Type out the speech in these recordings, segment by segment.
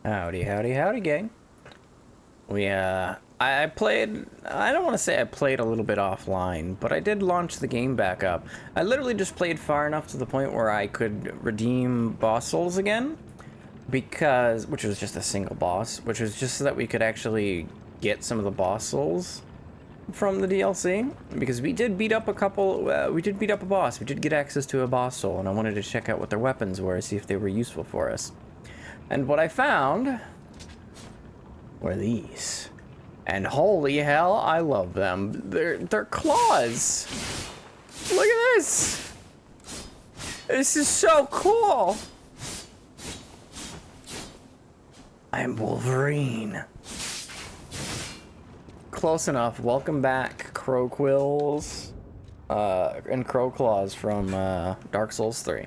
Howdy, howdy, howdy, gang. I played, I don't want to say I played a little bit offline, but I did launch the game back up. I literally just played far enough to the point where I could redeem boss souls again, which was just a single boss, which was just so that we could actually get some of the boss souls from the DLC, because we did beat up a boss, we did get access to a boss soul, and I wanted to check out what their weapons were, see if they were useful for us. And what I found were these. And holy hell, I love them. They're claws. Look at this. This is so cool. I am Wolverine. Close enough. Welcome back, Crow Quills and Crow Claws from Dark Souls 3.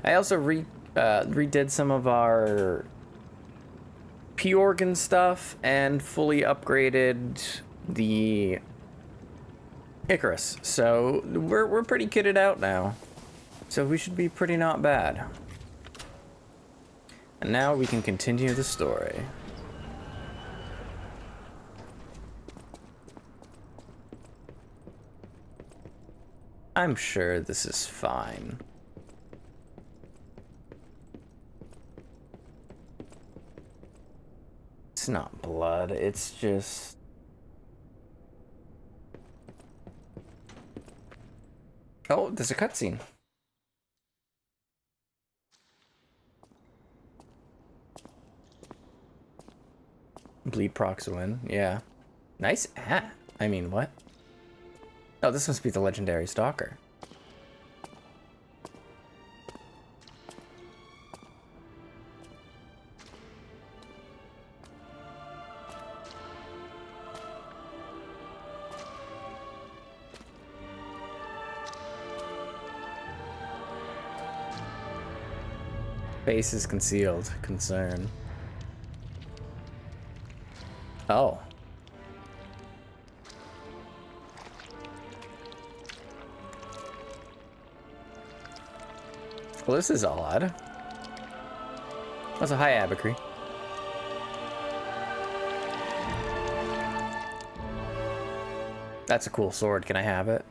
I also redid some of our P organ stuff and fully upgraded the Icarus. So we're pretty kitted out now. So we should be pretty not bad. And now we can continue the story. I'm sure this is fine. It's not blood, it's just... Oh, there's a cutscene. Bleed Proxywin, yeah. Nice hat. I mean, what? Oh, this must be the legendary stalker. Face is concealed. Concern. Oh. Well, this is odd. That's a high Abacree. That's a cool sword. Can I have it?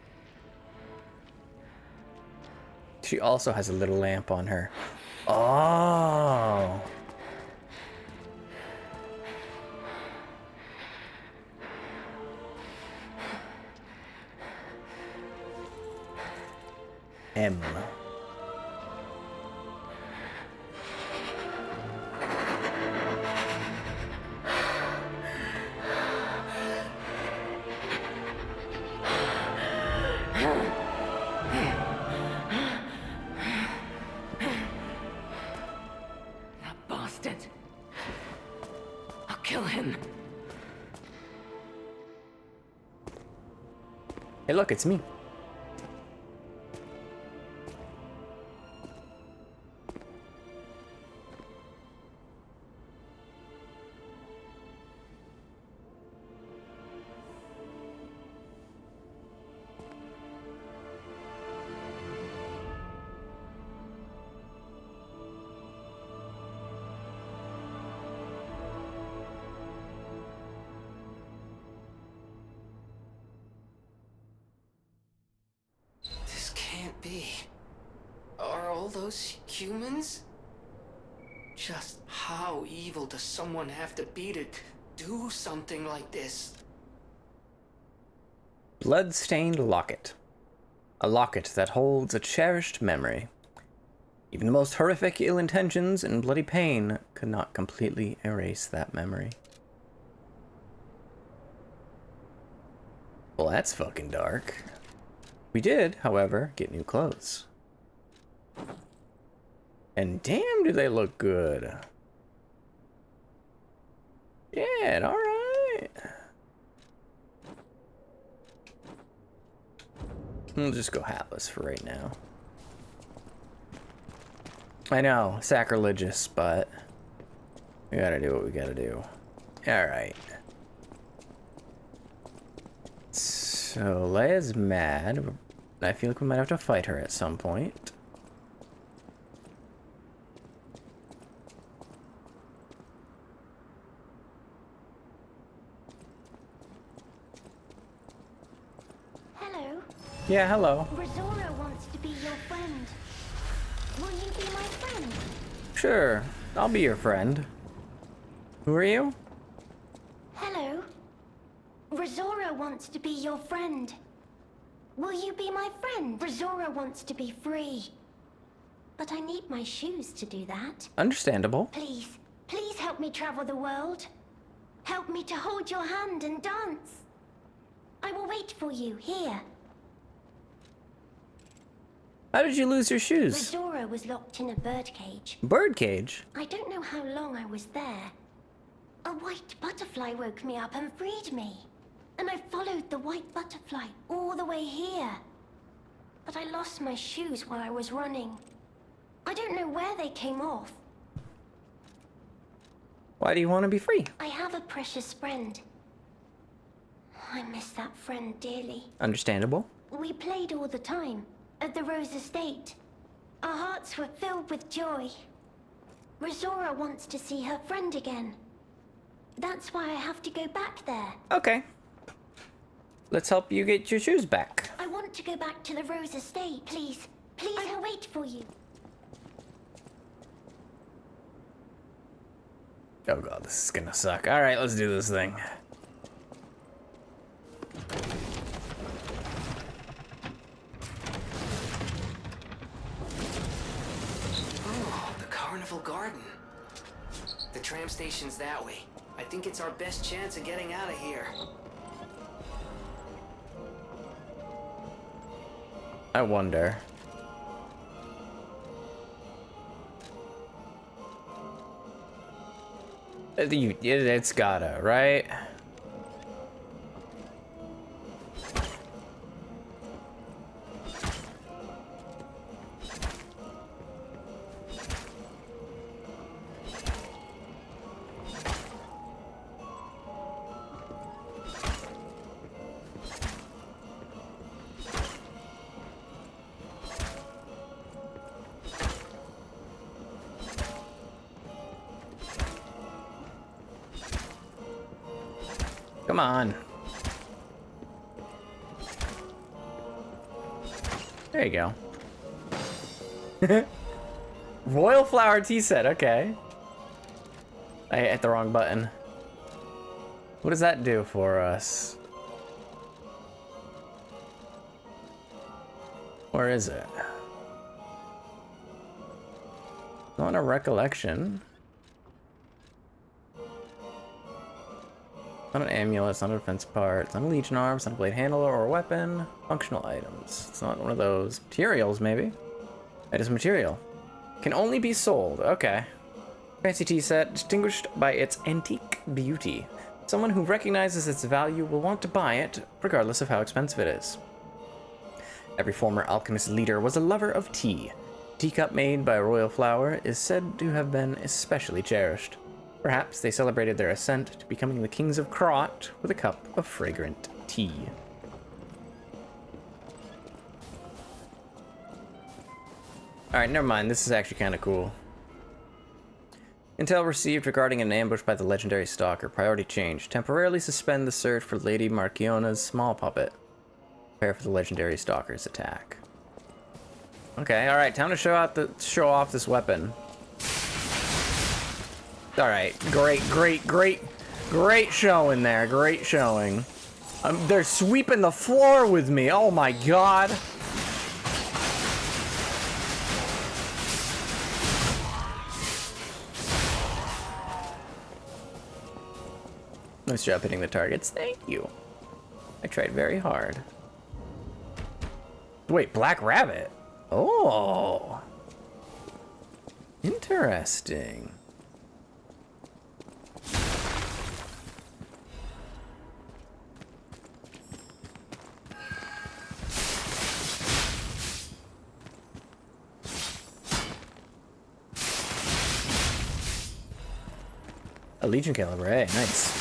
She also has a little lamp on her. Oh. M. Hey, look, it's me. Are all those humans? Just how evil does someone have to be to do something like this? Blood-stained locket. A locket that holds a cherished memory. Even the most horrific ill intentions and bloody pain could not completely erase that memory. Well, that's fucking dark. We did, however, get new clothes. And damn, do they look good. Yeah, alright. We'll just go hatless for right now. I know, sacrilegious, but we gotta do what we gotta do. Alright. So, Leia's mad. I feel like we might have to fight her at some point. Yeah, hello. Rosora wants to be your friend. Will you be my friend? Sure, I'll be your friend. Who are you? Hello. Rosora wants to be your friend. Will you be my friend? Rosora wants to be free. But I need my shoes to do that. Understandable. Please, please help me travel the world. Help me to hold your hand and dance. I will wait for you here. How did you lose your shoes? Rosora was locked in a birdcage. Birdcage? I don't know how long I was there. A white butterfly woke me up and freed me. And I followed the white butterfly all the way here. But I lost my shoes while I was running. I don't know where they came off. Why do you want to be free? I have a precious friend. I miss that friend dearly. Understandable. We played all the time at the Rose Estate. Our hearts were filled with joy. Rosora wants to see her friend again. That's why I have to go back there. Okay. Let's help you get your shoes back. I want to go back to the Rose Estate, please. Please, I'll wait for you. Oh god, this is gonna suck. Alright, let's do this thing. Oh, the Carnival Garden. The tram station's that way. I think it's our best chance of getting out of here. I wonder. It's gotta, right? Come on. There you go. Royal Flower tea set, okay. I hit the wrong button. What does that do for us? Where is it? Not a recollection. Not an amulet, it's not a defense part, it's not a legion arm, it's not a blade handler or a weapon. Functional items. It's not one of those. Materials, maybe? It is material. Can only be sold. Okay. Fancy tea set, distinguished by its antique beauty. Someone who recognizes its value will want to buy it, regardless of how expensive it is. Every former alchemist leader was a lover of tea. A teacup made by Royal Flower is said to have been especially cherished. Perhaps they celebrated their ascent to becoming the kings of Krot with a cup of fragrant tea. Alright, never mind. This is actually kind of cool. Intel received regarding an ambush by the legendary stalker. Priority change. Temporarily suspend the search for Lady Marchiona's small puppet. Prepare for the legendary stalker's attack. Okay, alright. Time to show off this weapon. Alright, great showing there, great showing. They're sweeping the floor with me, oh my god. Nice job hitting the targets, thank you. I tried very hard. Wait, Black Rabbit? Oh. Interesting. A Legion caliber, hey, nice.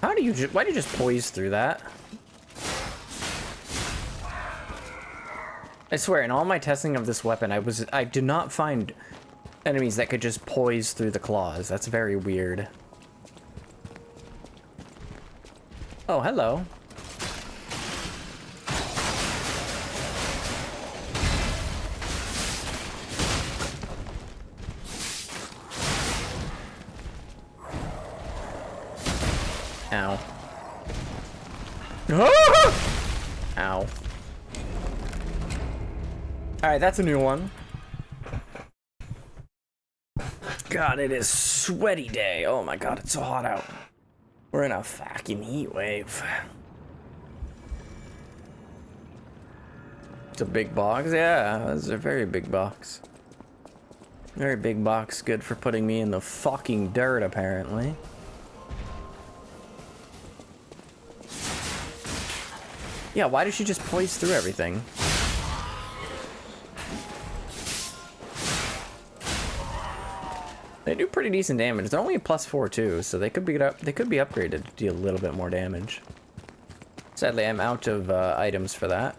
How do you why do you just poise through that? I swear, in all my testing of this weapon, I did not find enemies that could just poise through the claws. That's very weird. Oh, hello. Ow. Ah! Ow. Alright, that's a new one. God, it is sweaty day. Oh my god, it's so hot out. We're in a fucking heat wave. It's a big box? Yeah, it's a very big box. Very big box, good for putting me in the fucking dirt, apparently. Yeah, why does she just poise through everything? They do pretty decent damage. They're only a +4 too, so they could be upgraded to deal a little bit more damage. Sadly, I'm out of items for that.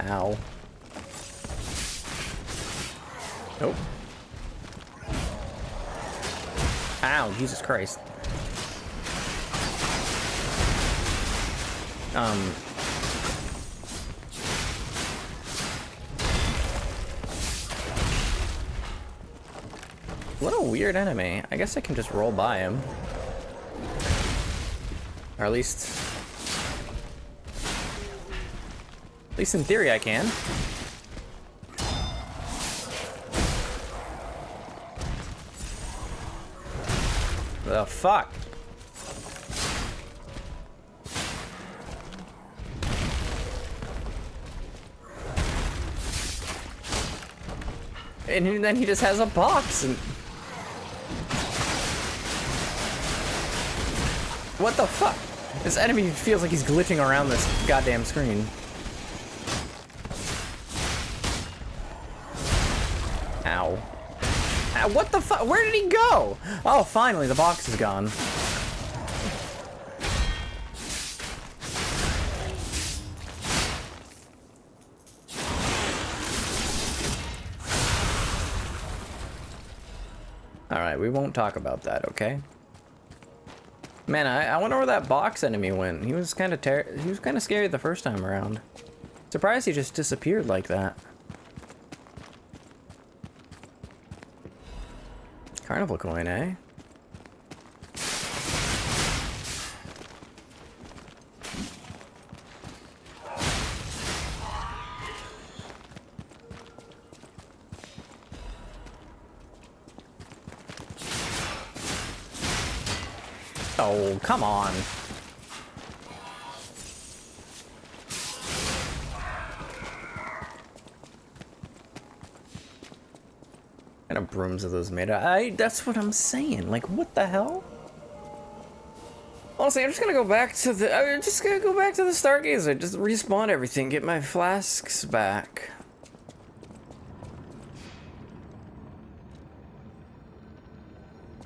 Ow. Nope. Ow, Jesus Christ. What a weird enemy. I guess I can just roll by him. Or at least in theory I can. The fuck? And then he just has a box and... What the fuck? This enemy feels like he's glitching around this goddamn screen. Ow. Ow, what the fuck? Where did he go? Oh, finally, the box is gone. Alright, we won't talk about that, okay? Man, I wonder where that box enemy went. He was kind of scary the first time around. Surprised he just disappeared like that. Carnival coin, eh? Oh, come on. What kind of brooms are those made of? That's what I'm saying. Like, what the hell? Honestly, I'm just gonna go back to the Stargazer. Just respawn everything, get my flasks back.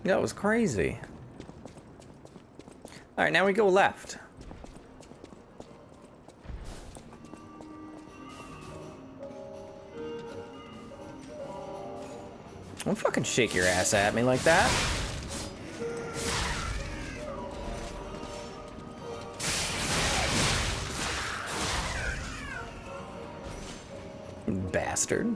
That was crazy. Alright, now we go left. Don't fucking shake your ass at me like that. Bastard.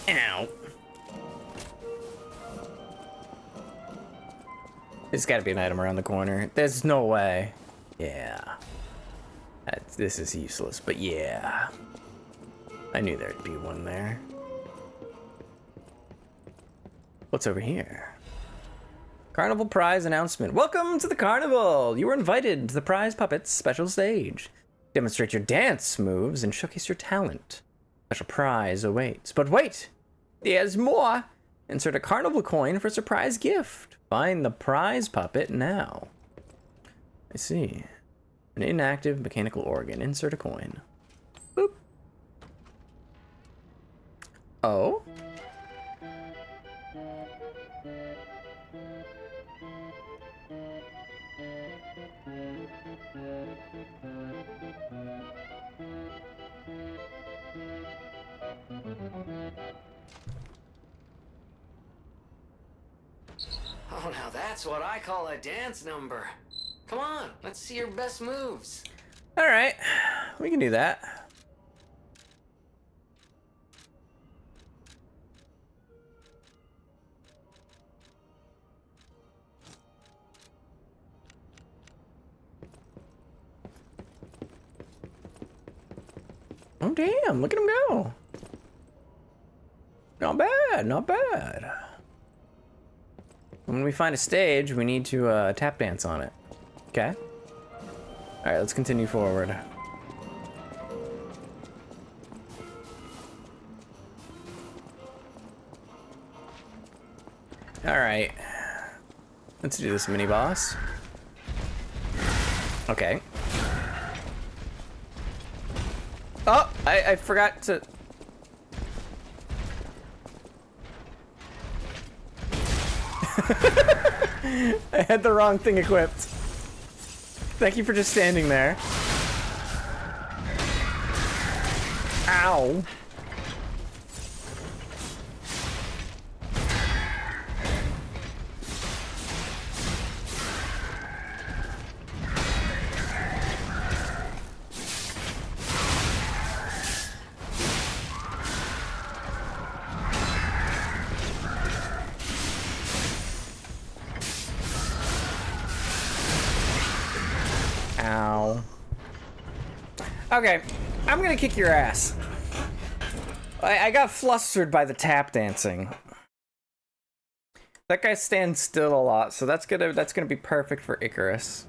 Ow. There's gotta be an item around the corner. There's no way. Yeah. This is useless, but yeah. I knew there'd be one there. What's over here? Carnival prize announcement. Welcome to the carnival! You were invited to the prize puppets special stage. Demonstrate your dance moves and showcase your talent. Special prize awaits. But wait! There's more! Insert a carnival coin for a surprise gift. Find the prize puppet now. I see. An inactive mechanical organ. Insert a coin. Boop. Oh? Oh, now that's what I call a dance number. Come on, let's see your best moves. All right, we can do that. Oh damn, look at him go. Not bad, not bad. When we find a stage, we need to tap dance on it. Okay. All right, let's continue forward. All right. Let's do this mini boss. Okay. Oh, I forgot to... I had the wrong thing equipped. Thank you for just standing there. Ow. Ow. Okay, I'm gonna kick your ass. I got flustered by the tap dancing. That guy stands still a lot, so that's gonna be perfect for Icarus.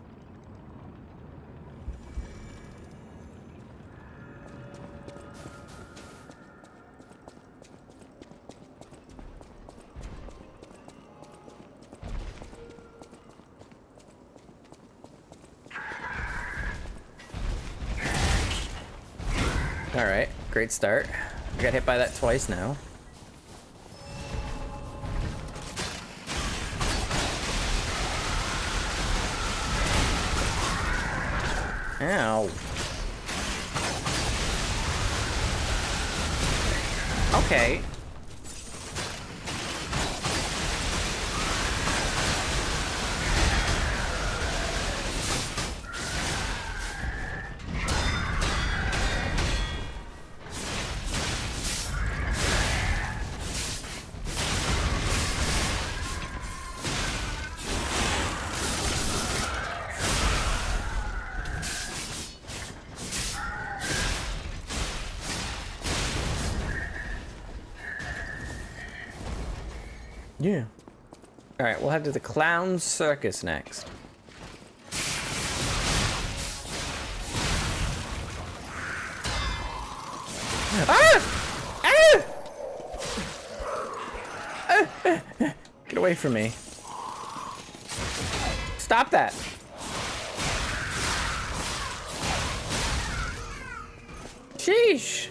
Alright, great start. I got hit by that twice now. Ow. Okay. Yeah. Alright, we'll head to the Clown Circus next. Ah! Ah! Get away from me. Stop that. Sheesh.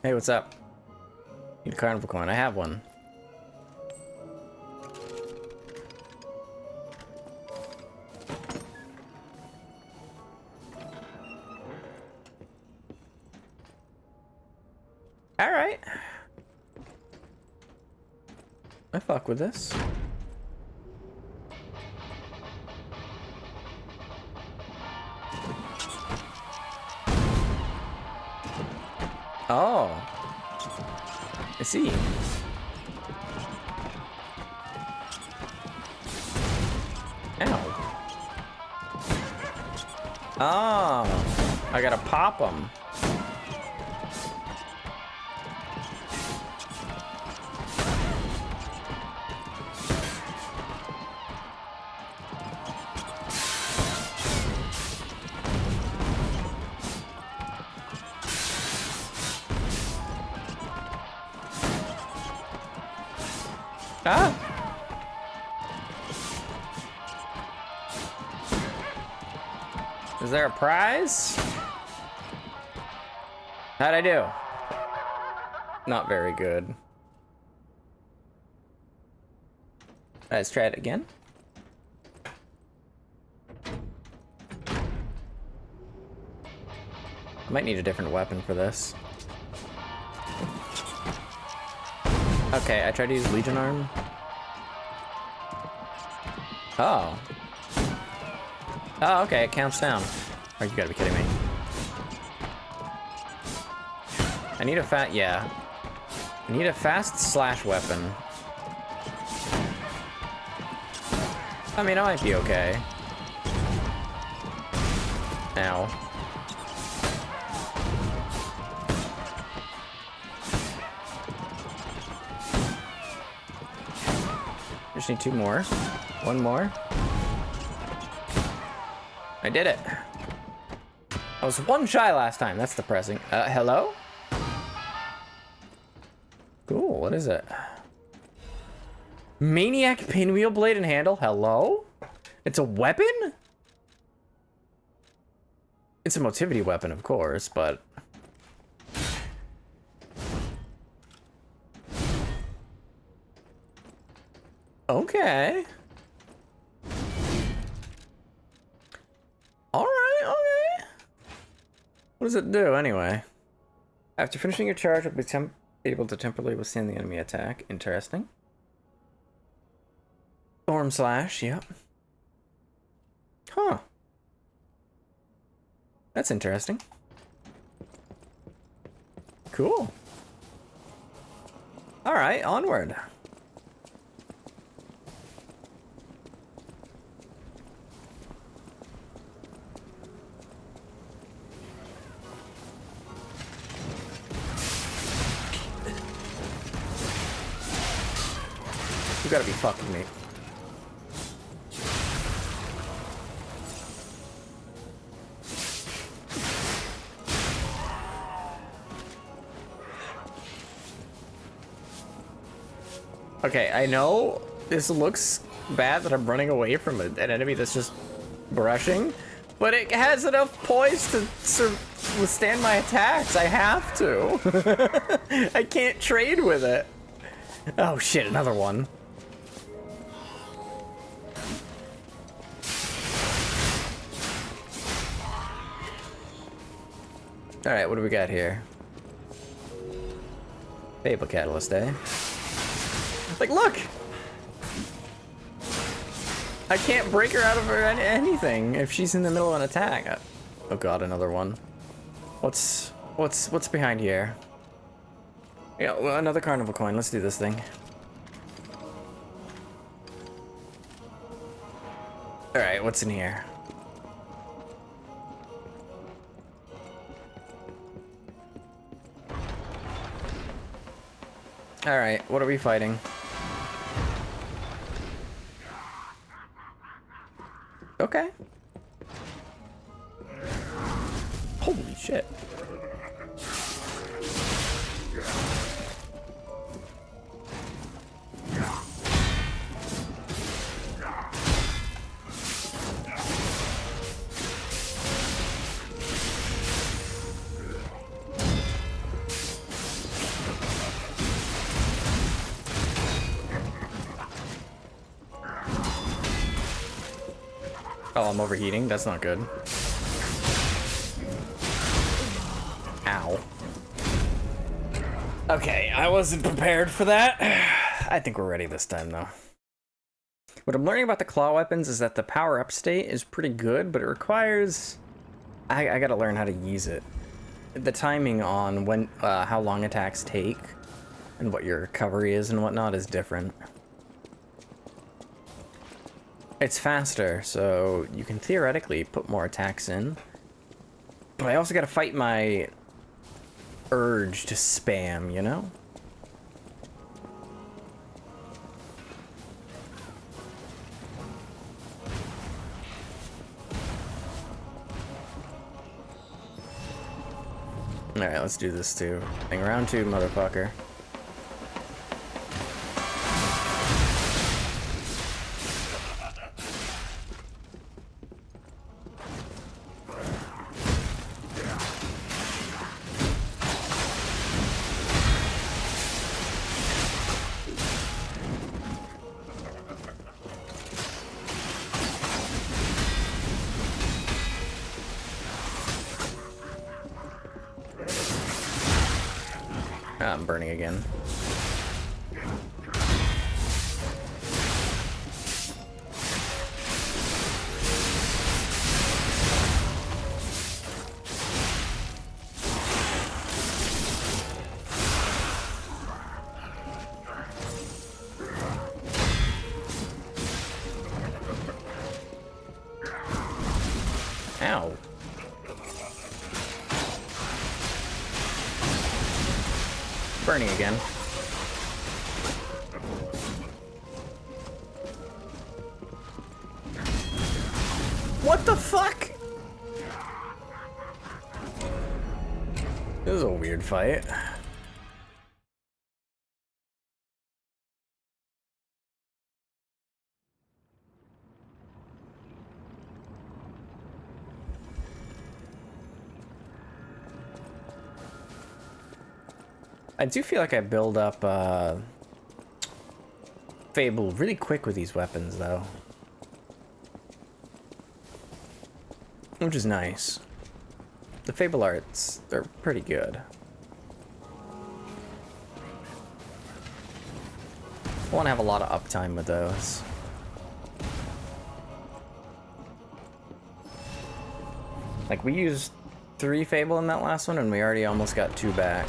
Hey, what's up? Need a carnival coin. I have one. All right. I fuck with this. Oh. I see. Ow. Oh. I gotta pop them. Ah! Is there a prize? How'd I do? Not very good. Let's try it again. I might need a different weapon for this. Okay, I tried to use Legion Arm. Oh. Oh, okay, it counts down. Oh, you gotta be kidding me. I need a yeah. I need a fast slash weapon. I mean, I might be okay. Ow. Just need 2 more. 1 more. I did it. I was 1 shy last time. That's depressing. Hello? Cool, what is it? Maniac pinwheel blade and handle? Hello? It's a weapon? It's a motivity weapon, of course, but... Okay. Alright, okay. What does it do, anyway? After finishing your charge, you'll be able to temporarily withstand the enemy attack. Interesting. Storm Slash, yep. Huh. That's interesting. Cool. Alright, onward. You gotta be fucking me. Okay, I know this looks bad that I'm running away from an enemy that's just brushing, but it has enough poise to withstand my attacks. I have to. I can't trade with it. Oh shit, another one. Alright, what do we got here? Fable Catalyst, eh? Like, look! I can't break her out of her anything if she's in the middle of an attack. Oh god, another one. What's behind here? Yeah, well, another carnival coin. Let's do this thing. Alright, what's in here? Alright, what are we fighting? Okay. Holy shit. Oh, I'm overheating? That's not good. Ow. Okay, I wasn't prepared for that. I think we're ready this time, though. What I'm learning about the claw weapons is that the power-up state is pretty good, but it requires... I gotta learn how to use it. The timing on when, how long attacks take and what your recovery is and whatnot is different. It's faster, so you can theoretically put more attacks in. But I also gotta fight my urge to spam, you know? Alright, let's do this too. Hang around too, motherfucker. I'm burning again. Ow. Burning again. What the fuck? This is a weird fight. I do feel like I build up Fable really quick with these weapons, though. Which is nice. The Fable arts, they're pretty good. I want to have a lot of uptime with those. Like, we used 3 Fable in that last one, and we already almost got 2 back.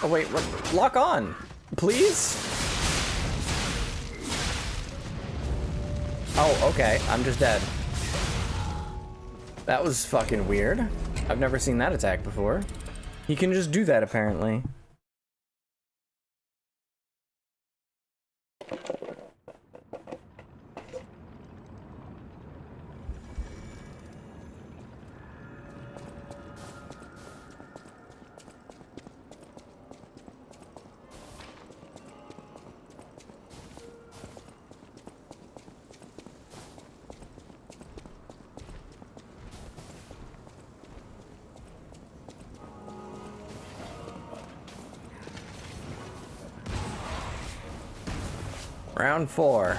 Oh wait, lock on, please? Oh, okay, I'm just dead. That was fucking weird. I've never seen that attack before. He can just do that, apparently. Round 4.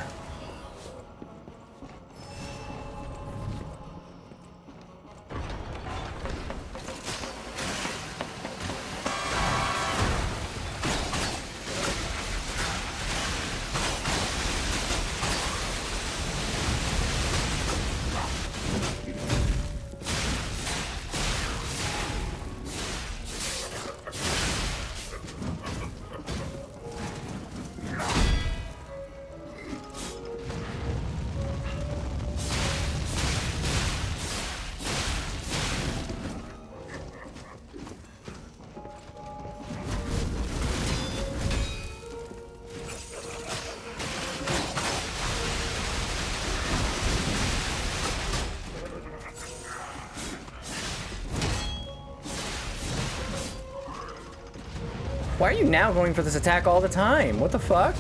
Why are you now going for this attack all the time? What the fuck?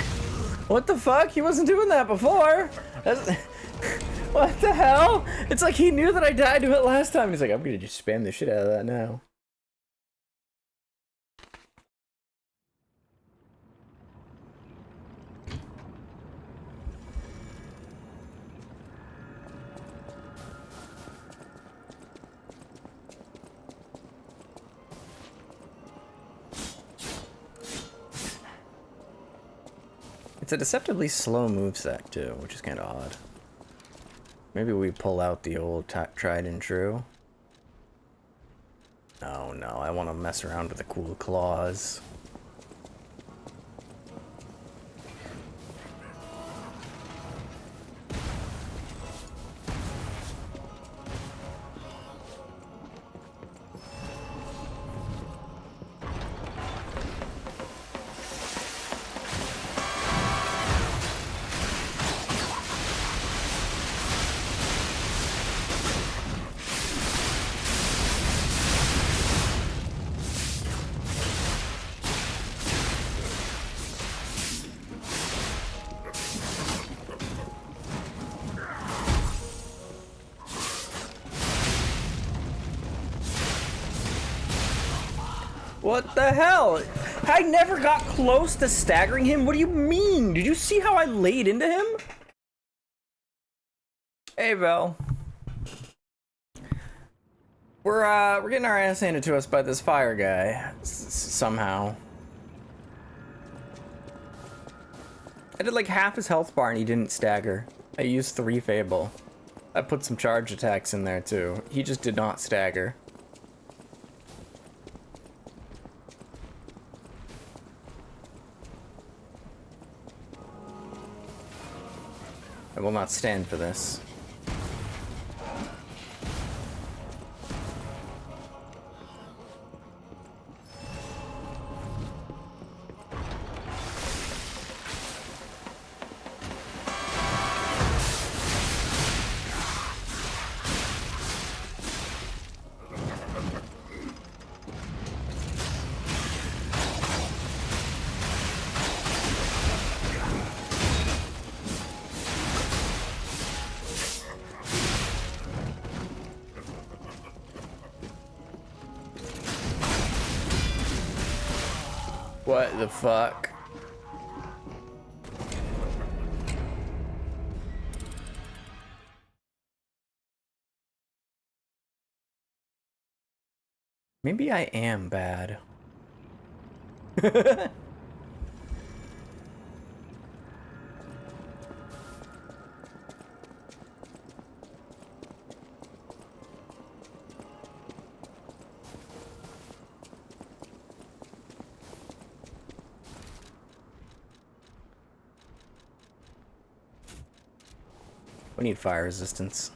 What the fuck? He wasn't doing that before. What the hell? It's like he knew that I died to it last time. He's like, I'm gonna just spam the shit out of that now. It's a deceptively slow moveset too, which is kind of odd. Maybe we pull out the old tried and true. Oh no, I want to mess around with the cool claws. What the hell? I never got close to staggering him? What do you mean? Did you see how I laid into him? Hey, Vel. We're getting our ass handed to us by this fire guy. Somehow. I did like half his health bar and he didn't stagger. I used 3 Fable. I put some charge attacks in there too. He just did not stagger. I will not stand for this. What the fuck? Maybe I am bad. We need fire resistance.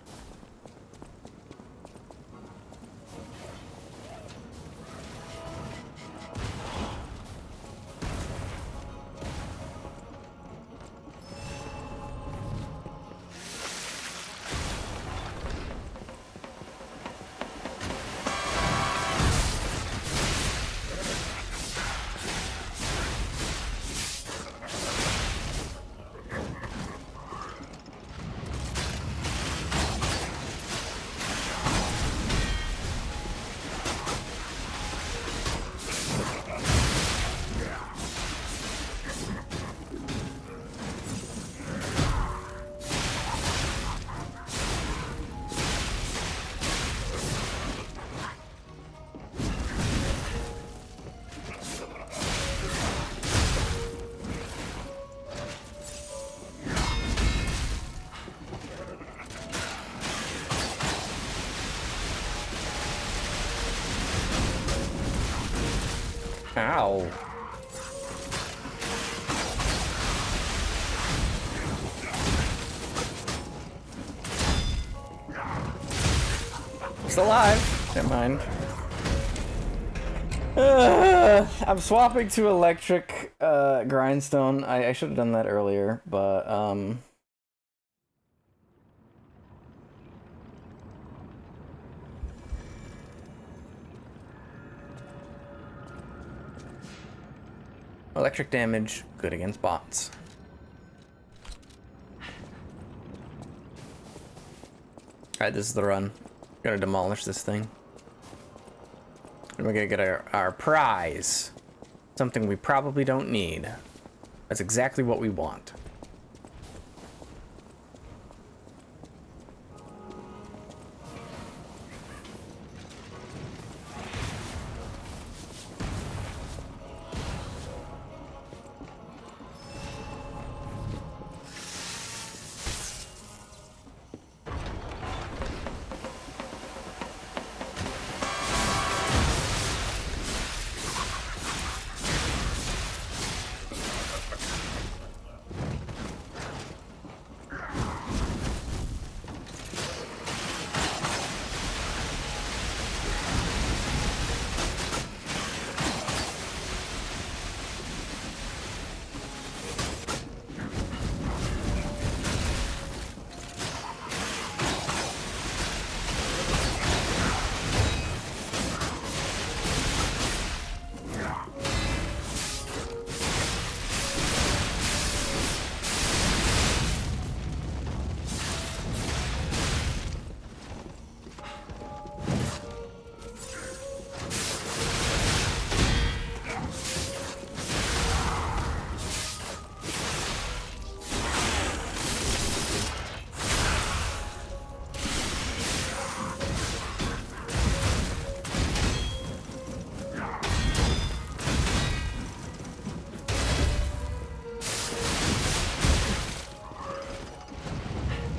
Ow. It's alive. Never mind. I'm swapping to electric grindstone. I should have done that earlier, but electric damage, good against bots. Alright, this is the run. Gotta demolish this thing. And we're gonna get our prize. Something we probably don't need. That's exactly what we want.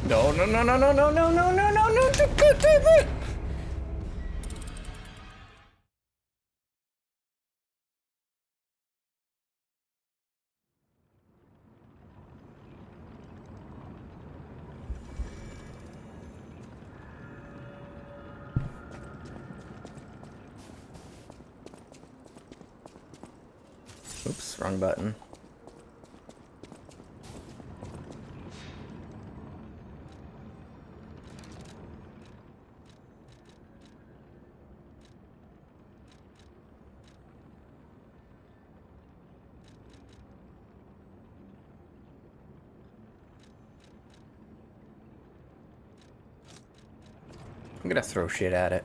No, no, no, no, no, no, no, no, no, no, no, Oops, wrong button. I'm gonna throw shit at it.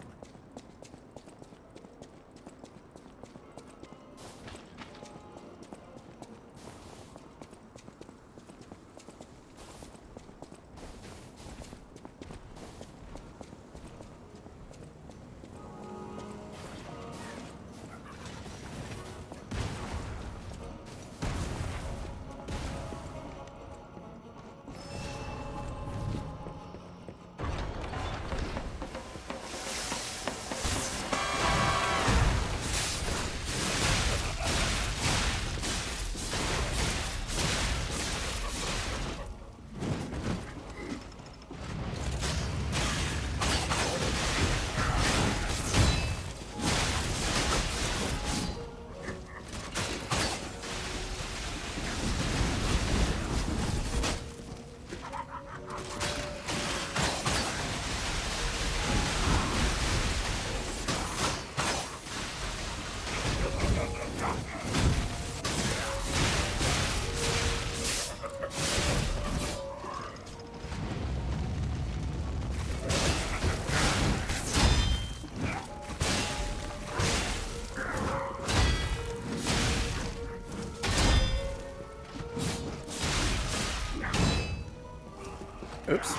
Oops.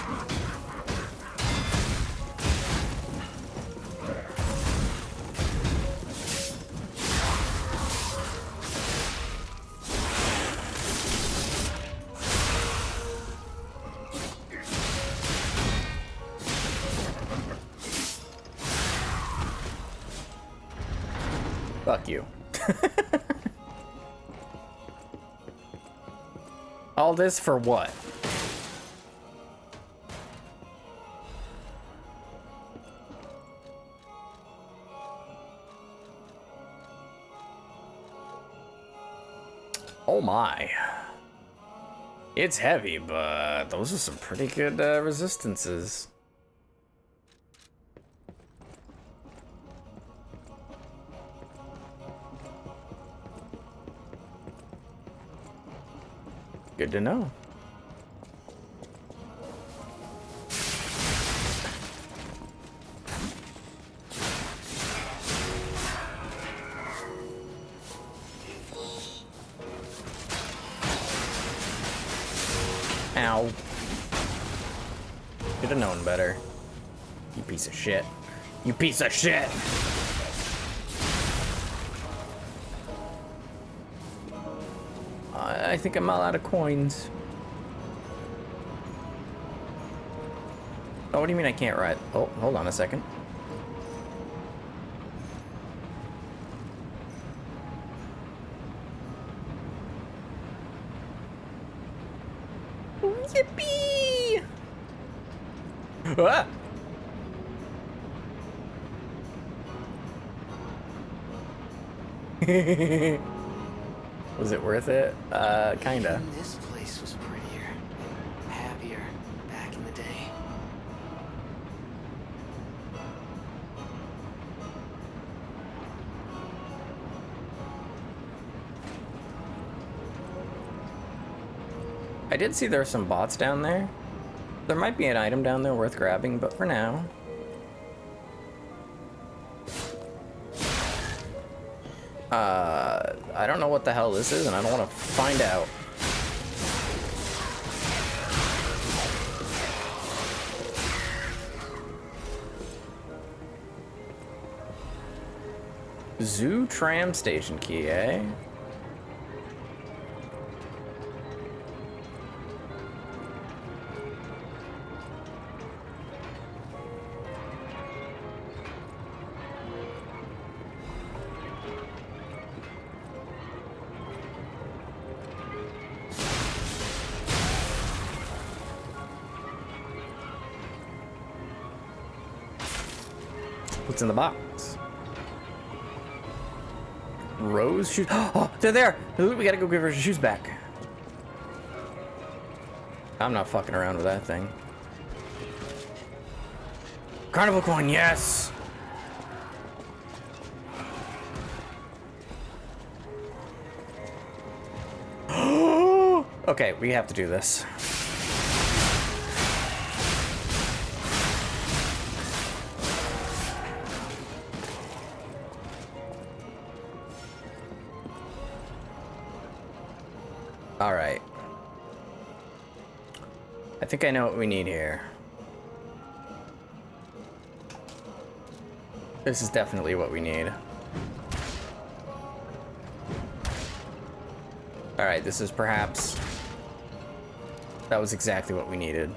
Fuck you. All this for what? Oh my. It's heavy, but those are some pretty good resistances. Good to know. Ow. Should have known better. You piece of shit. You piece of shit! I think I'm all out of coins. Oh, what do you mean I can't ride? Oh, hold on a second. Yippee! Ah! Was it worth it? Kinda. Even this place was prettier, happier back in the day. I did see there are some bots down there. There might be an item down there worth grabbing, but for now. I don't know what the hell this is, and I don't want to find out. Zoo tram station key, eh? What's in the box? Rose shoes. Oh, they're there. We gotta go give her shoes back. I'm not fucking around with that thing. Carnival coin, yes. Okay, we have to do this. All right. I think I know what we need here. This is definitely what we need. All right, this is perhaps... That was exactly what we needed.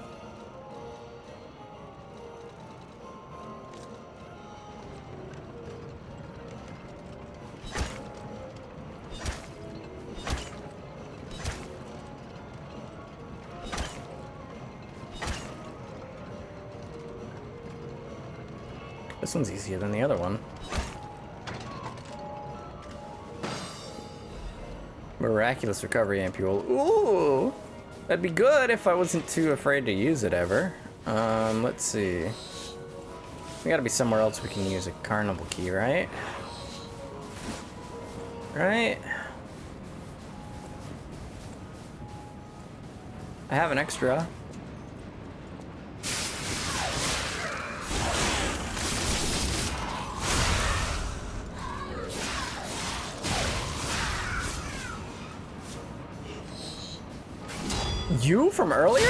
This one's easier than the other one. Miraculous recovery ampule. Ooh! That'd be good if I wasn't too afraid to use it ever. Let's see. We gotta be somewhere else we can use a carnival key, right? Right? I have an extra. You from earlier?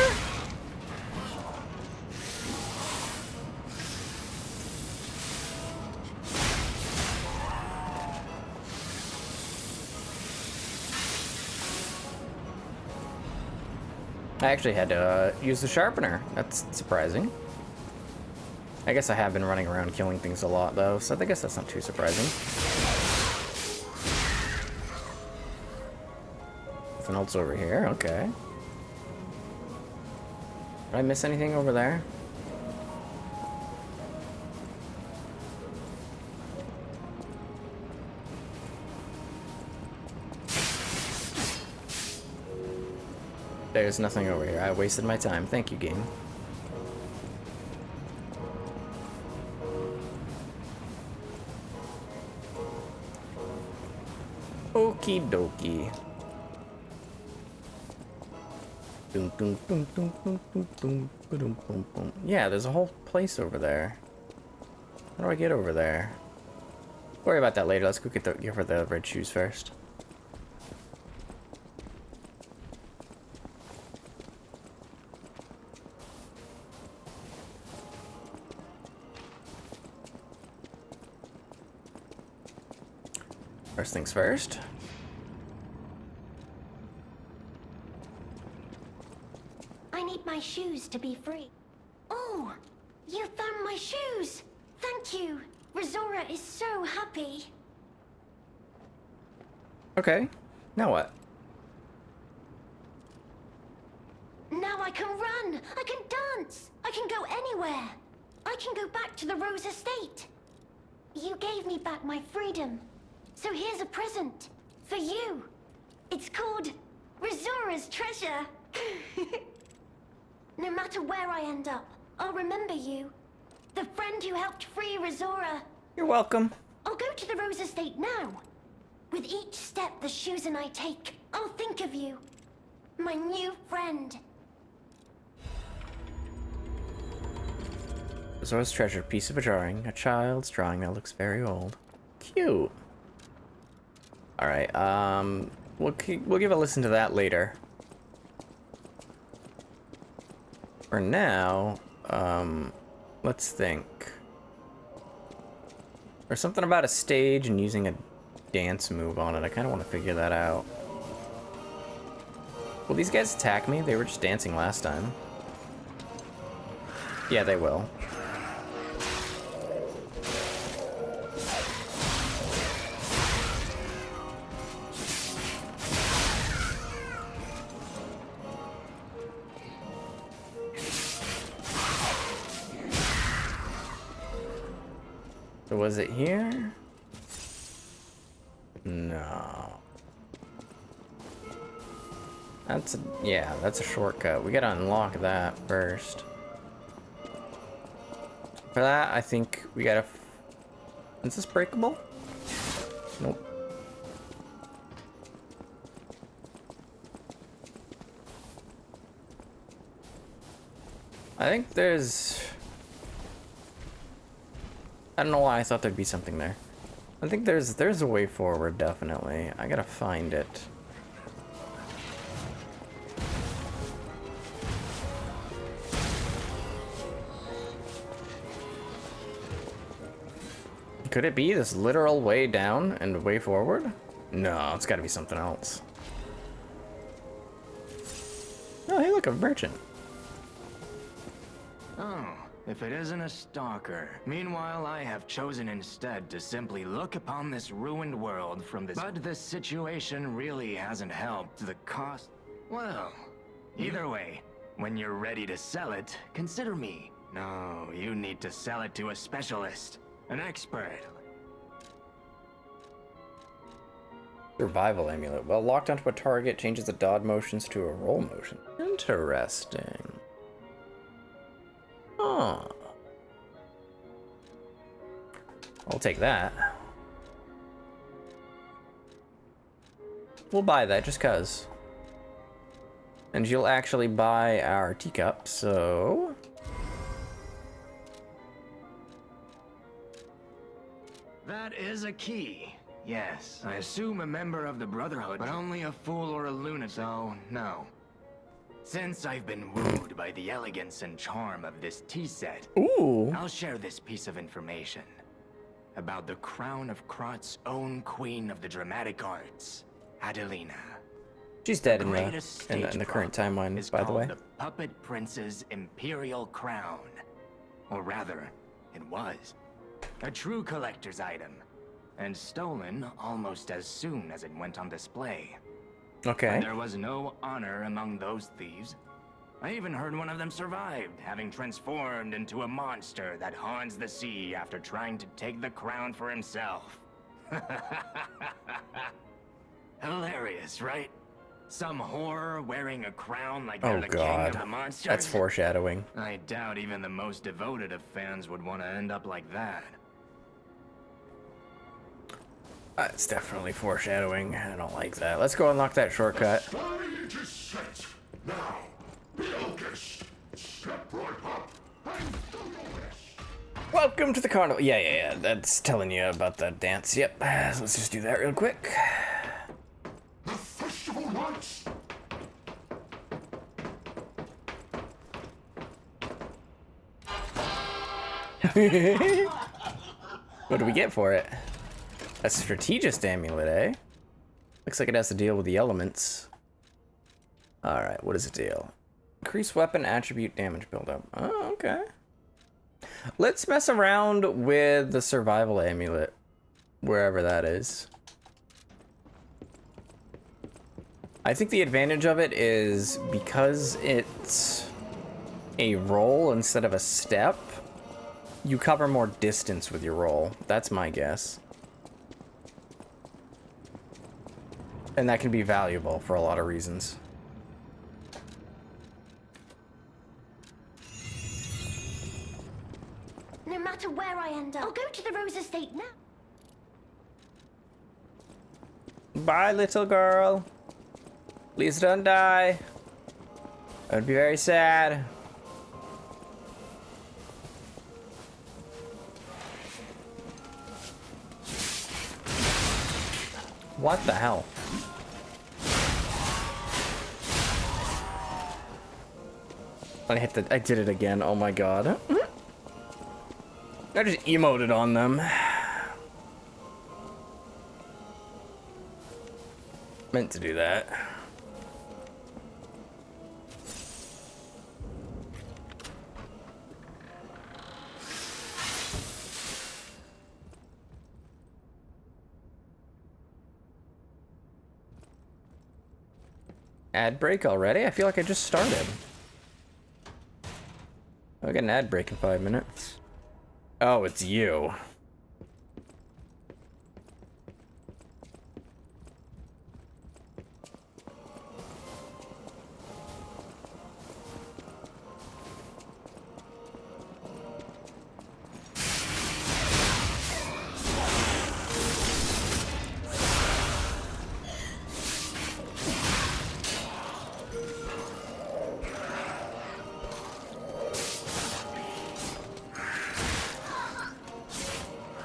I actually had to use the sharpener. That's surprising. I guess I have been running around killing things a lot though, so I guess that's not too surprising. Nothing else over here, okay. Did I miss anything over there? There's nothing over here. I wasted my time. Thank you, game. Okie dokie. Yeah, there's a whole place over there. How do I get over there? Worry about that later. Let's go give her the red shoes first. First things first. I need my shoes to be free. Oh, you found my shoes! Thank you! Rizora is so happy. Okay, now what? Now I can run! I can dance! I can go anywhere! I can go back to the Rose Estate! You gave me back my freedom. So here's a present. For you. It's called Rizora's Treasure. No matter where I end up, I'll remember you. The friend who helped free Rizora. You're welcome. I'll go to the Rose Estate now. With each step the shoes and I take, I'll think of you. My new friend. Rizora's Treasure, piece of a drawing. A child's drawing that looks very old. Cute. Alright, we'll give a listen to that later. For now, let's think. There's something about a stage and using a dance move on it. I kind of want to figure that out. Will these guys attack me? They were just dancing last time. Yeah, they will. So was it here? No. Yeah, that's a shortcut. We gotta unlock that first. For that, I think we gotta... Is this breakable? Nope. I think there's... I don't know why I thought there'd be something there. I think there's a way forward, definitely. I gotta find it. Could it be this literal way down and way forward? No, it's gotta be something else. Oh, hey, look, a merchant. Oh, if it isn't a stalker. Meanwhile, I have chosen instead to simply look upon this ruined world from this... But this situation really hasn't helped the cost... Well, either way, when you're ready to sell it, consider me. No, you need to sell it to a specialist. An expert. Survival amulet. Well, locked onto a target changes the dodge motions to a roll motion. Interesting. Huh. I'll take that. We'll buy that just cuz. And you'll actually buy our teacup, so... That is a key. Yes, I assume a member of the Brotherhood, but only a fool or a lunatic, so no. Since I've been wooed by the elegance and charm of this tea set, Ooh. I'll share this piece of information about the crown of Krot's own queen of the dramatic arts, Adelina. She's dead in Greatest the stage current prop timeline, is by the way. called the Puppet Prince's Imperial Crown. Or rather, it was. A true collector's item, and stolen almost as soon as it went on display. Okay. And there was no honor among those thieves. I even heard one of them survived, having transformed into a monster that haunts the sea after trying to take the crown for himself. Hilarious, right? Some horror wearing a crown like they're Oh the king god. of the monsters. That's foreshadowing. I doubt even the most devoted of fans would want to end up like that. It's definitely foreshadowing. I don't like that. Let's go unlock that shortcut. Stage is set. Now, be our guest. Step right up and do your best. Welcome to the carnival. Yeah. That's telling you about that dance. Yep. Let's just do that real quick. The festival lights. What do we get for it? A strategist amulet, eh? Looks like it has to deal with the elements. Alright, what does it deal? Increase weapon attribute damage buildup. Oh, okay. Let's mess around with the survival amulet. Wherever that is. I think the advantage of it is because it's a roll instead of a step, you cover more distance with your roll. That's my guess. And that can be valuable for a lot of reasons. No matter where I end up, I'll go to the Rose Estate now. Bye, little girl. Please don't die. I would be very sad. What the hell? I did it again. Oh my god. I just emoted on them. Meant to do that. Ad break already? I feel like I just started. I'll get an ad break in 5 minutes. Oh, it's you.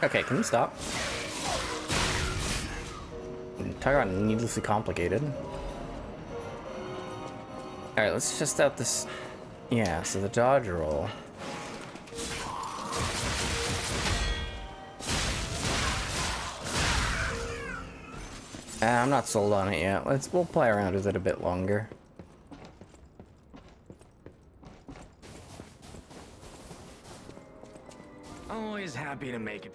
Okay, can you stop? Talk about needlessly complicated. Alright, let's test out this. Yeah, so the dodge roll. I'm not sold on it yet. We'll play around with it a bit longer. Always happy to make it.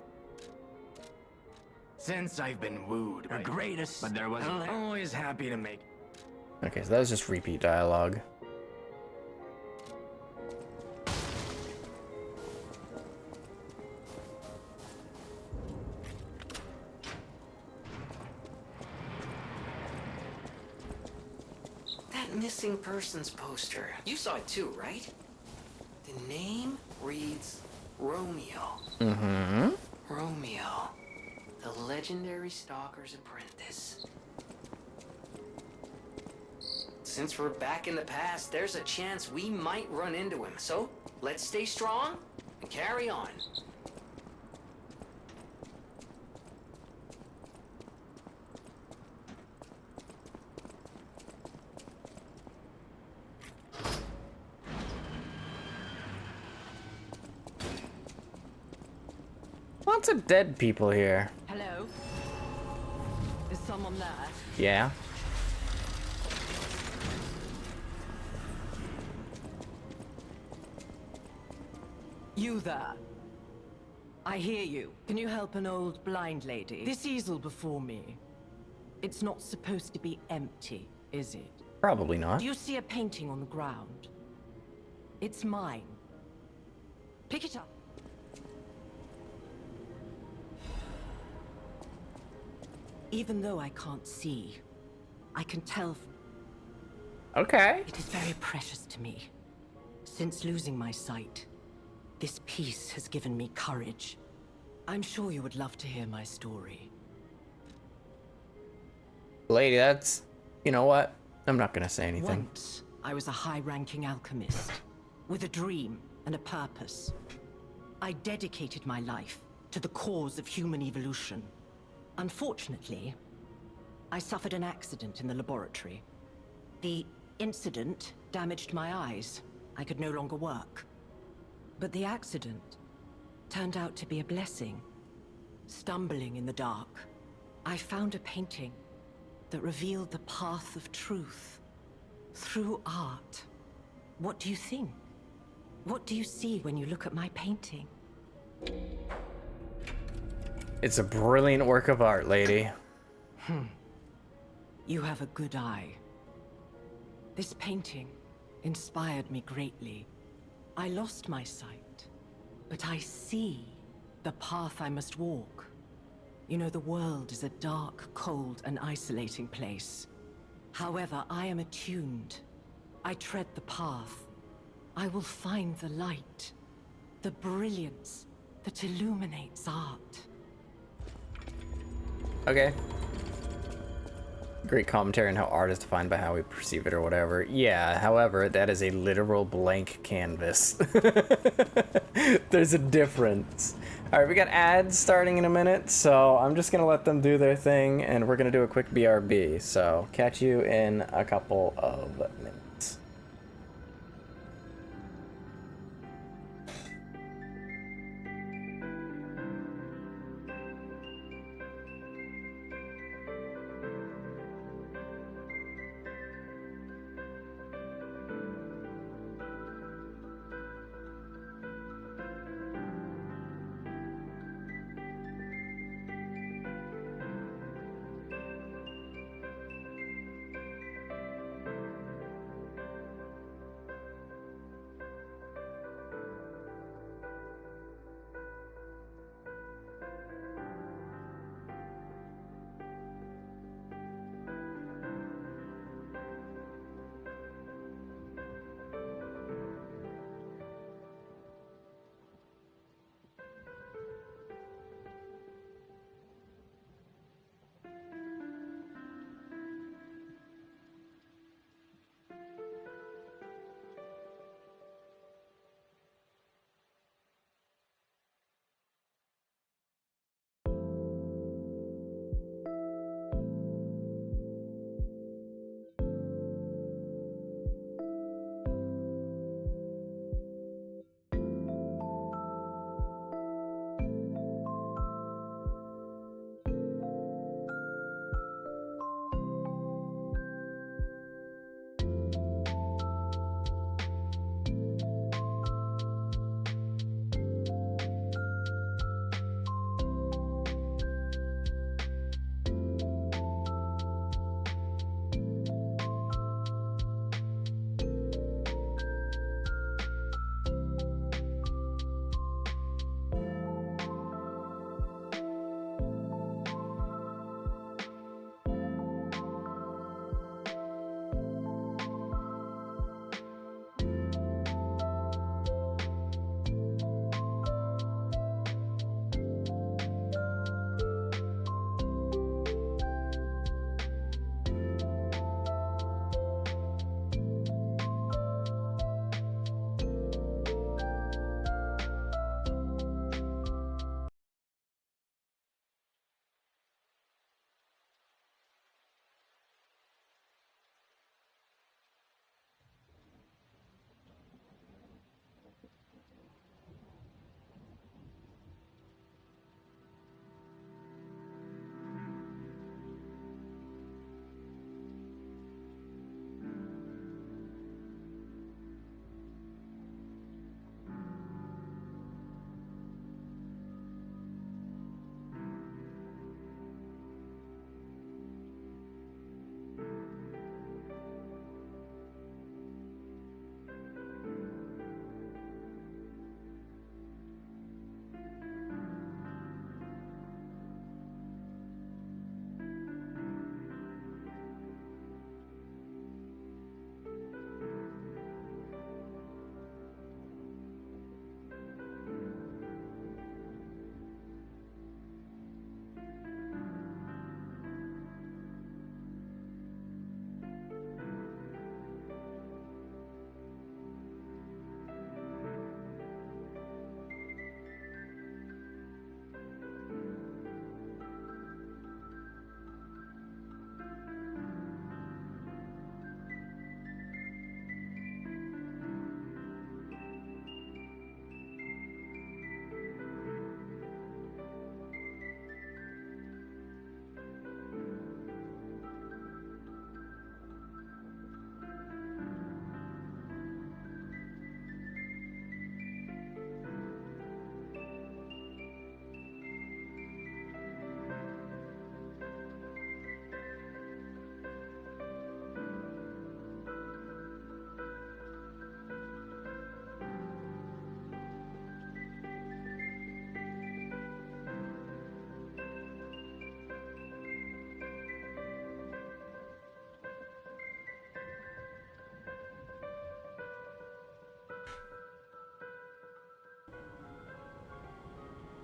Since I've been wooed by the greatest, but there was always happy to make. Okay, so that was just repeat dialogue. That missing persons poster. You saw it too, right? The name reads Romeo. Mm-hmm. Romeo, the legendary stalker's apprentice. Since we're back in the past, there's a chance we might run into him. So, let's stay strong and carry on. Lots of dead people here. Hello? Is someone there? Yeah. You there? I hear you. Can you help an old blind lady? This easel before me. It's not supposed to be empty, is it? Probably not. Do you see a painting on the ground? It's mine. Pick it up. Even though I can't see, I can tell. Okay. It is very precious to me. Since losing my sight, this piece has given me courage. I'm sure you would love to hear my story. Lady, that's... You know what? I'm not gonna say anything. Once, I was a high-ranking alchemist, with a dream and a purpose. I dedicated my life to the cause of human evolution. Unfortunately, I suffered an accident in the laboratory. The incident damaged my eyes. I could no longer work. But the accident turned out to be a blessing. Stumbling in the dark, I found a painting that revealed the path of truth through art. What do you think? What do you see when you look at my painting? It's a brilliant work of art, lady. You have a good eye. This painting inspired me greatly. I lost my sight, but I see the path I must walk. You know, the world is a dark, cold, and isolating place. However, I am attuned. I tread the path. I will find the light, the brilliance that illuminates art. Okay. Great commentary on how art is defined by how we perceive it or whatever. Yeah, however, that is a literal blank canvas. There's a difference. Alright, we got ads starting in a minute, so I'm just gonna let them do their thing, and we're gonna do a quick BRB. So, catch you in a couple of minutes.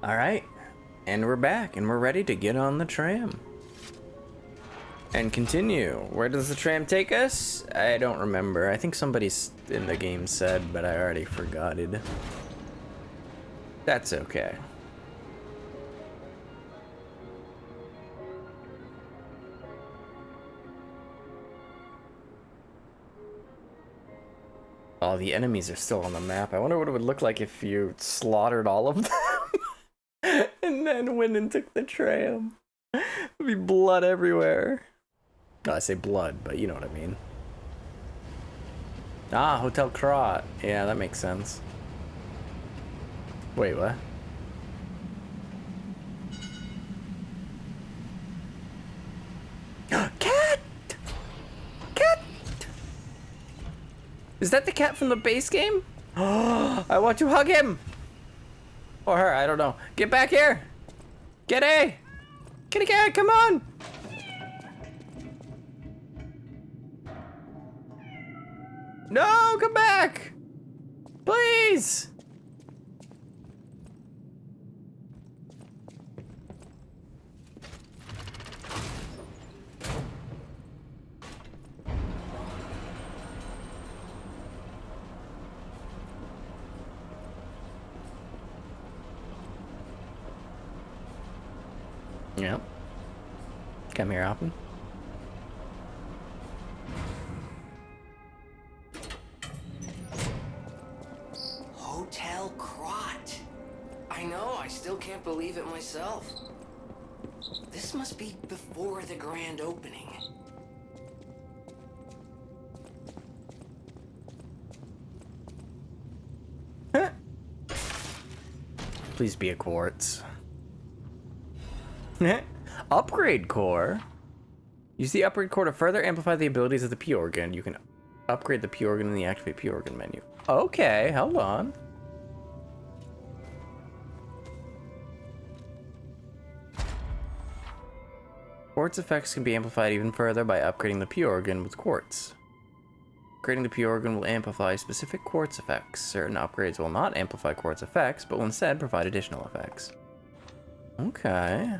All right, and we're back, and we're ready to get on the tram. And continue. Where does the tram take us? I don't remember. I think somebody in the game said, but I already forgot it. That's okay. Oh, the enemies are still on the map. I wonder what it would look like if you slaughtered all of them and then went and took the tram. There'd be blood everywhere. No, I say blood, but you know what I mean. Ah, Hotel Krat. Yeah, that makes sense. Wait, what? Cat! Cat! Is that the cat from the base game? I want to hug him! Or her, I don't know. Get back here! Get A! Kitty cat, come on! No, come back! Please! Yep. Come here, Alpin. Hotel Krat. I know, I still can't believe it myself. This must be before the grand opening. Please be a quartz. Upgrade core. Use the upgrade core to further amplify the abilities of the P organ. You can upgrade the P organ in the activate P organ menu. Okay, hold on. Quartz effects can be amplified even further by upgrading the P organ with quartz. Upgrading the P organ will amplify specific quartz effects. Certain upgrades will not amplify quartz effects, but will instead provide additional effects. Okay.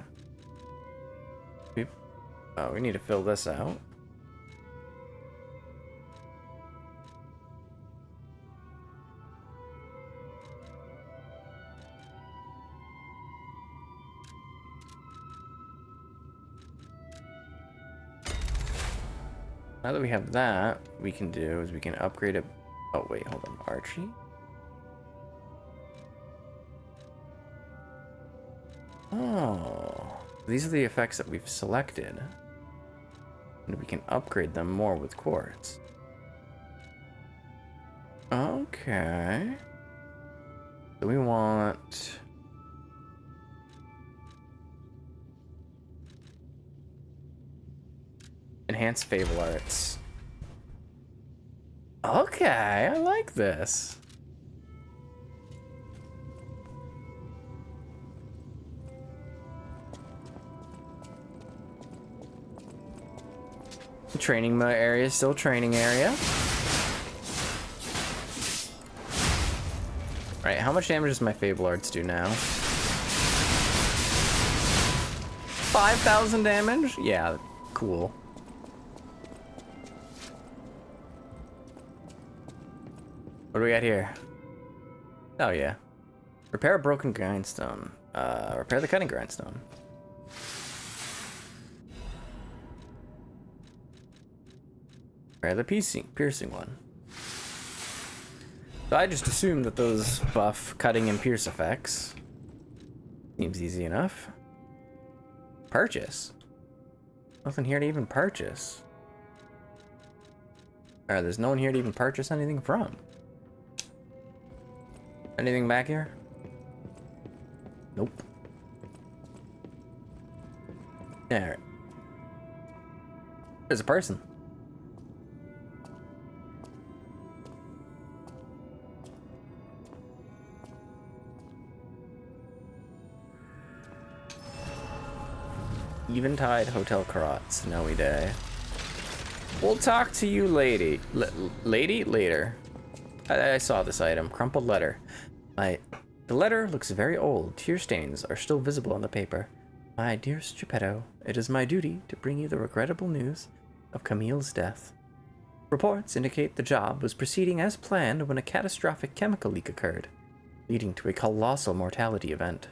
We need to fill this out. Now that we have that, we can do is we can upgrade it. Oh wait, hold on, Archie. Oh, these are the effects that we've selected. And we can upgrade them more with quartz. Okay. So we want... Enhanced Fable Arts. Okay, I like this. Training area is still training area. Right, how much damage does my Fable Arts do now? 5,000 damage? Yeah, cool. What do we got here? Oh yeah. Repair a broken grindstone. Repair the cutting grindstone. Repair the piercing one. So I just assumed that those buff cutting and pierce effects. Seems easy enough. Purchase. Nothing here to even purchase. Alright, there's no one here to even purchase anything from. Anything back here? Nope. Alright. There's a person. Eventide Hotel Krat, Snowy Day. We'll talk to you, lady. Lady? Later. I saw this item. Crumpled letter. The The letter looks very old. Tear stains are still visible on the paper. My dearest Geppetto, it is my duty to bring you the regrettable news of Camille's death. Reports indicate the job was proceeding as planned when a catastrophic chemical leak occurred, leading to a colossal mortality event.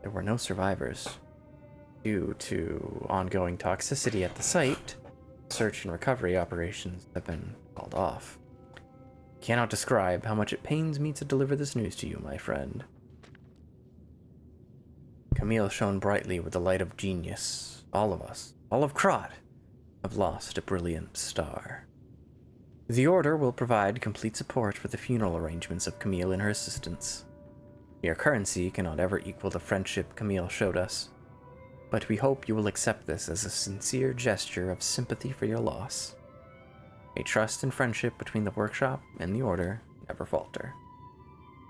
There were no survivors. Due to ongoing toxicity at the site, search and recovery operations have been called off. Cannot describe how much it pains me to deliver this news to you, my friend. Camille shone brightly with the light of genius. All of us, all of Krot, have lost a brilliant star. The Order will provide complete support for the funeral arrangements of Camille and her assistants. Mere currency cannot ever equal the friendship Camille showed us, but we hope you will accept this as a sincere gesture of sympathy for your loss. May trust and friendship between the workshop and the Order never falter.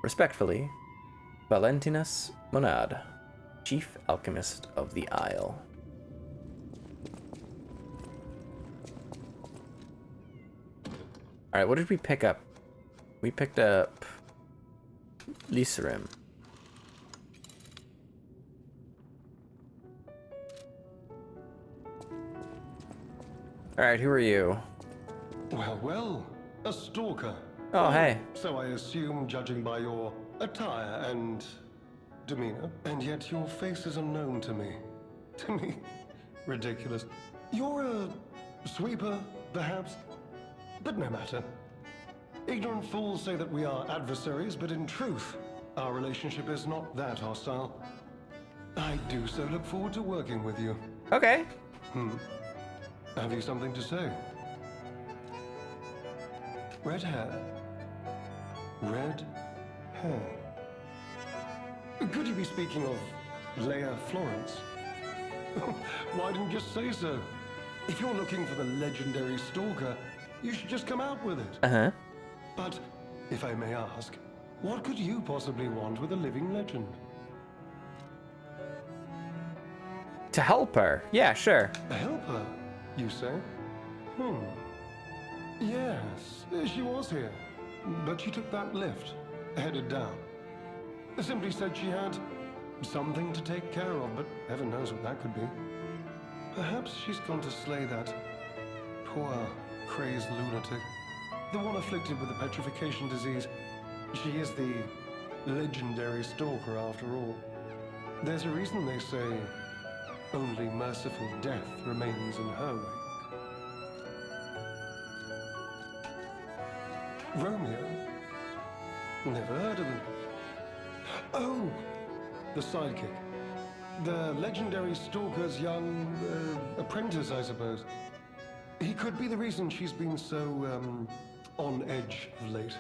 Respectfully, Valentinus Monad, Chief Alchemist of the Isle. Alright, what did we pick up? We picked up Lycerim. Alright, who are you? Well, well, a stalker. Oh, hey. So I assume, judging by your attire and demeanor, and yet your face is unknown to me. To me, ridiculous. You're a sweeper, perhaps? But no matter. Ignorant fools say that we are adversaries, but in truth, our relationship is not that hostile. I do so look forward to working with you. Okay. Have you something to say? Red hair. Red hair. Could you be speaking of Leia Florence? Why didn't you just say so? If you're looking for the legendary stalker, you should just come out with it. Uh-huh. But, if I may ask, what could you possibly want with a living legend? To help her. Yeah, sure. Help her, you say? Yes, she was here. But she took that lift, headed down. Simply said she had something to take care of, but heaven knows what that could be. Perhaps she's gone to slay that poor, crazed lunatic. The one afflicted with the petrification disease. She is the legendary stalker after all. There's a reason they say only merciful death remains in her wake. Romeo? Never heard of him. Oh, the sidekick. The legendary stalker's young apprentice, I suppose. He could be the reason she's been so, on edge of late.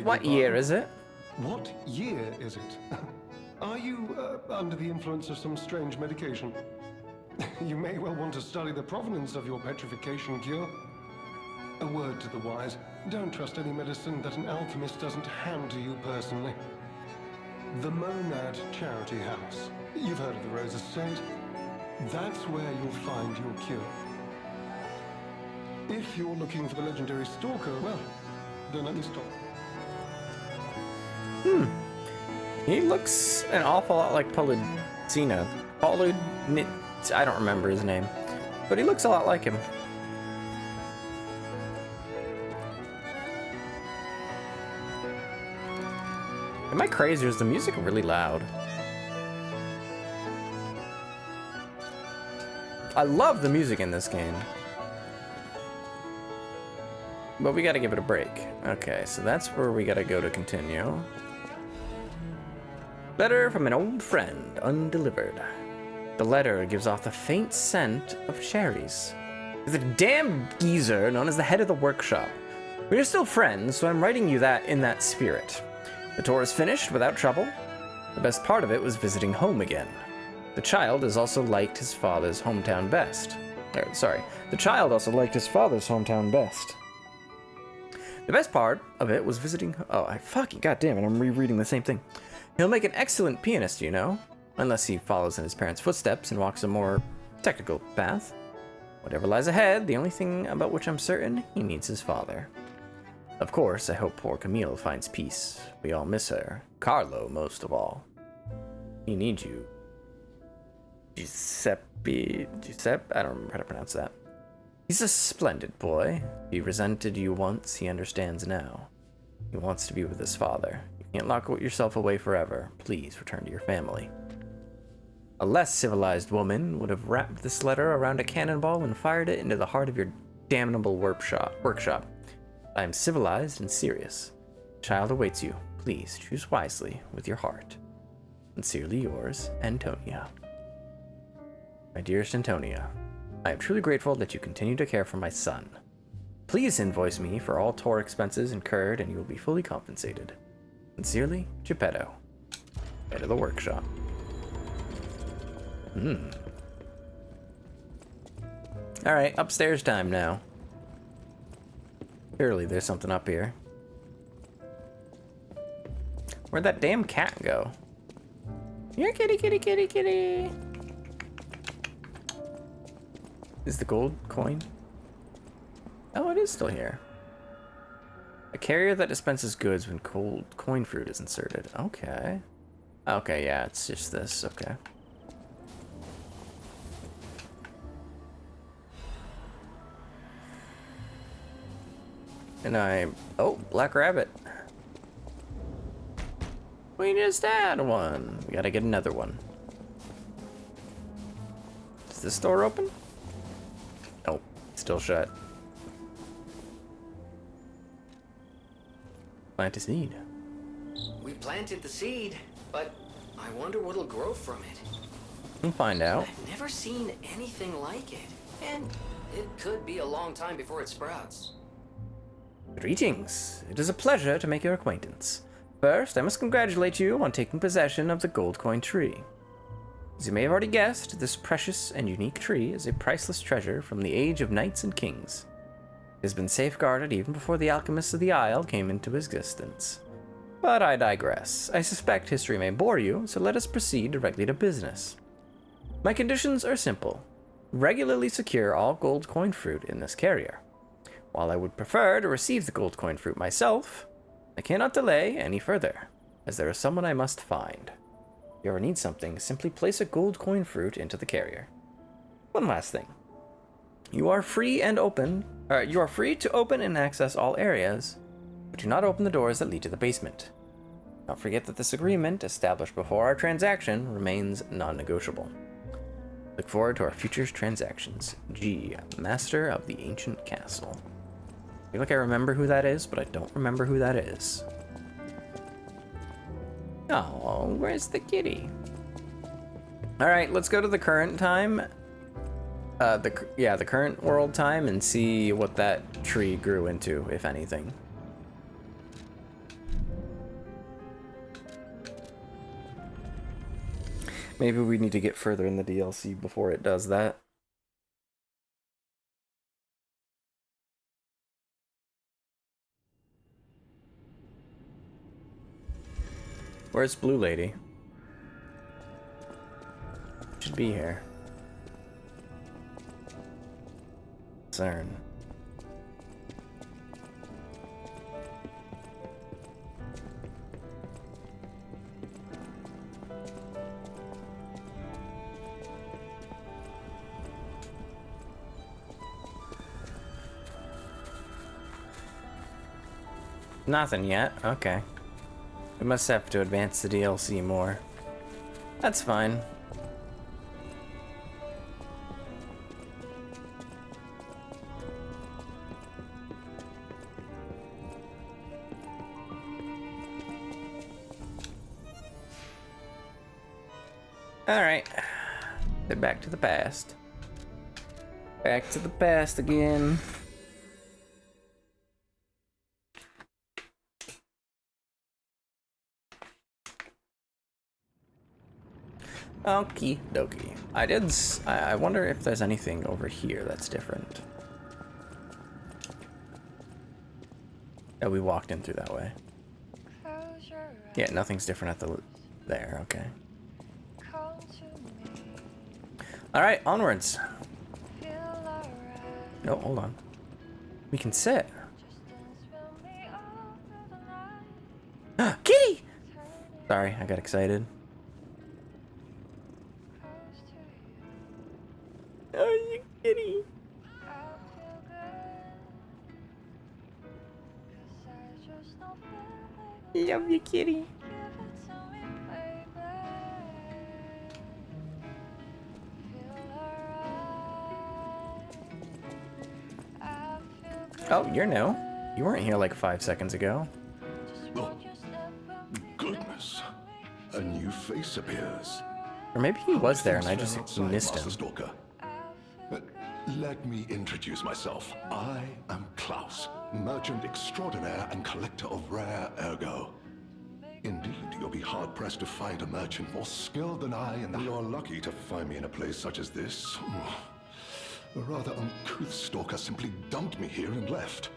What year is it? What year is it? Are you under the influence of some strange medication? You may well want to study the provenance of your petrification cure. A word to the wise, don't trust any medicine that an alchemist doesn't hand to you personally. The Monad Charity House. You've heard of the Rose Estate? That's where you'll find your cure. If you're looking for the legendary stalker, well, don't let me stop. He looks an awful lot like Polydina. I don't remember his name. But he looks a lot like him. Am I crazy or is the music really loud? I love the music in this game. But we gotta give it a break. Okay, so that's where we gotta go to continue. Letter from an old friend, undelivered. The letter gives off the faint scent of cherries. There's a damn geezer known as the head of the workshop. We are still friends, so I'm writing you that in that spirit. The tour is finished without trouble. The best part of it was visiting home again. The child has also liked his father's hometown best. The child also liked his father's hometown best. The best part of it was visiting... Oh, goddamn it, I'm rereading the same thing. He'll make an excellent pianist, you know. Unless he follows in his parents' footsteps and walks a more technical path. Whatever lies ahead, the only thing about which I'm certain, he meets his father. Of course, I hope poor Camille finds peace. We all miss her. Carlo, most of all. He needs you. Giuseppe? I don't remember how to pronounce that. He's a splendid boy. He resented you once, he understands now. He wants to be with his father. You can't lock yourself away forever. Please return to your family. A less civilized woman would have wrapped this letter around a cannonball and fired it into the heart of your damnable workshop. I am civilized and serious. The child awaits you. Please choose wisely with your heart. Sincerely yours, Antonia. My dearest Antonia, I am truly grateful that you continue to care for my son. Please invoice me for all tour expenses incurred and you will be fully compensated. Sincerely, Geppetto. Head of the workshop. Alright, upstairs time now. Surely there's something up here. Where'd that damn cat go? Here, kitty, kitty, kitty, kitty. Is the gold coin? Oh, it is still here. A carrier that dispenses goods when cold coin fruit is inserted. Okay. Okay, yeah, it's just this. Okay. And oh, black rabbit. We just had one. We gotta get another one. Is this door open? Nope, still shut. Plant a seed. We planted the seed, but I wonder what'll grow from it. We'll find out. I've never seen anything like it, and it could be a long time before it sprouts. Greetings. It is a pleasure to make your acquaintance. First, I must congratulate you on taking possession of the gold coin tree. As you may have already guessed, this precious and unique tree is a priceless treasure from the age of knights and kings. It has been safeguarded even before the alchemists of the Isle came into existence. But I digress. I suspect history may bore you, so let us proceed directly to business. My conditions are simple. Regularly secure all gold coin fruit in this carrier. While I would prefer to receive the gold coin fruit myself, I cannot delay any further, as there is someone I must find. If you ever need something, simply place a gold coin fruit into the carrier. One last thing. You are free to open and access all areas, but do not open the doors that lead to the basement. Don't forget that this agreement, established before our transaction, remains non-negotiable. Look forward to our future transactions. G, Master of the Ancient Castle. I feel like I remember who that is, but I don't remember who that is. Oh, where's the kitty? Alright, let's go to the current time. The current world time and see what that tree grew into, if anything. Maybe we need to get further in the DLC before it does that. Where's Blue Lady? Should be here. CERN. Nothing yet. Okay. We must have to advance the DLC more. That's fine. Alright. Head back to the past. Back to the past again. Okie dokie. I wonder if there's anything over here that's different. Oh, we walked in through that way. Yeah, nothing's different at there, okay. Alright, onwards. No, hold on. We can sit. Sorry, I got excited. Oh, you kitty. Love you, kitty. Oh, you're new. You weren't here like 5 seconds ago. Oh, goodness. A new face appears. Or maybe he was there and I Things just fell outside, missed Master him. Stalker. Let me introduce myself. I am Klaus, merchant extraordinaire and collector of rare ergo. Indeed, you'll be hard-pressed to find a merchant more skilled than I, and you're lucky to find me in a place such as this. A rather uncouth stalker simply dumped me here and left.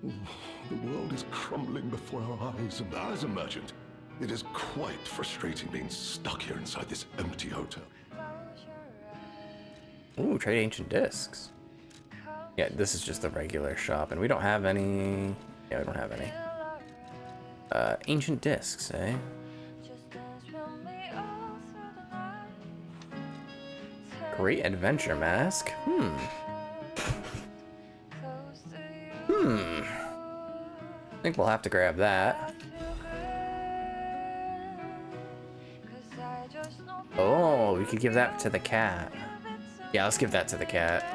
The world is crumbling before our eyes, and as a merchant, it is quite frustrating being stuck here inside this empty hotel. Ooh, trade ancient discs. Yeah, this is just a regular shop, and we don't have any... Yeah, we don't have any. Ancient discs, eh? Great adventure mask. I think we'll have to grab that. Oh, we could give that to the cat. Yeah, let's give that to the cat.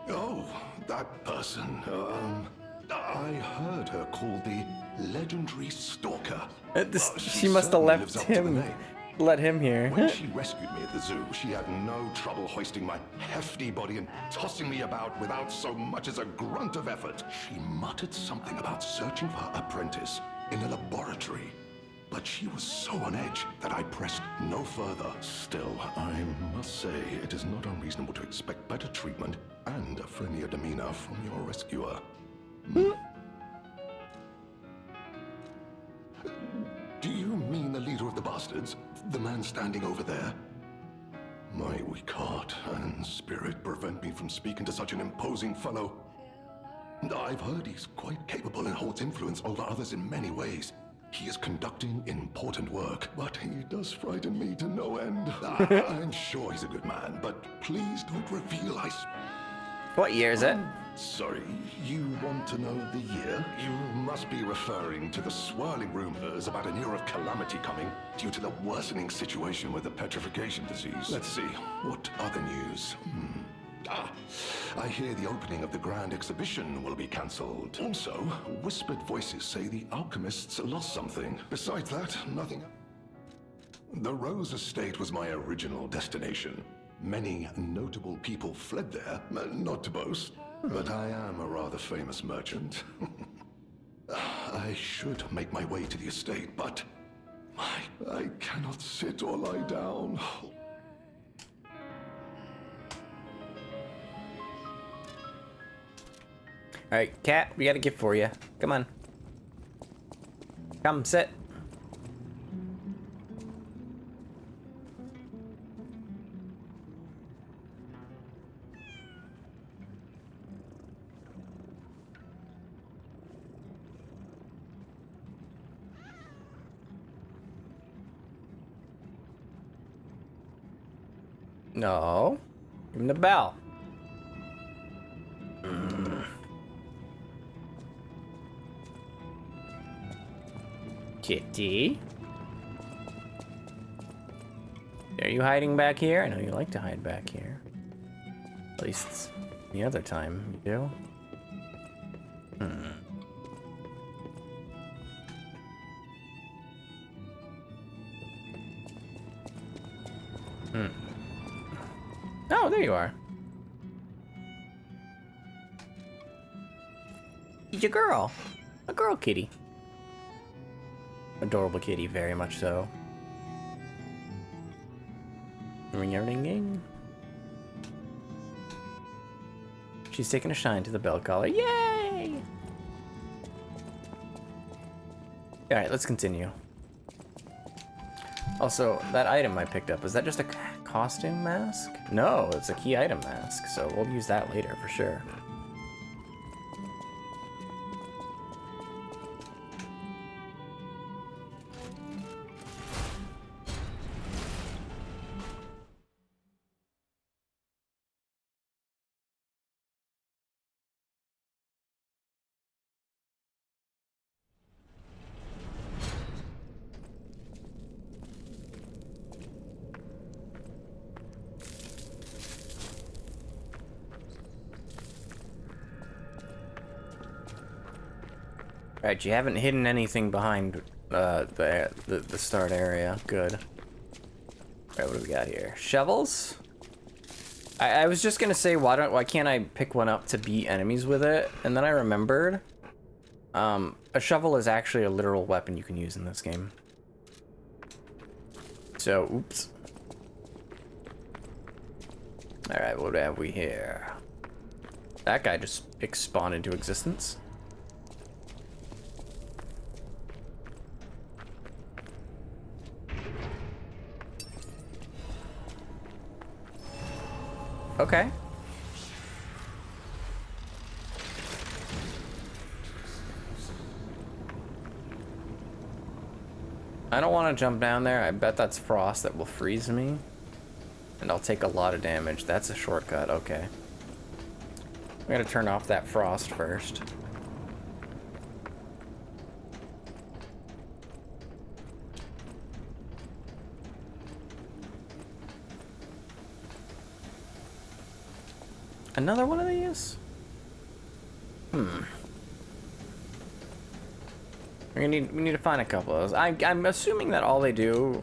Oh, that person. I heard her called the legendary stalker. She must have certainly left lives up to the him. name. Let him here. When she rescued me at the zoo, she had no trouble hoisting my hefty body and tossing me about without so much as a grunt of effort. She muttered something about searching for her apprentice in a laboratory. But she was so on edge that I pressed no further. Still, I must say, it is not unreasonable to expect better treatment and a friendlier demeanor from your rescuer. Do you mean the leader of the bastards? The man standing over there? My weak heart and spirit prevent me from speaking to such an imposing fellow. I've heard he's quite capable and holds influence over others in many ways. He is conducting important work, but he does frighten me to no end. I'm sure he's a good man, but please don't reveal What year is it? Sorry, you want to know the year? You must be referring to the swirling rumors about an era of calamity coming due to the worsening situation with the petrification disease. Let's see, what other news? I hear the opening of the Grand Exhibition will be cancelled. Also, whispered voices say the alchemists lost something. Besides that, nothing. The Rose Estate was my original destination. Many notable people fled there, not to boast, but I am a rather famous merchant. I should make my way to the estate, but I cannot sit or lie down. Alright, cat, we got a gift for you. Come on. Come, sit. No. Give him the bell. Kitty. Are you hiding back here? I know you like to hide back here. At least the other time you do. Oh, there you are. She's a girl. A girl kitty. Adorable kitty, very much so. Ring-a-ring-ing. She's taking a shine to the bell collar. Yay! Alright, let's continue. Also, that item I picked up, is that just a costume mask? No, it's a key item mask, so we'll use that later for sure. Right, you haven't hidden anything behind the start area. Good. Alright, what do we got here? Shovels? I was just gonna say, why can't I pick one up to beat enemies with it? And then I remembered, a shovel is actually a literal weapon you can use in this game. So, oops. Alright, what have we here? That guy just spawned into existence. Okay. I don't want to jump down there. I bet that's frost that will freeze me. And I'll take a lot of damage. That's a shortcut. Okay. I'm gonna turn off that frost first. Another one of these? We need to find a couple of those. I'm assuming that all they do...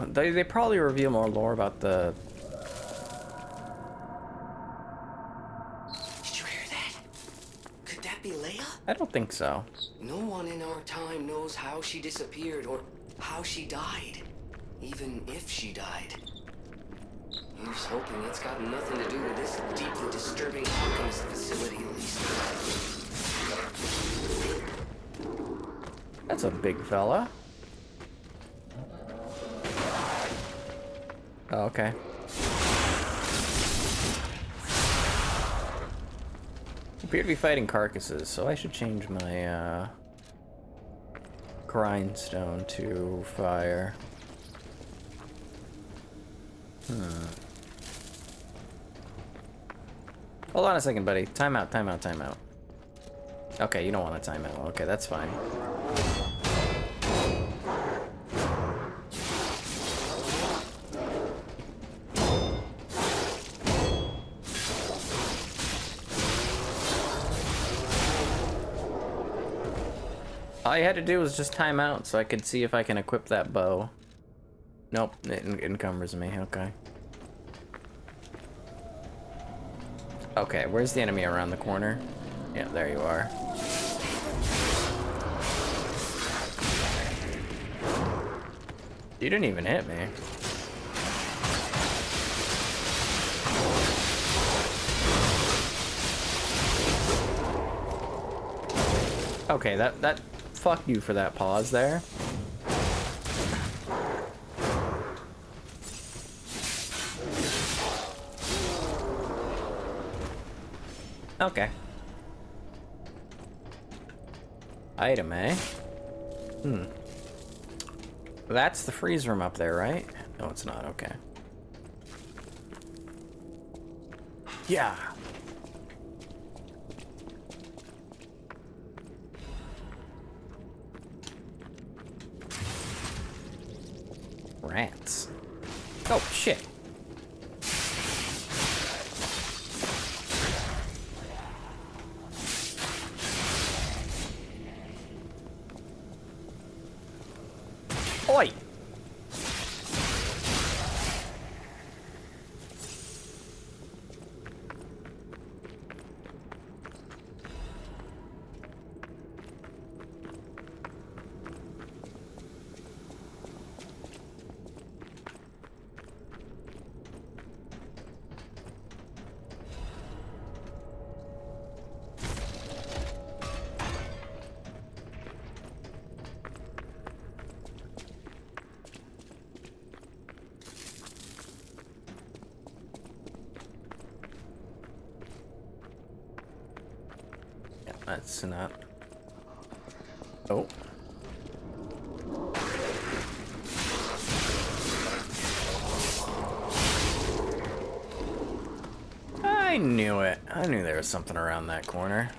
They probably reveal more lore about the... Did you hear that? Could that be Leia? I don't think so. No one in our time knows how she disappeared or how she died. Even if she died. Here's hoping it's got nothing to do with this deeply disturbing alchemist facility, at least. That's a big fella. Oh, okay. Appear to be fighting carcasses, so I should change my grindstone to fire. Hold on a second, buddy. Time out, time out, time out. Okay, you don't want a timeout. Okay, that's fine. All you had to do was just time out so I could see if I can equip that bow. Nope, it encumbers me. Okay. Okay, where's the enemy around the corner? Yeah, there you are. You didn't even hit me. Okay, that fuck you for that pause there. Okay. Item, eh? That's the freeze room up there, right? No, it's not. Okay. Yeah. Rats. Oh, shit. Oi! That's not... Oh. I knew it. I knew there was something around that corner.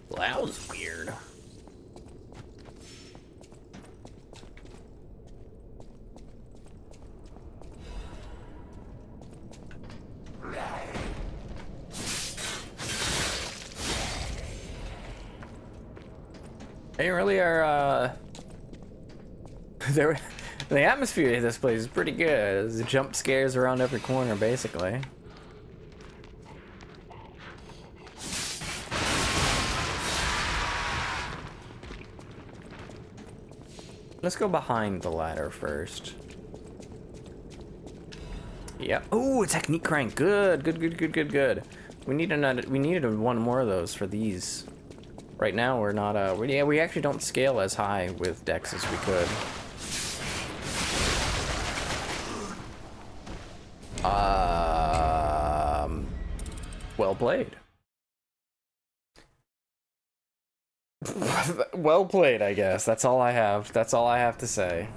Well, that was weird. They really are, they're, the atmosphere of this place is pretty good. There's jump scares around every corner, basically. Let's go behind the ladder first. Yep. Ooh, a technique crank. Good, good, good, good, good, good. We need another. We needed one more of those for these. Right now, we're not. We actually don't scale as high with Dex as we could. Well played. Well played, I guess. That's all I have. That's all I have to say.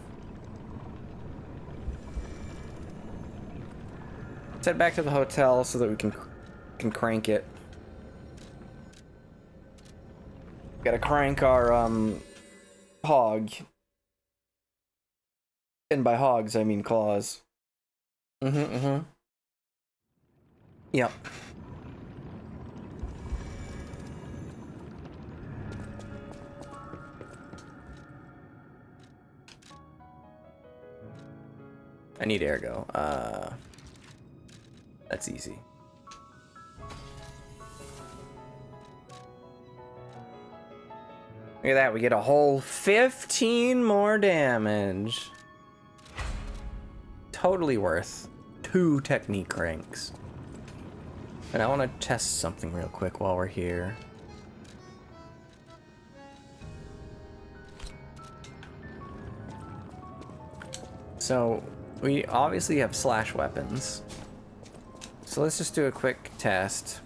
Let's head back to the hotel so that we can crank it. Gotta crank our hog. And by hogs I mean claws. Yep. I need ergo. That's easy. Look at that, we get a whole 15 more damage. Totally worth 2 technique cranks. And I want to test something real quick while we're here. So, we obviously have slash weapons. So let's just do a quick test.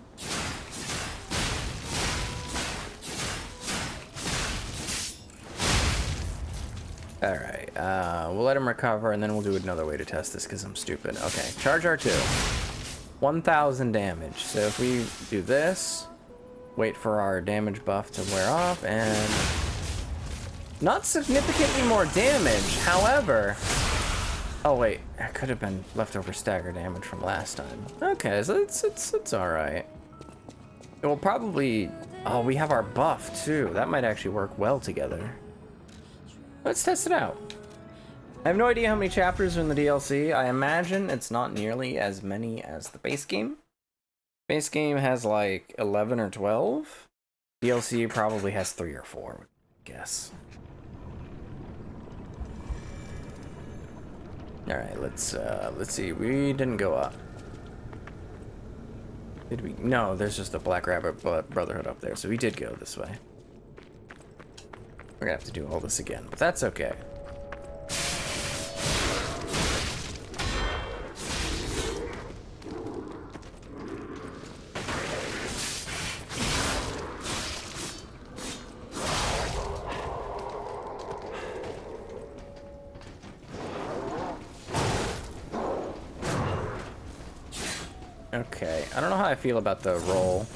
Alright, we'll let him recover and then we'll do another way to test this because I'm stupid. Okay, charge R2. 1,000 damage. So if we do this, wait for our damage buff to wear off, and not significantly more damage, however... Oh wait, it could have been leftover stagger damage from last time. Okay, so it's alright. It will probably... Oh, we have our buff too. That might actually work well together. Let's test it out. I have no idea how many chapters are in the DLC. I imagine it's not nearly as many as the base game. Base game has like 11 or 12. DLC probably has 3 or 4, I guess. All right, let's see. We didn't go up. Did we? No, there's just a Black Rabbit Brotherhood up there, so we did go this way. We're gonna have to do all this again, but that's okay. Okay, I don't know how I feel about the roll.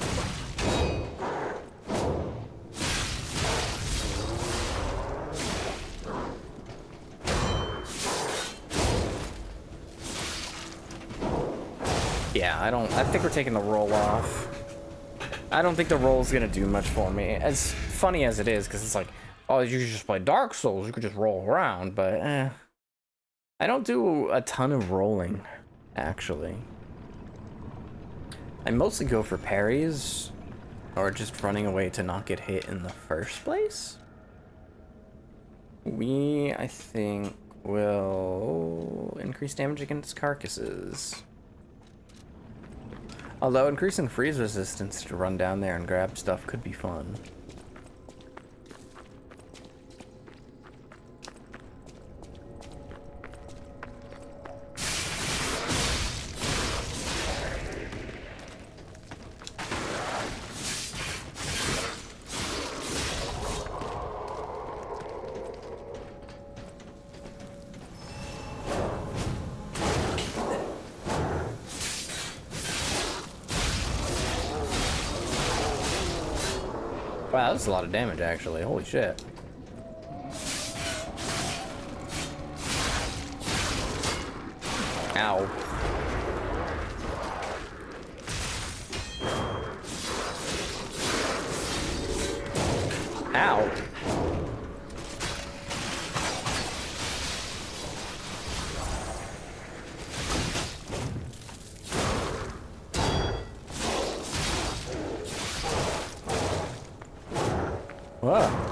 Yeah, I think we're taking the roll off. I don't think the roll's gonna do much for me. As funny as it is, because it's like, oh, you could just play Dark Souls, you could just roll around, but I don't do a ton of rolling, actually. I mostly go for parries, or just running away to not get hit in the first place. We, I think, will increase damage against carcasses. Although increasing freeze resistance to run down there and grab stuff could be fun. Wow, that's a lot of damage, actually. Holy shit. Ow. Ow. Ugh.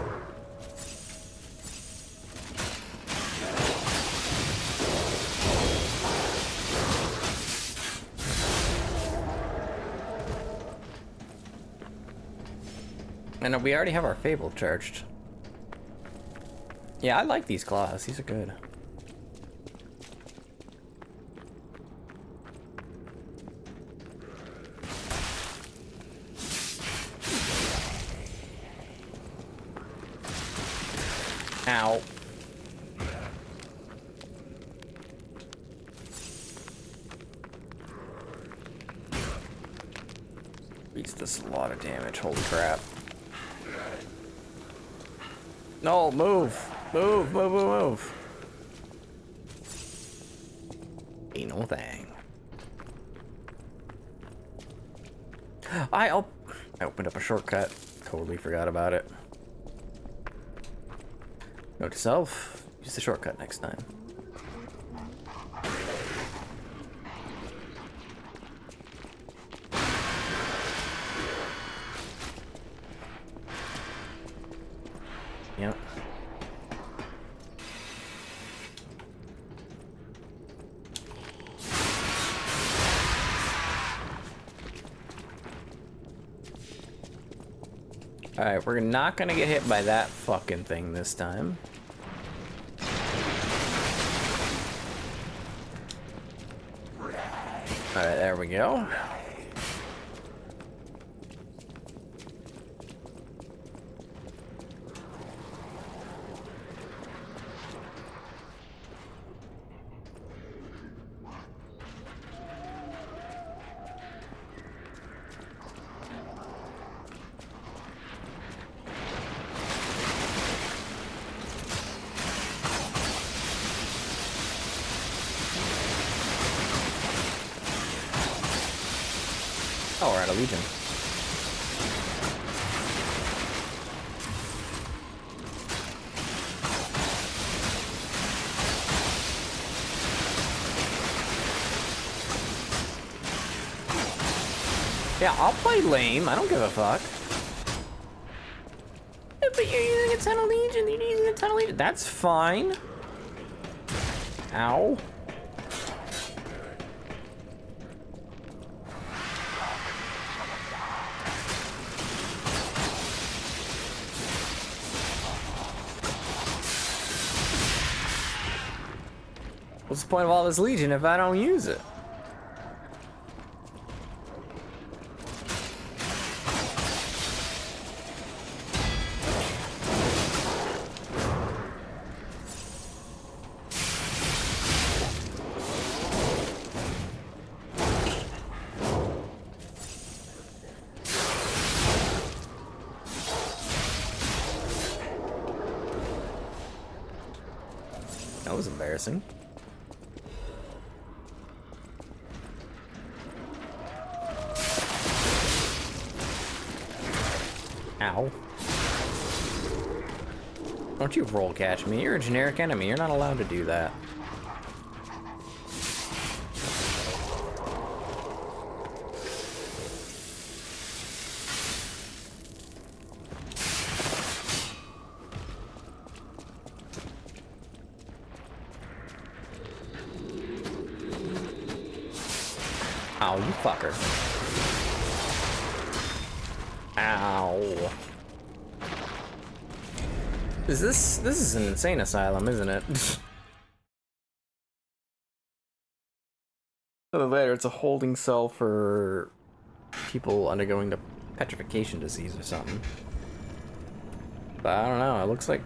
And we already have our Fable charged. Yeah, I like these claws. These are good. Ow. Beats this a lot of damage. Holy crap. No, move. Move, move, move, move. Ain't no thing. I opened up a shortcut. Totally forgot about it. Note to self, use the shortcut next time. Yep. Alright, we're not gonna get hit by that fucking thing this time. Alright, there we go. Oh, we're at a Legion. Yeah, I'll play lame. I don't give a fuck. Yeah, but you're using a ton of Legion. You're using a ton of Legion. That's fine. Ow. What's the point of all this Legion if I don't use it? That was embarrassing. Ow. Don't you roll catch me. You're a generic enemy. You're not allowed to do that. Ow, you fucker. Ow. This is an insane asylum, isn't it? Later, it's a holding cell for people undergoing the petrification disease or something. But I don't know, it looks like...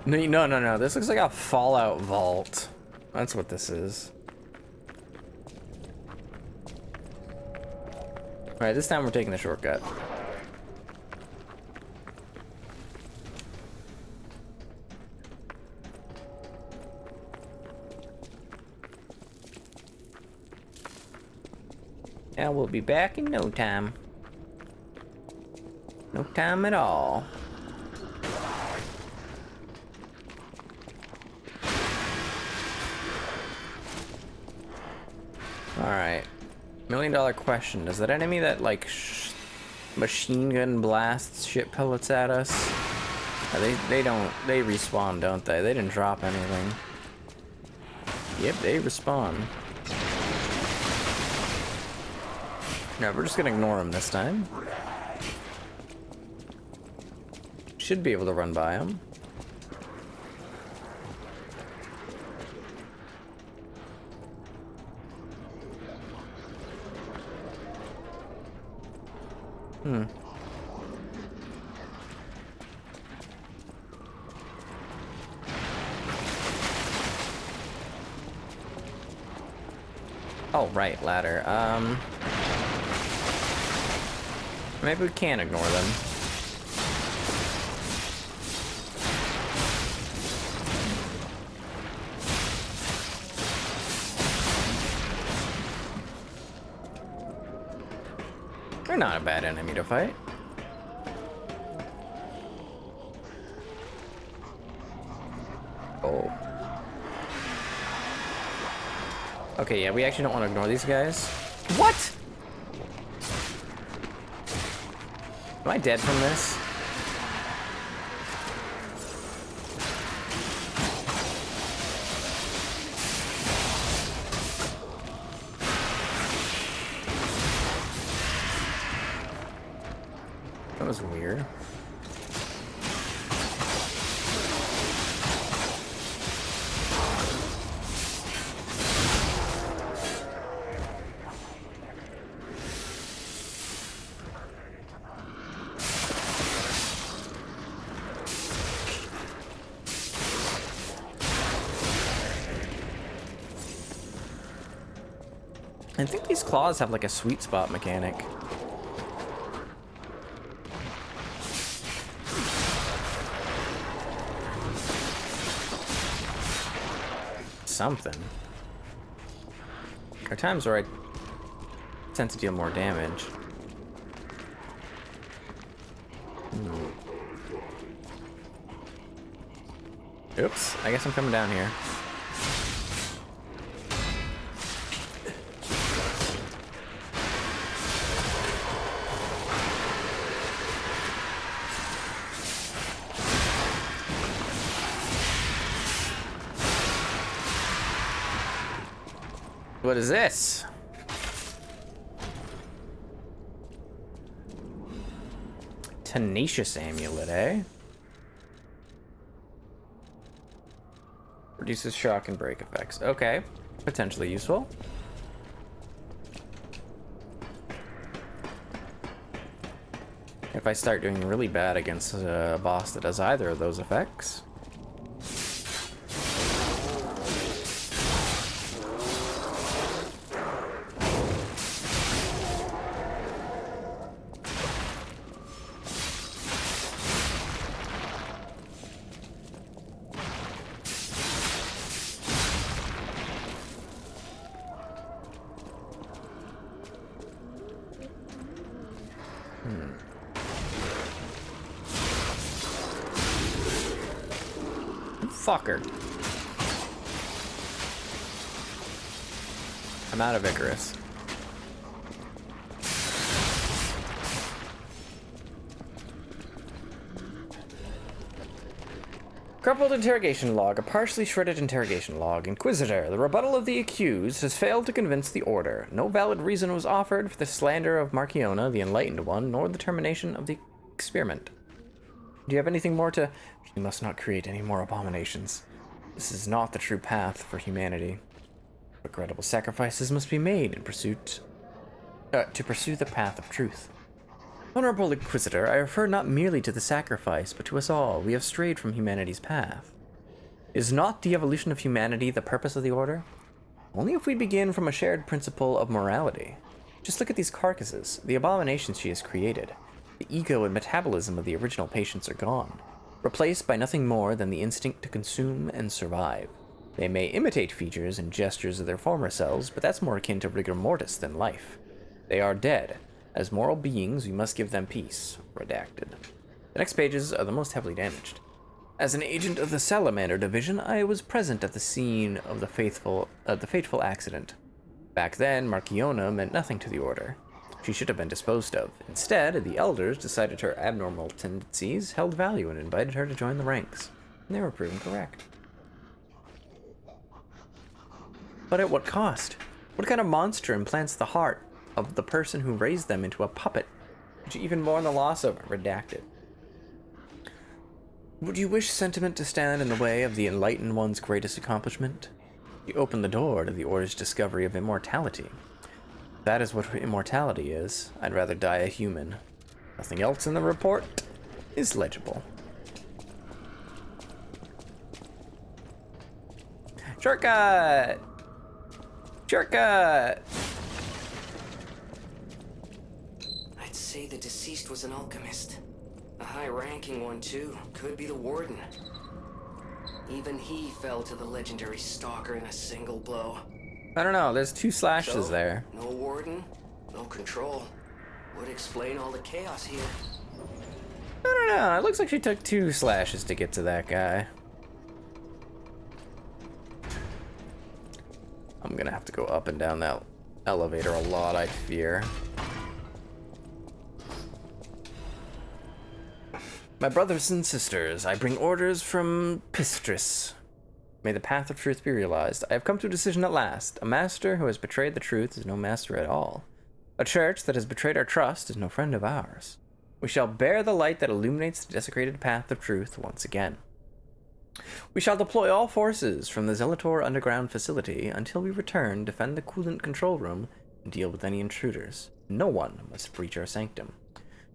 No. This looks like a Fallout vault. That's what this is. Alright, this time we're taking the shortcut. And we'll be back in no time. No time at all. Alright. $1 million question. Is that enemy that, like, machine gun blasts shit pellets at us? They respawn, don't they? They didn't drop anything. Yep, they respawn. No, we're just gonna ignore them this time. Should be able to run by them. Oh, right, ladder. Maybe we can ignore them. They're not a bad enemy to fight. Oh. Okay, yeah, we actually don't want to ignore these guys. What? Am I dead from this? That was weird. I think these claws have like a sweet spot mechanic. Something. There are times where I tend to deal more damage. Oops, I guess I'm coming down here. What is this? Tenacious amulet, eh? Reduces shock and break effects. Okay. Potentially useful. If I start doing really bad against a boss that does either of those effects. Fucker. I'm out of Icarus. Crumpled interrogation log, a partially shredded interrogation log. Inquisitor, the rebuttal of the accused has failed to convince the Order. No valid reason was offered for the slander of Marchiona, the Enlightened One, nor the termination of the experiment. Do you have anything more to... We must not create any more abominations. This is not the true path for humanity. Regrettable sacrifices must be made in pursuit... to pursue the path of truth. Honorable Inquisitor, I refer not merely to the sacrifice, but to us all. We have strayed from humanity's path. Is not the evolution of humanity the purpose of the Order? Only if we begin from a shared principle of morality. Just look at these carcasses, the abominations she has created. The ego and metabolism of the original patients are gone, replaced by nothing more than the instinct to consume and survive. They may imitate features and gestures of their former selves, but that's more akin to rigor mortis than life. They are dead. As moral beings, we must give them peace. Redacted. The next pages are the most heavily damaged. As an agent of the Salamander Division, I was present at the scene of the fateful accident. Back then, Marchiona meant nothing to the Order. She should have been disposed of. Instead, the elders decided her abnormal tendencies held value and invited her to join the ranks. And they were proven correct. But at what cost? What kind of monster implants the heart of the person who raised them into a puppet, which even mourn the loss of redacted? Would you wish sentiment to stand in the way of the enlightened one's greatest accomplishment? You open the door to the Order's discovery of immortality. That is what immortality is. I'd rather die a human. Nothing else in the report is legible. Shortcut! Shortcut! I'd say the deceased was an alchemist. A high-ranking one, too. Could be the warden. Even he fell to the legendary stalker in a single blow. I don't know, there's 2 slashes So, there. no warden, no control. Would explain all the chaos here. I don't know, it looks like she took 2 slashes to get to that guy. I'm gonna have to go up and down that elevator a lot, I fear. My brothers and sisters, I bring orders from Pistris. May the path of truth be realized. I have come to a decision at last. A master who has betrayed the truth is no master at all. A church that has betrayed our trust is no friend of ours. We shall bear the light that illuminates the desecrated path of truth once again. We shall deploy all forces from the Zelator underground facility until we return, defend the coolant control room, and deal with any intruders. No one must breach our sanctum.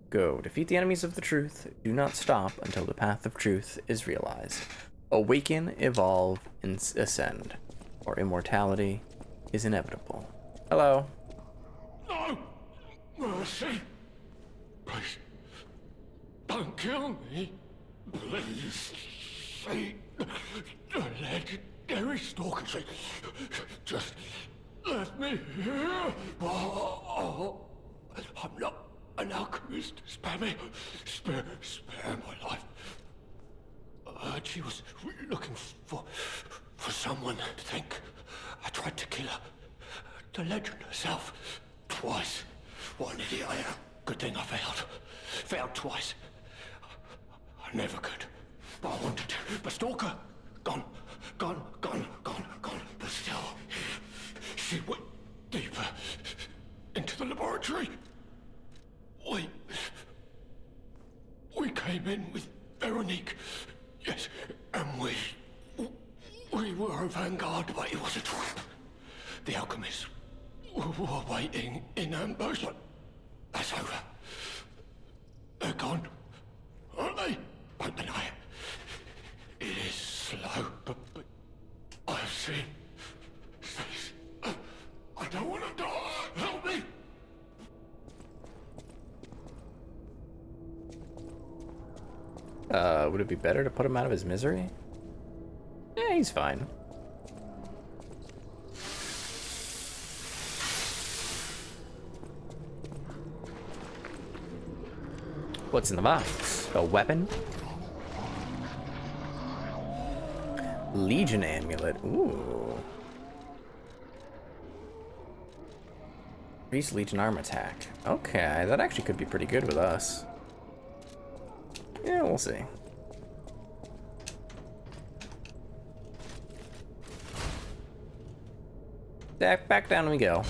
Go, defeat the enemies of the truth. Do not stop until the path of truth is realized. Awaken, evolve, and ascend, or immortality is inevitable. Hello. No! Mercy! Please, don't kill me. Please, say the legendary stalker. Just let me here. Oh, I'm not an alchemist. Spare me. Spare my life. I heard she was looking for someone to think. I tried to kill her. The legend herself. Twice. What an idiot I am. Good thing I failed. Failed twice. I never could. But I wanted to. But Stalker, gone. But still, she went deeper into the laboratory. We came in with Veronique. Yes, and we were a vanguard, but it was a trap. The alchemists were waiting in ambush. That's over. They're gone, aren't they? Don't deny it. It is slow, but I've seen. Please, I don't want to die. Help me. Would it be better to put him out of his misery? Yeah, he's fine. What's in the box? A weapon? Legion amulet. Ooh. Increase Legion arm attack. Okay, that actually could be pretty good with us. Yeah, we'll see. Back down we go.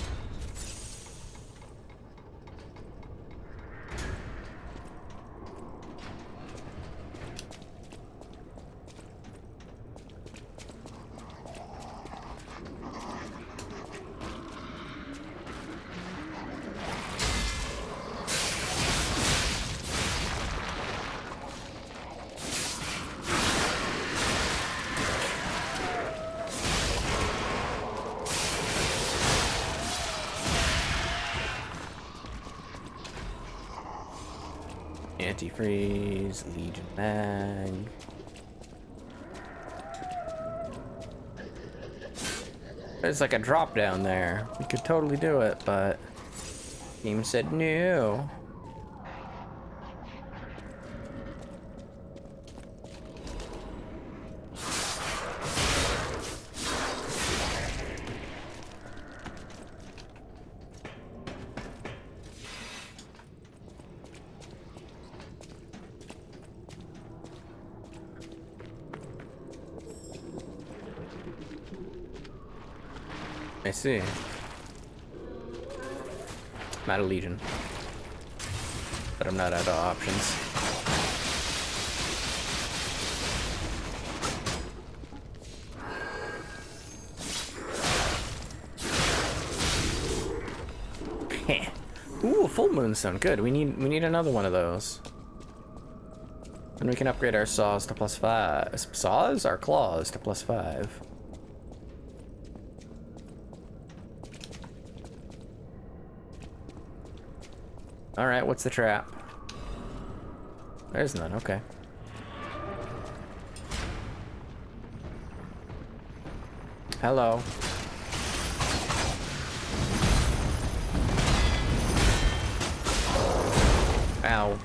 Antifreeze, Legion mag. There's like a drop down there. We could totally do it, but game said no. I see. I'm out of Legion. But I'm not out of options. Ooh, a full moonstone. Good. We need another one of those. And we can upgrade our saws to +5. Saws? Our claws to +5. Alright, what's the trap? There's none, okay. Hello. Ow.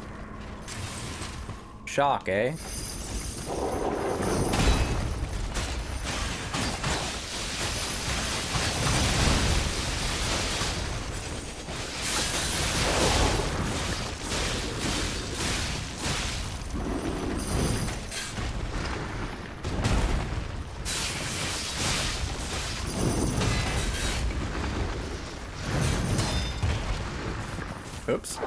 Shock, eh? Oops.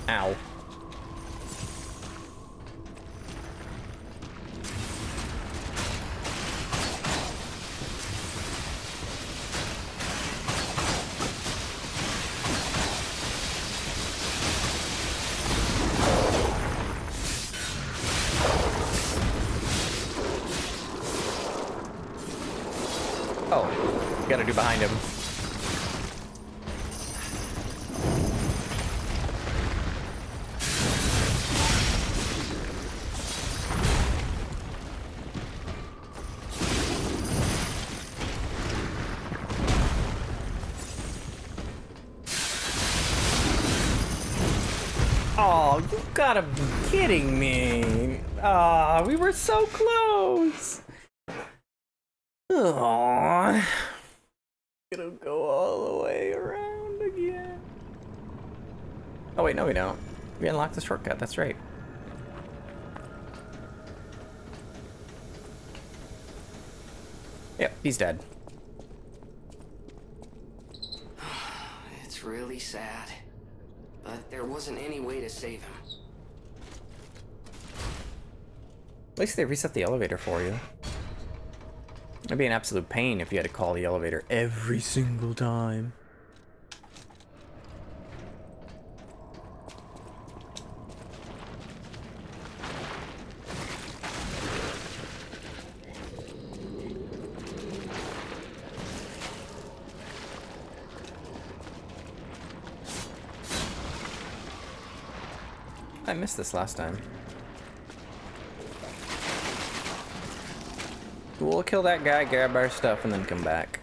Ow. Oh, gotta do behind him. Oh, you gotta be kidding me. Ah, we were so close. Aww. Gonna go all the way around again. Oh wait, no we don't. We unlocked the shortcut, that's right. Yep, he's dead. It's really sad. But there wasn't any way to save him. At least they reset the elevator for you. It'd be an absolute pain if you had to call the elevator every single time. I missed this last time. We'll kill that guy, grab our stuff, and then come back.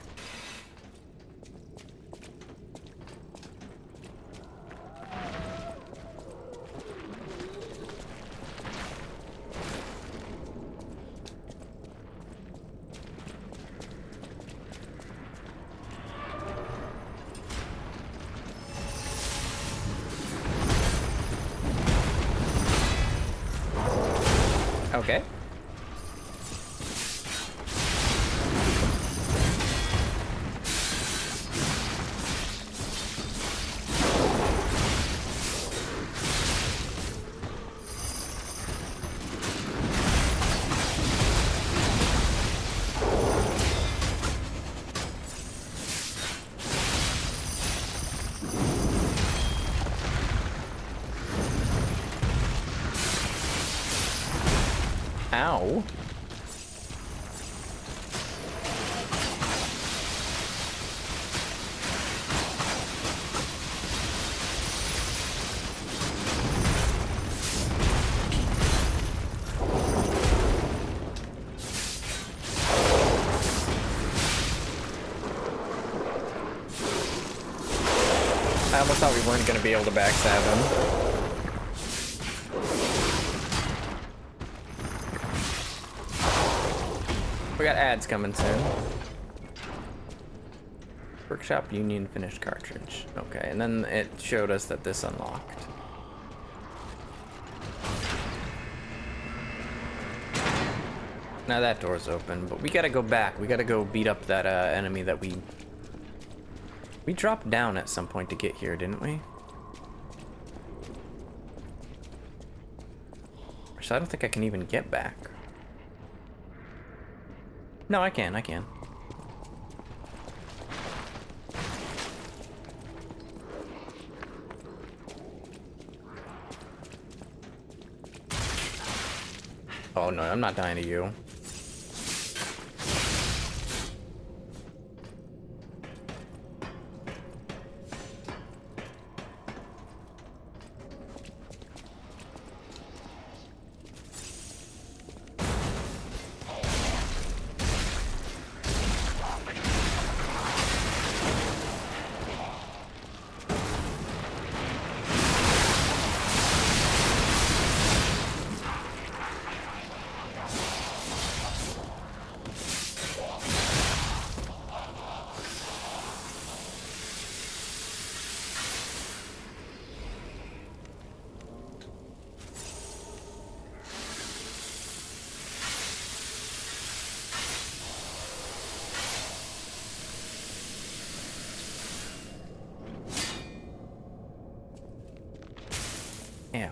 Okay. Ow. I almost thought we weren't going to be able to backstab him. We got ads coming soon. Workshop Union finished cartridge. Okay, and then it showed us that this unlocked. Now that door's open, but we gotta go back. We gotta go beat up that enemy that we dropped down at some point to get here, didn't we? So I don't think I can even get back. No, I can. Oh no, I'm not dying to you. Ew.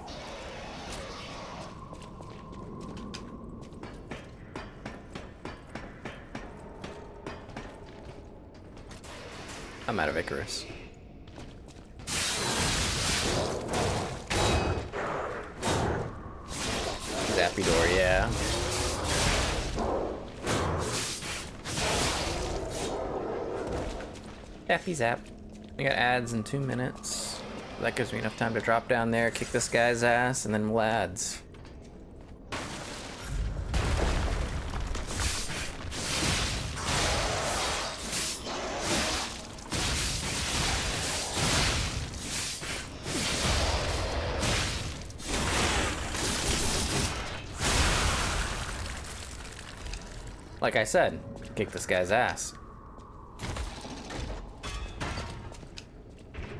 I'm out of Icarus. Zappy door, yeah. Zappy zap. We got ads in 2 minutes. That gives me enough time to drop down there, kick this guy's ass, and then we'll ads. Like I said, kick this guy's ass.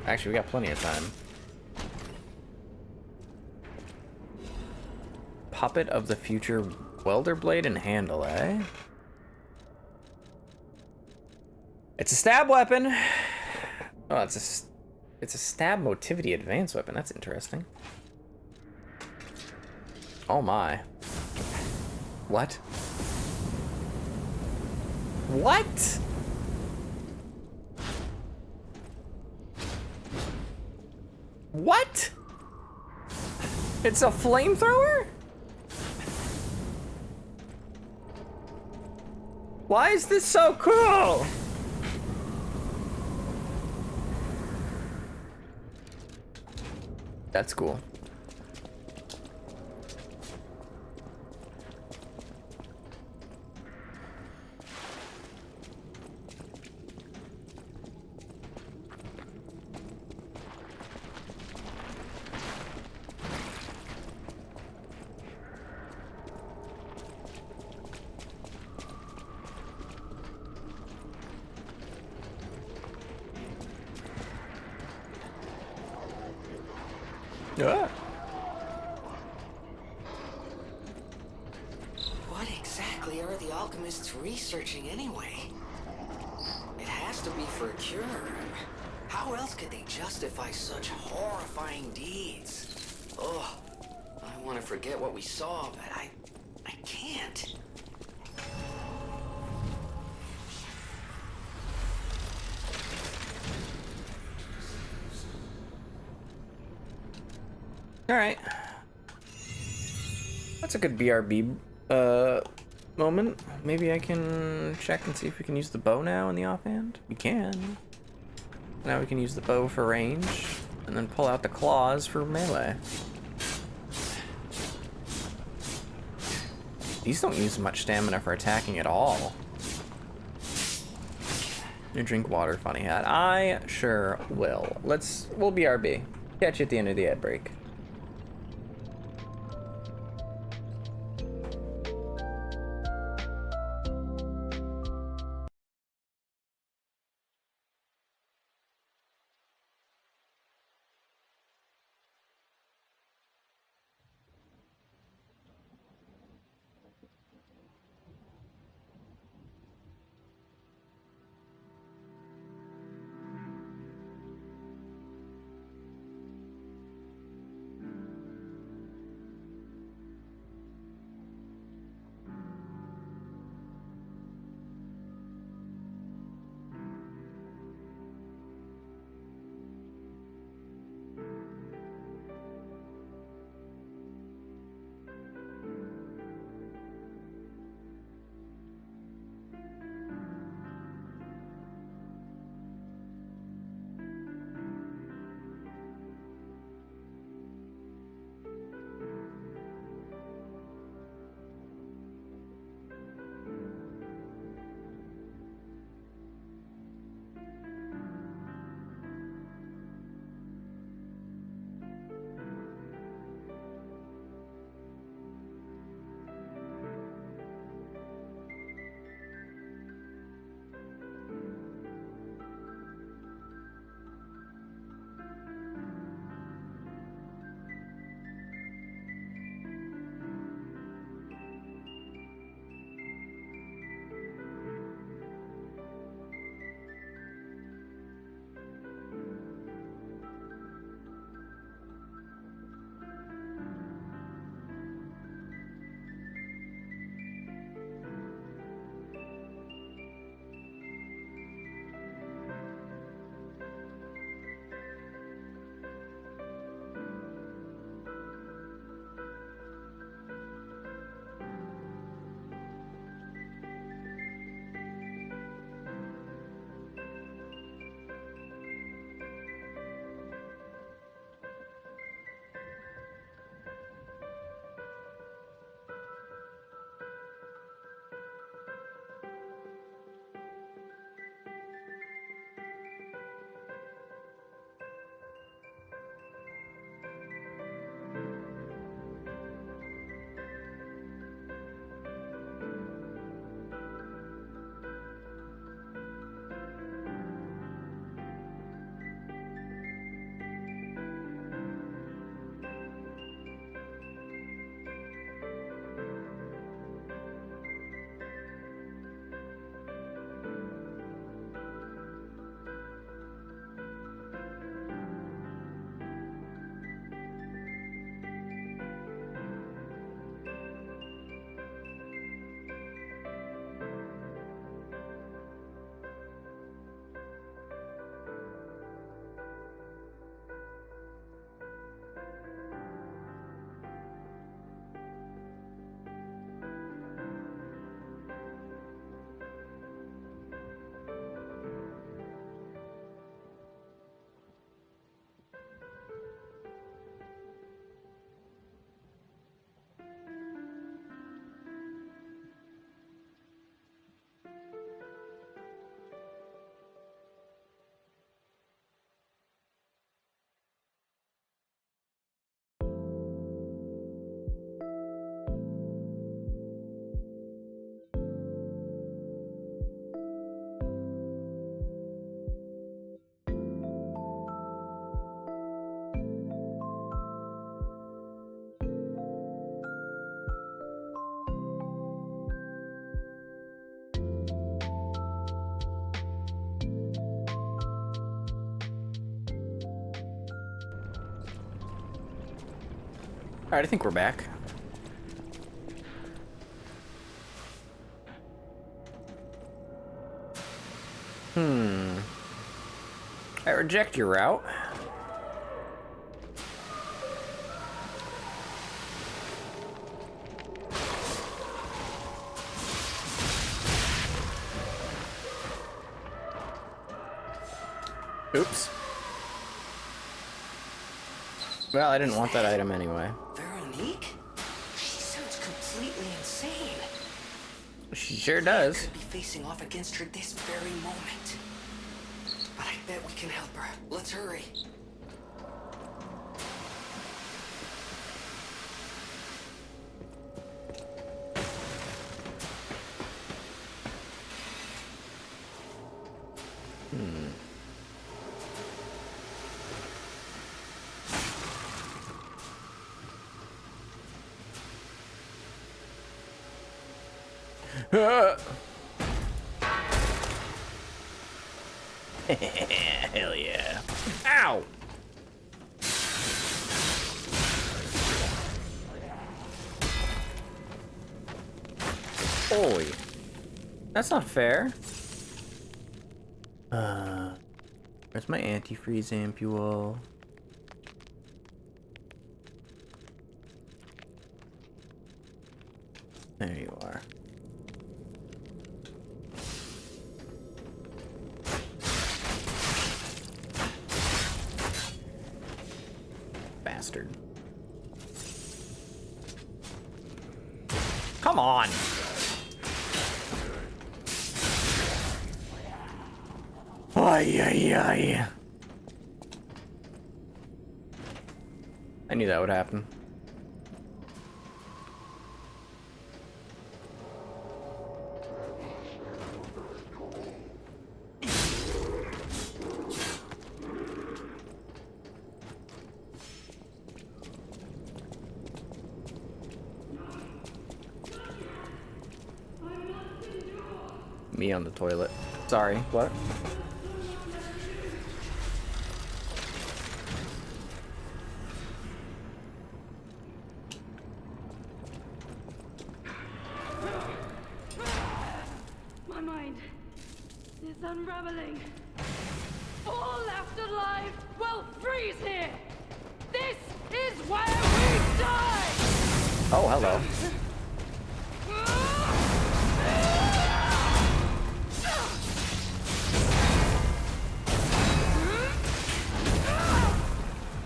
Actually, we got plenty of time. Puppet of the future welder blade and handle, eh? It's a stab weapon. Oh, it's a stab motivity advanced weapon. That's interesting. Oh my. What? What? What? It's a flamethrower? Why is this so cool? That's cool. Yeah. What exactly are the alchemists researching anyway? It has to be for a cure. How else could they justify such horrifying deeds? Oh, I want to forget what we saw, but I can't. All right. That's a good BRB moment. Maybe I can check and see if we can use the bow now in the offhand. We can. Now we can use the bow for range, and then pull out the claws for melee. These don't use much stamina for attacking at all. You drink water, funny hat. I sure will. We'll BRB. Catch you at the end of the ad break. Alright, I think we're back. I reject your route. Oops. Well, I didn't want that item anyway. Veronique? She sounds completely insane. She sure does. Could be facing off against her this very moment. But I bet we can help her. Let's hurry. Hell yeah. Ow! Oi. That's not fair. Where's my antifreeze ampule? There you are. Bastard. Come on! Ay, ay, ay. I knew that would happen. Me on the toilet. Sorry, what? My mind is unraveling. All left alive will freeze here. This is where we die. Oh, hello.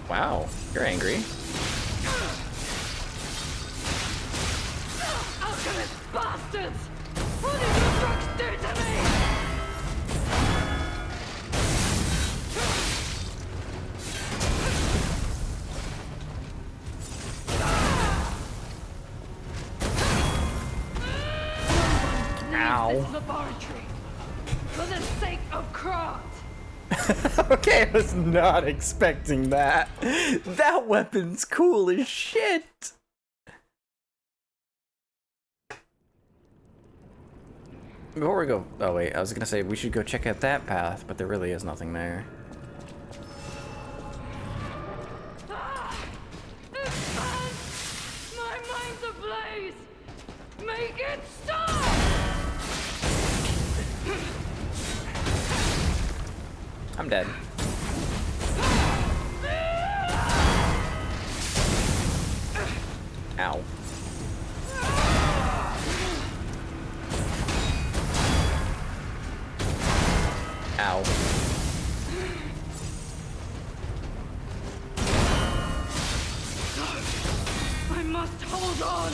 Wow, you're angry. Alchemist bastards! What did your drugs do to me? Ow. Leave this laboratory for the sake of Krat. Okay, I was not expecting that. That weapon's cool as shit. Before we go, oh wait, I was gonna say we should go check out that path, but there really is nothing there. Expand! My mind's ablaze! Make it stop! I'm dead. Ow. Ow. I must hold on!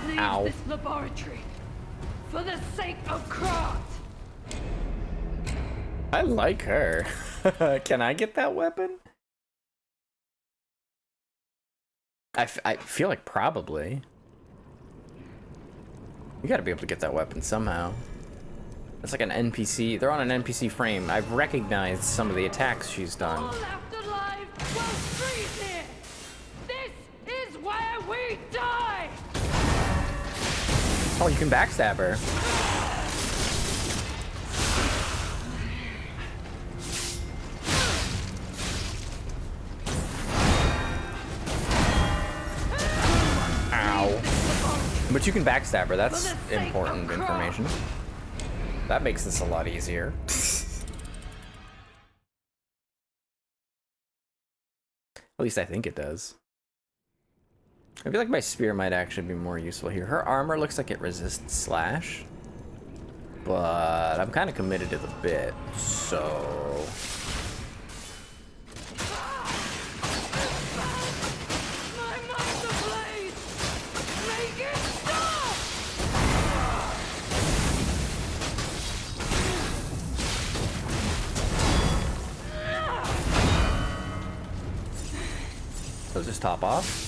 Leave Ow. this laboratory for the sake of Krat! I like her. Can I get that weapon? I feel like probably. You gotta be able to get that weapon somehow. It's like an NPC. They're on an NPC frame. I've recognized some of the attacks she's done. All left alive will freeze here! This is where we die! Oh, you can backstab her. But you can backstab her. That's For the sake important of Kron. information. That makes this a lot easier. At least I think it does. I feel like my spear might actually be more useful here. Her armor looks like it resists slash. But I'm kind of committed to the bit, so... My mind's ablaze! Make it stop! Let's just top off.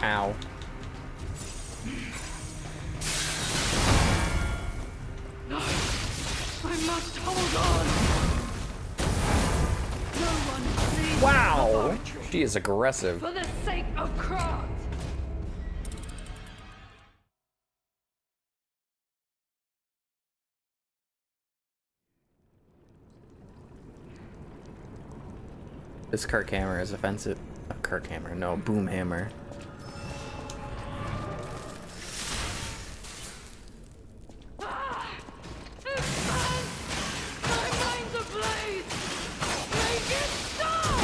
Ow. I must hold on! No one leaves the Wow! laboratory. She is aggressive. For the sake of Kron! This Kirk hammer is offensive. Kirk hammer, no, boom hammer. My mind's ablaze! Make it stop!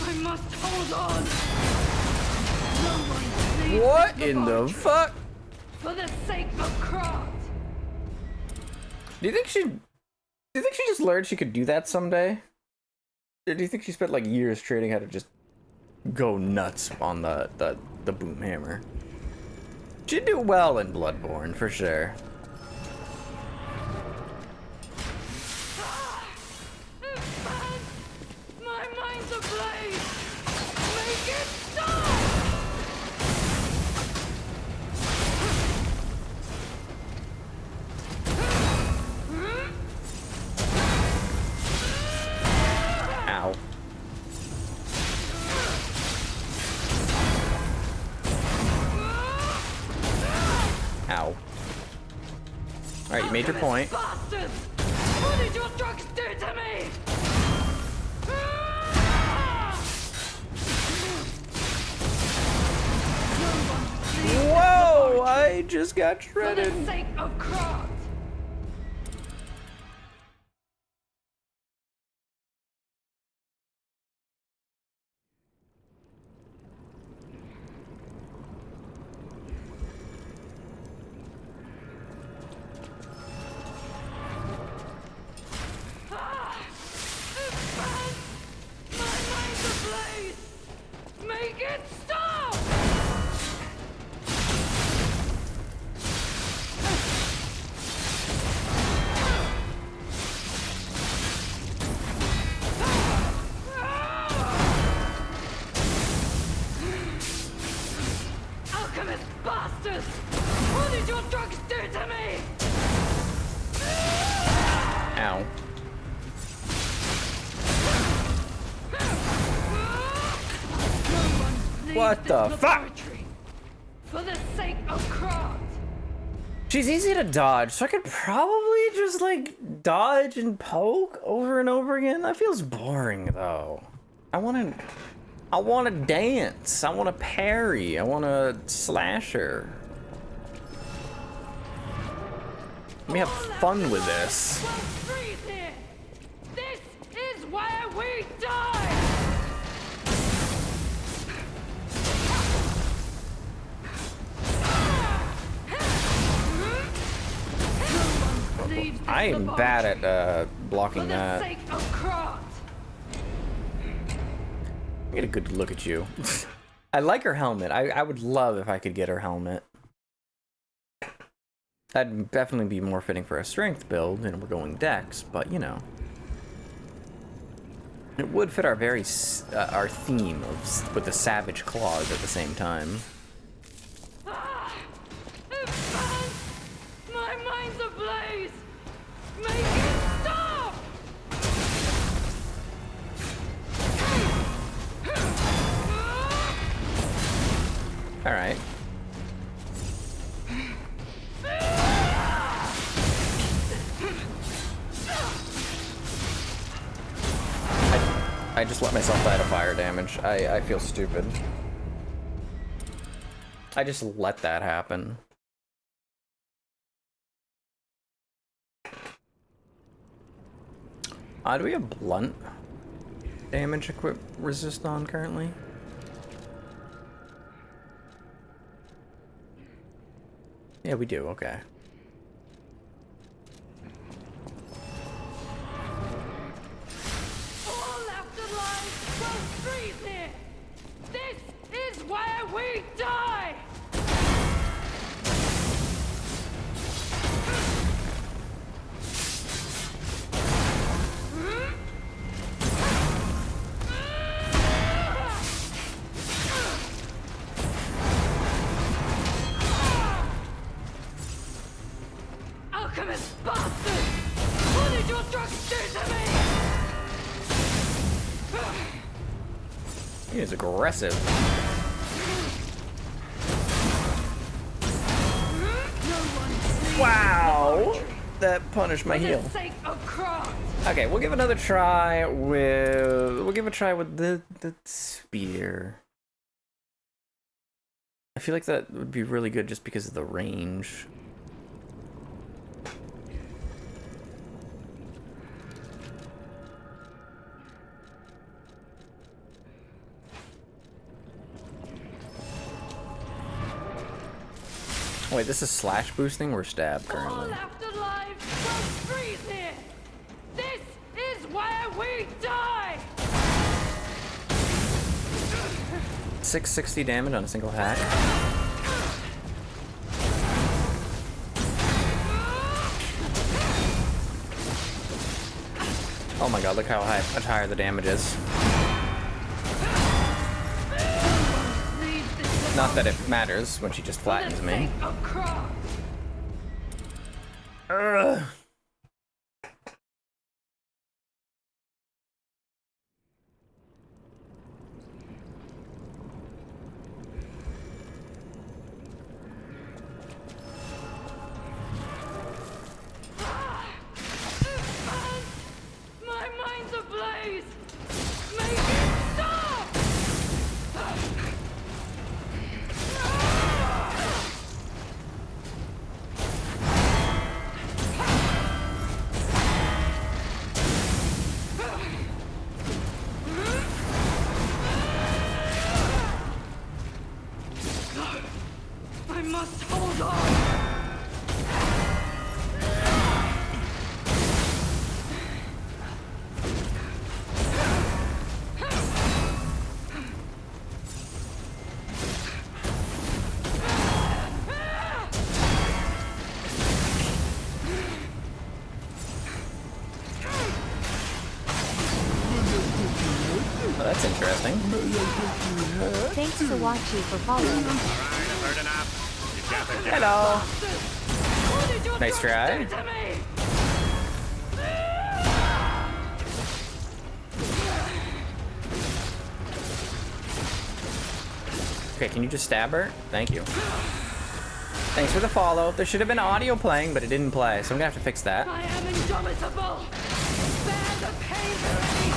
I must hold on! No one leaves What the in the laboratory. fuck? For the sake of Kron! Do you think she just learned she could do that someday? Or do you think she spent like years training how to just go nuts on the boom hammer? She'd do well in Bloodborne for sure. My mind's ablaze! Make it stop! Ow. Ow. Alright, you made your point. Bastards! What did your drugs do to me? Whoa! I just got For shredded. the sake of Kron! My mind's ablaze! Make it stop! Alchemist bastards! What did your drugs do to me? Ow. What the fuck? For the sake of Kron! She's easy to dodge, so I could probably just like dodge and poke over and over again. That feels boring though. I wanna dance. I wanna parry. I wanna slash her. Let me have fun with this. Won't freeze here! This is where we die! Leaves this I am bad laboratory. at blocking For the that. sake of Kron! Get a good look at you. I like her helmet. I would love if I could get her helmet. That'd definitely be more fitting for a strength build, and we're going dex, but you know. It would fit our our theme of with the savage claws at the same time. My mind's ablaze! Make it stop! I just let myself die to fire damage. I feel stupid. I just let that happen. Do we have blunt damage equip resist on currently? Yeah, we do, okay. All afterlives will freeze here! This is where we die! Alchemist bastard! What did your drugs do to me? He is aggressive. Wow! That punished my heal. For the sake of craft! Okay, we'll give another try with... We'll give a try with the spear. I feel like that would be really good just because of the range. Wait, this is slash boosting or stab currently? All afterlives will freeze here! This is where we die! 660 damage on a single hack. Oh my god, look how much higher the damage is. Not that it matters when she just flattens me. Ugh. My mind's ablaze! Make it stop! I must hold on! Oh, that's interesting. Thanks to Wachi for following. Hello. What did your Nice drugs try. do to me? Okay, can you just stab her? Thank you. Thanks for the follow. There should have been audio playing, but it didn't play, so I'm gonna have to fix that. I am indomitable! Bear the pain for me!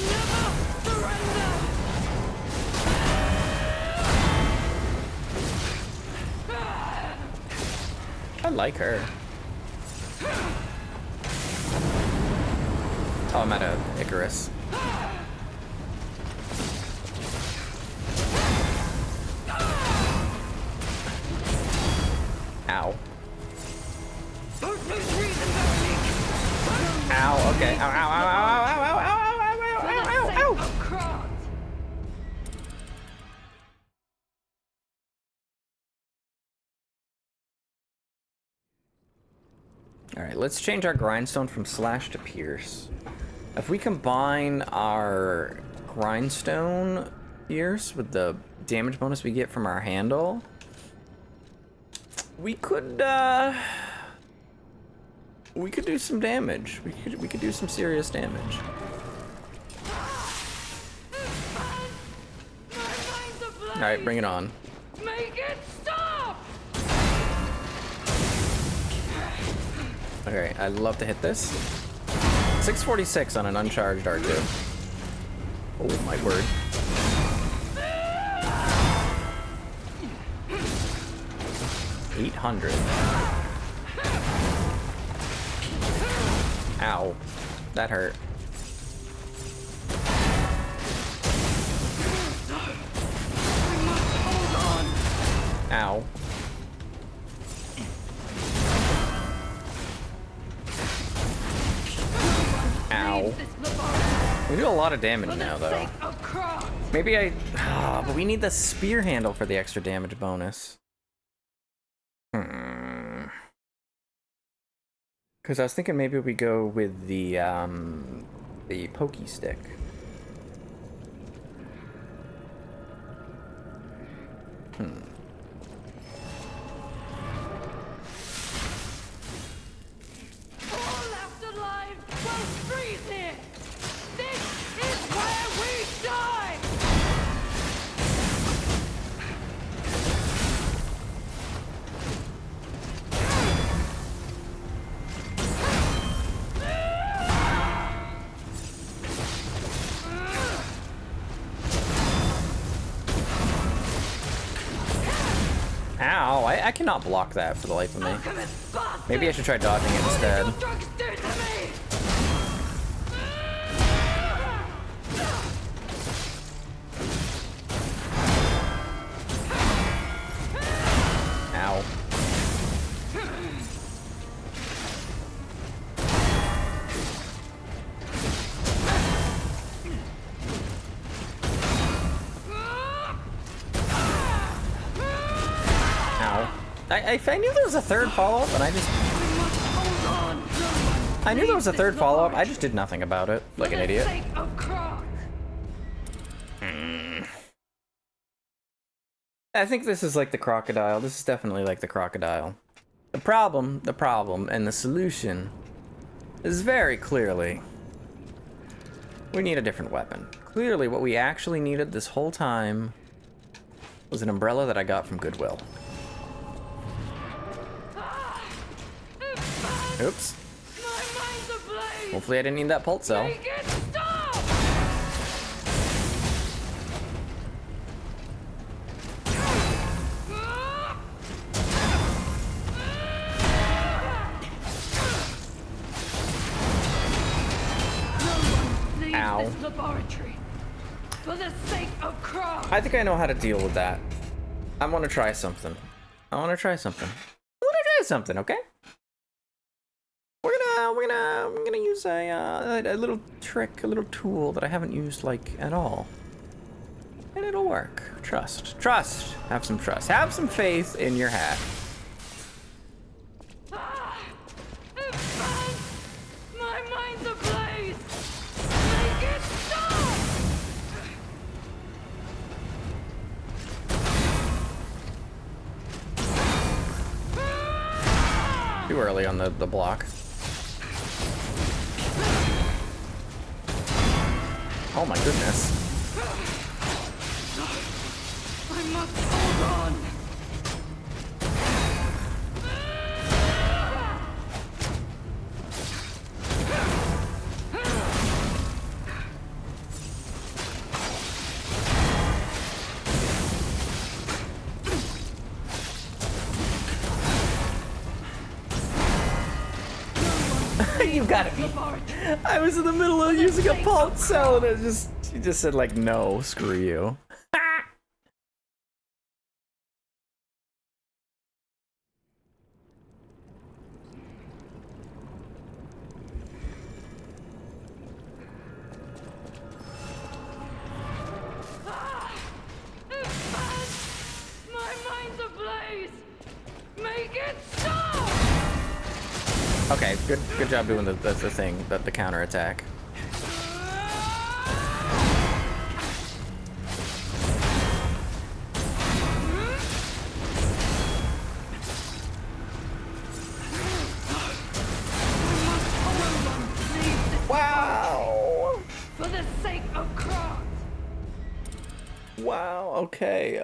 Never surrender! I like her. Oh, I'm out of Icarus. Ow. Don't lose reason, Dominique! Ow, okay. Ow, ow, ow, ow, ow, ow, ow, ow, ow, For ow, the ow, sake ow, ow. of craft! Alright, let's change our grindstone from slash to pierce. If we combine our grindstone pierce with the damage bonus we get from our handle, we could do some damage. We could do some serious damage. Alright, bring it on. Make it stop! Okay, I'd love to hit this. 646 on an uncharged R2. Oh my word. $800. Ow. That hurt. Ow. Ow. We do a lot of damage now, though. Maybe I... but we need the spear handle for the extra damage bonus. Because I was thinking maybe we go with the pokey stick. All afterlives will freeze here! This is where we die! Ow, I cannot block that for the life of me. Maybe I should try dodging it instead. Ow. I knew there was a third follow-up, and I knew there was a third follow-up, I just did nothing about it, like an idiot. I think this is like the crocodile. This is definitely like the crocodile. The problem, and the solution is very clearly we need a different weapon. Clearly, what we actually needed this whole time was an umbrella that I got from Goodwill. Oops. Hopefully I didn't need that pulse cell. Ow. Laboratory for the sake of Krog. I think I know how to deal with that. I want to try something. Okay? I'm gonna use a little trick, a little tool that I haven't used like at all, and it'll work. Trust. Have some trust. Have some faith in your hat. My mind's ablaze. Make it stop. Too early on the block. Oh my goodness. I must hold on. You gotta be. I was in the middle of using a pulse cell and she just said like, no, screw you. My mind's ablaze. Make it stop. Okay, good job doing the thing, the counter attack. Wow! For the sake of Krog. Wow, okay,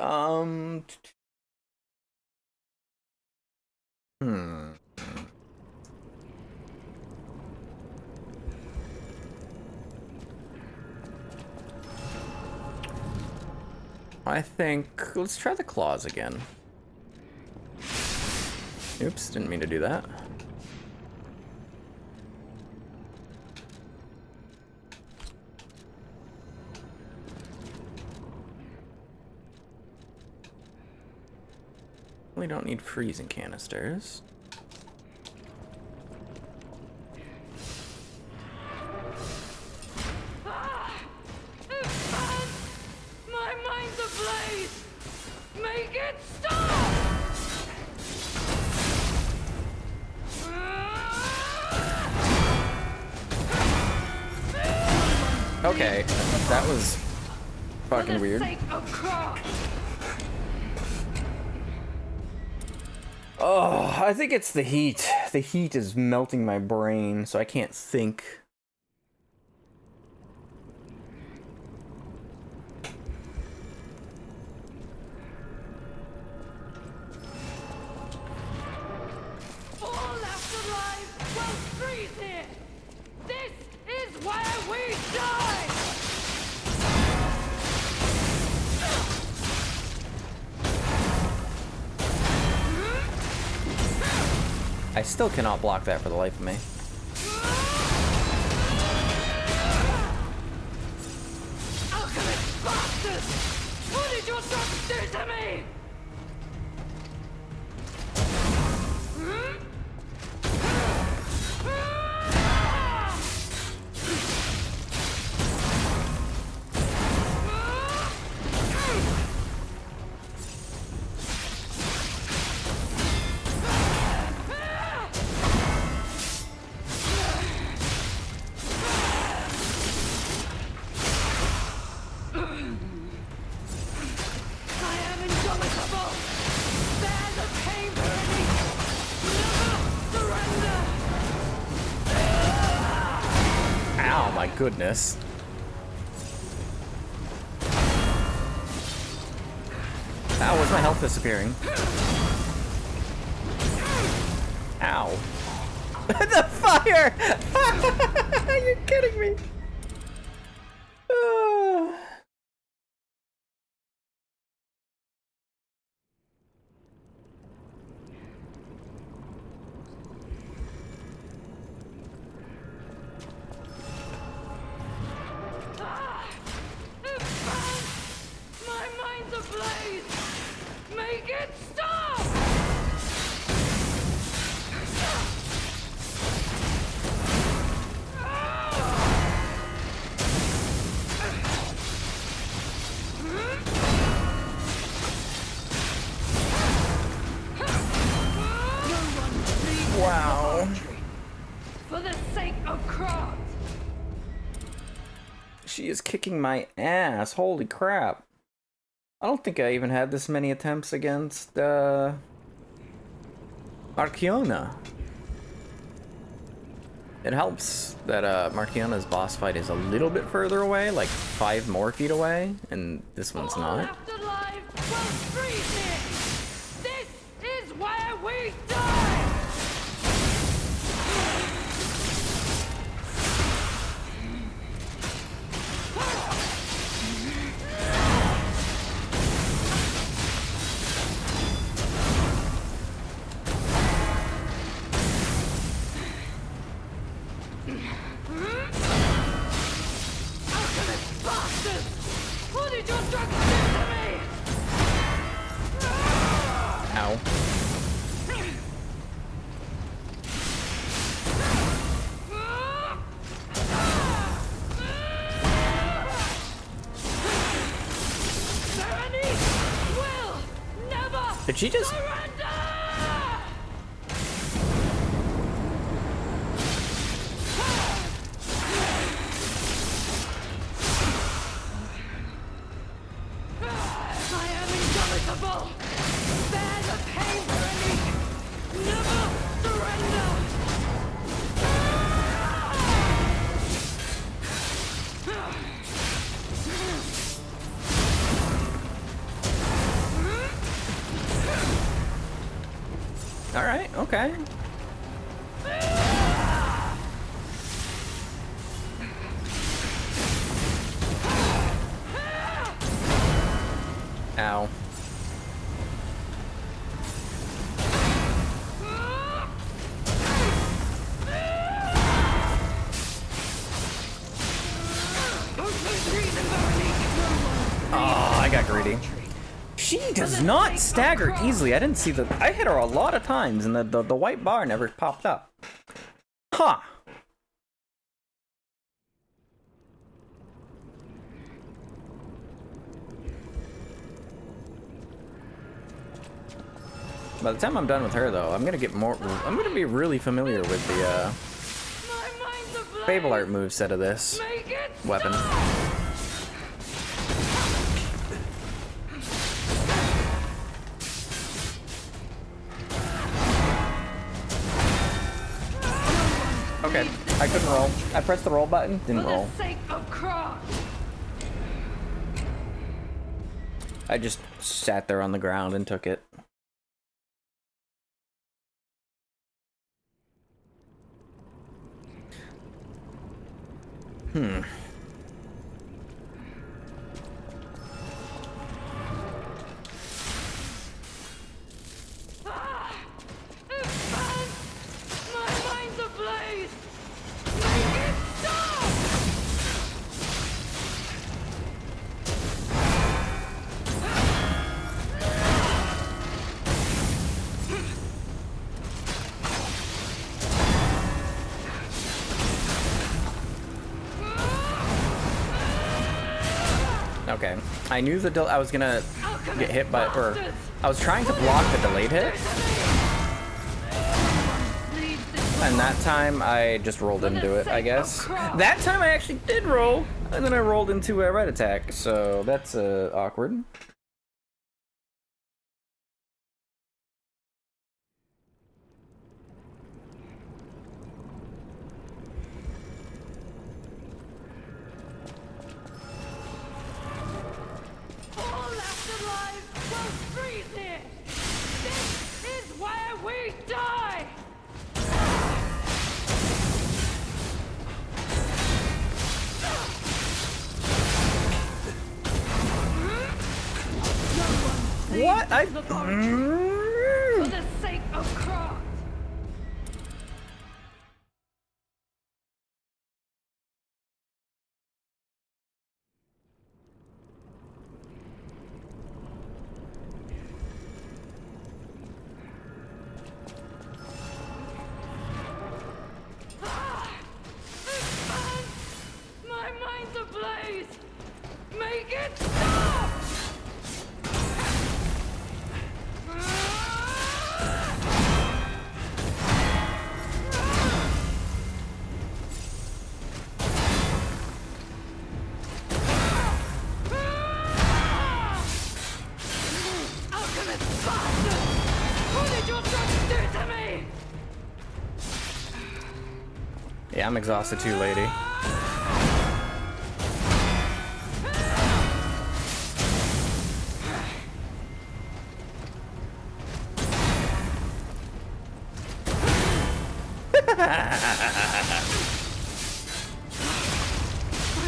I think let's try the claws again. Oops, didn't mean to do that. We don't need freezing canisters. My mind's ablaze! Make it stop! Okay, that was fucking weird. Oh, I think it's the heat. The heat is melting my brain, so I can't think. All left alive will freeze here! This is where we die! I still cannot block that for the life of me. Alchemist bastard! What did your son do to me? Ow, my goodness. Ow, where's my health disappearing? Ow. The fire! You're kidding me. My mind's ablaze! Make it stop! Wow. For the sake of Krat! She is kicking my ass. Holy crap. I don't think I even had this many attempts against, Marchiona. It helps that, Marchiona's boss fight is a little bit further away, like 5 more feet away, and this one's not. Afterlife will freeze it! This is where we die! Alchemist bastard! What did your drugs do to me? Ow. Serenity will never Did she just... surrender! I am indomitable! Bear the pain, Serenity! Never surrender! Alright, okay. Ow. Oh, I got greedy. She does not stagger easily. I didn't see the... I hit her a lot of times, and the white bar never popped up. Huh. By the time I'm done with her, though, I'm gonna get more... I'm gonna be really familiar with the, Fable Art moveset of this weapon. Okay, I couldn't roll. I pressed the roll button, didn't roll. I just sat there on the ground and took it. Hmm. Okay, I knew I was gonna get hit by, or I was trying to block the delayed hit, and that time I just rolled into it, I guess. That time I actually did roll, and then I rolled into a red attack, so that's awkward. What? For the sake of craft. My mind's ablaze. Make it stop. Yeah, I'm exhausted too, lady. I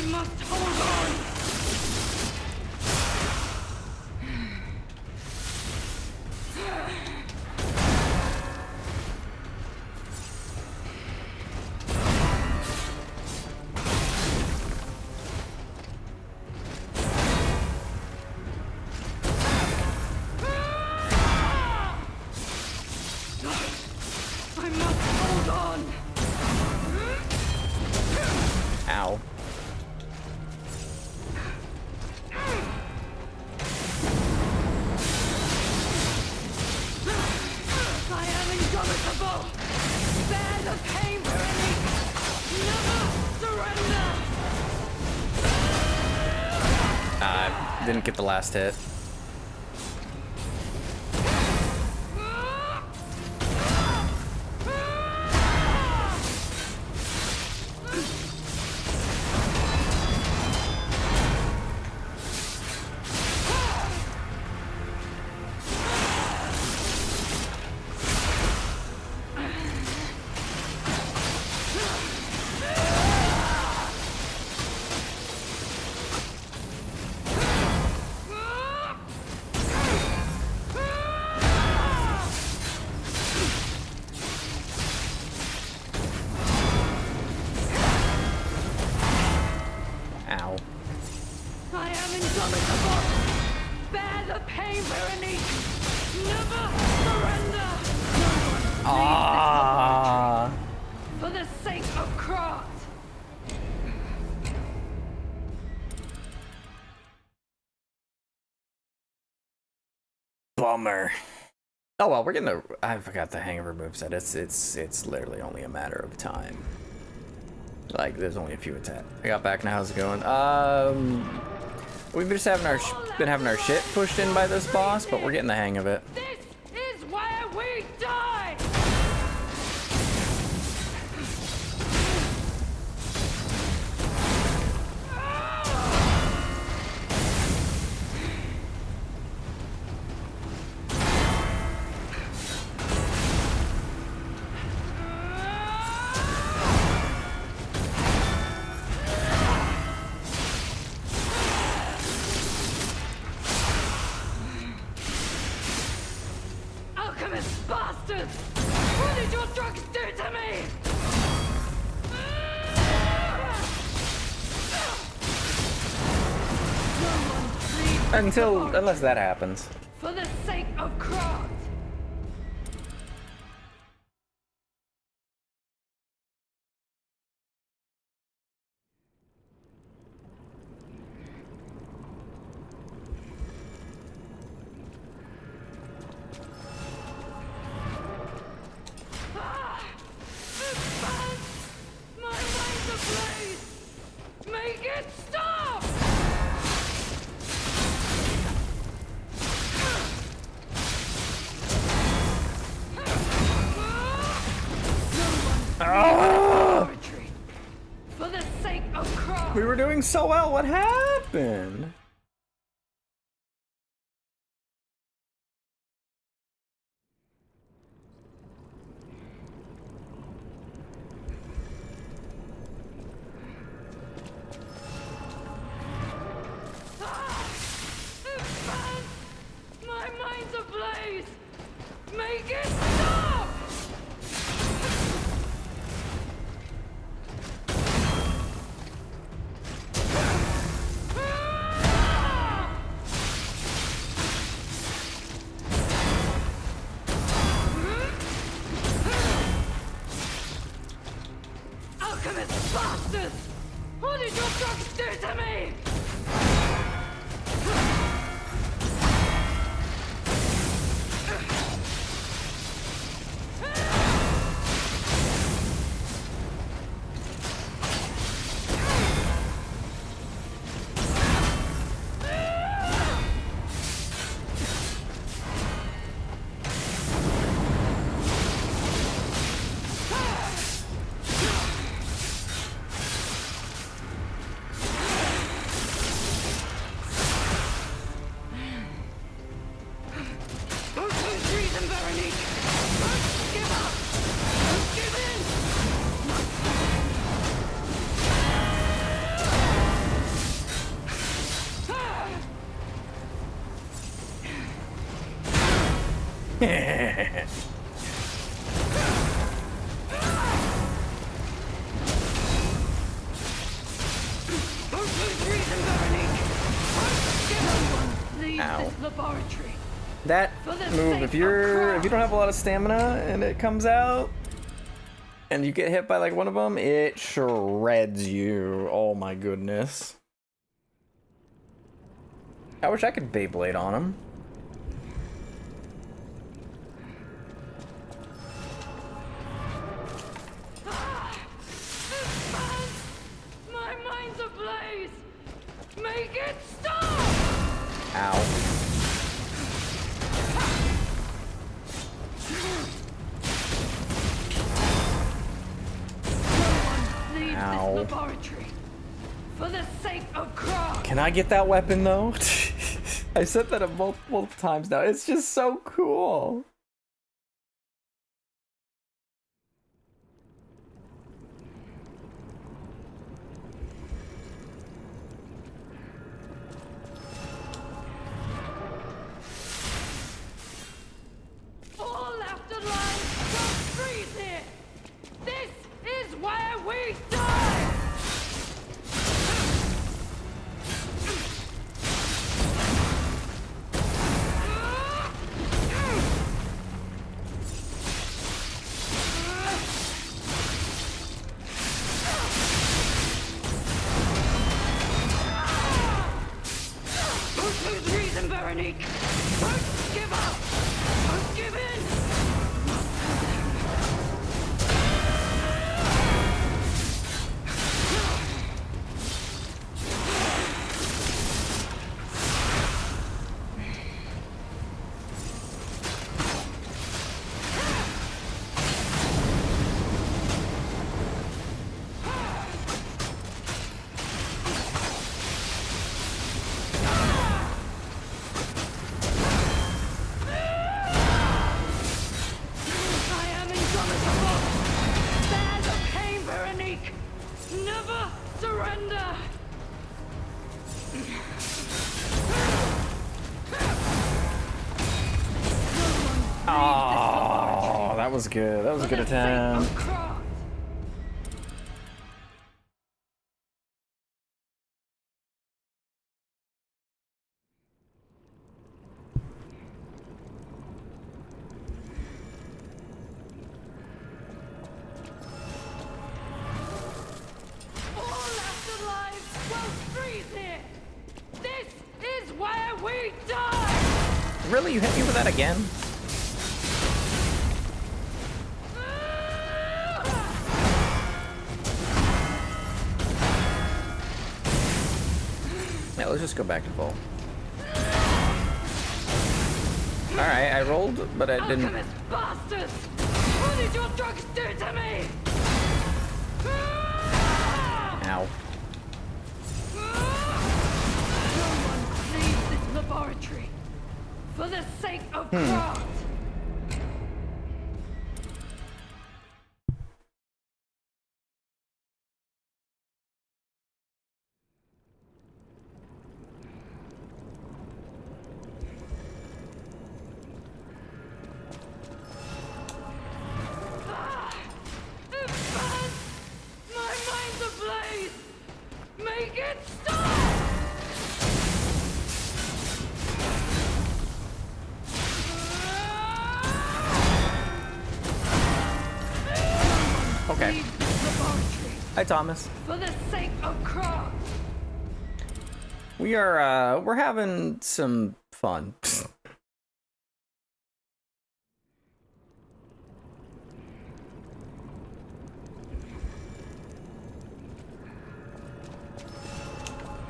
must hold on. Ow. I am indomitable. Bear the pain for me. Never surrender. Didn't get the last hit. Bummer. Oh well, we're getting I forgot the hang of her moveset. It's literally only a matter of time. Like, there's only a few attacks. I got back now. How's it going? We've been just having our shit pushed in by this boss, but we're getting the hang of it. This is where we die! Alchemist bastards! What did your drugs do to me? Unless that happens. For the sake of craft! My mind's ablaze! Make it stop! Retreat. For the sake of craft! We were doing so well. What happened? My mind's ablaze! Make it stop! Alchemist bastards! What did your drugs do to me? Ow. Laboratory. That move, if you don't have a lot of stamina and it comes out and you get hit by like one of them, it shreds you. Oh my goodness. I wish I could Beyblade on him. My mind's ablaze. Make it stop. Ow. Leave Ow. this laboratory for the sake of craft. Can I get that weapon though? I said that multiple times now. It's just so cool. All afterlives don't freeze here. This is where we die. surrender! Oh, that was good. That was a good attempt. All afterlives will freeze here! This is where we die! Really? You hit me with that again? Yeah, let's just go back to full. Alright, I rolled, but I didn't. Alchemist bastards! What did your drugs do to me? Ow. No one leaves this laboratory for the sake of craft. It burns! My mind's ablaze! Make it stop! Okay. Leave this laboratory Hi, Thomas. for the sake of craft. We're having some fun.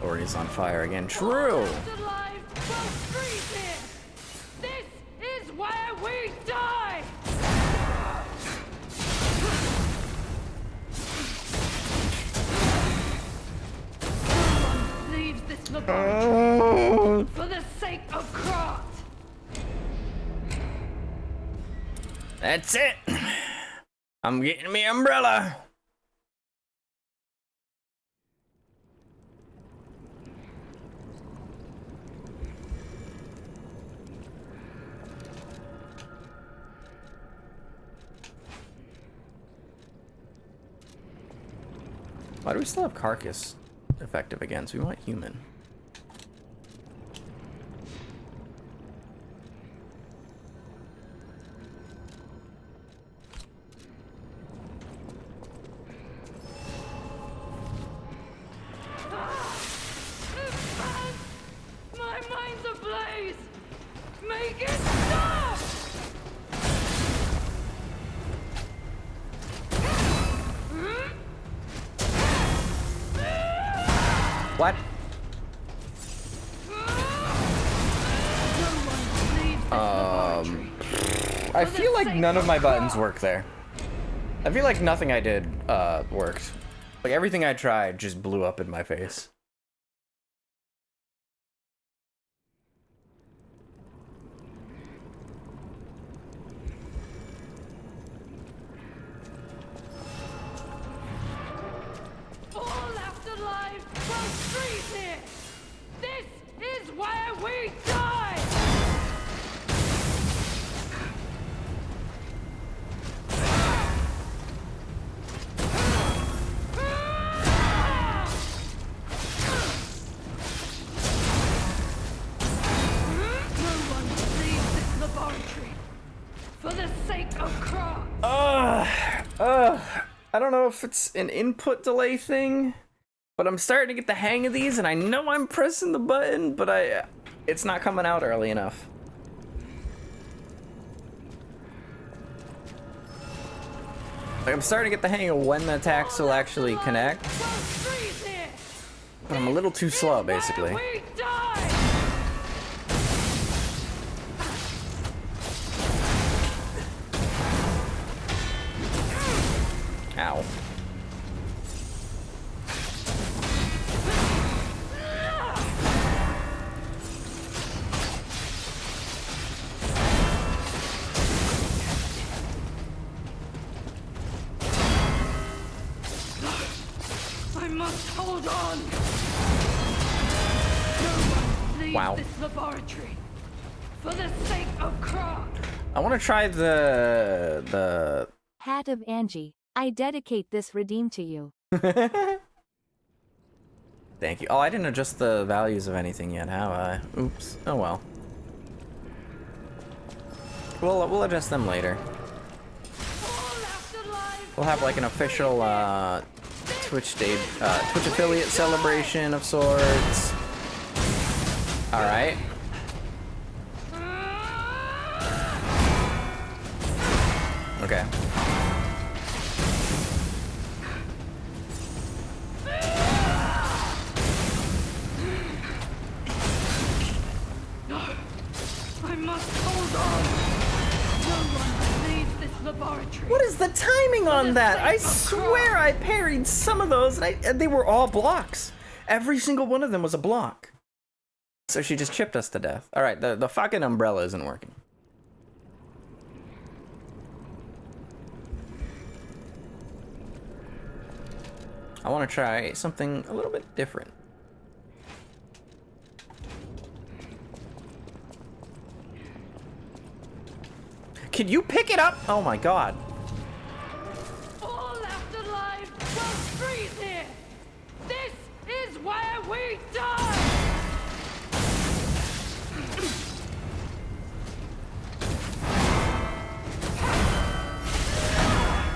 Or he's on fire again. True. Alive will freeze here. This is where we die. No one leaves this laboratory for the sake of craft. That's it. I'm getting me umbrella. Why do we still have carcass effective again? So we want human. It burns. My mind's ablaze. Make it stop. What? I feel like none of my buttons work there. I feel like nothing I did worked. Like everything I tried just blew up in my face. All afterlife will freeze here. This is where we die. No one leaves this laboratory for the sake of craft. I don't know if it's an input delay thing, but I'm starting to get the hang of these, and I know I'm pressing the button, but it's not coming out early enough. Like, I'm starting to get the hang of when the attacks will actually connect, but I'm a little too slow, basically. We die. Ow. I must must hold on! No one leaves Wow. this laboratory. For the sake of Kronk! I want to try the Hat of Angie. I dedicate this redeem to you. Thank you. Oh, I didn't adjust the values of anything yet, have I? Oops. Oh well. We'll adjust them later. We'll have like an official Twitch affiliate celebration of sorts. All right. Okay. I must hold on! No one leaves this laboratory. What is the timing on that? I swear I parried some of those, and they were all blocks. Every single one of them was a block. So she just chipped us to death. All right, the fucking umbrella isn't working. I want to try something a little bit different. Can you pick it up? Oh my god. All left alive will freeze here! This is where we die!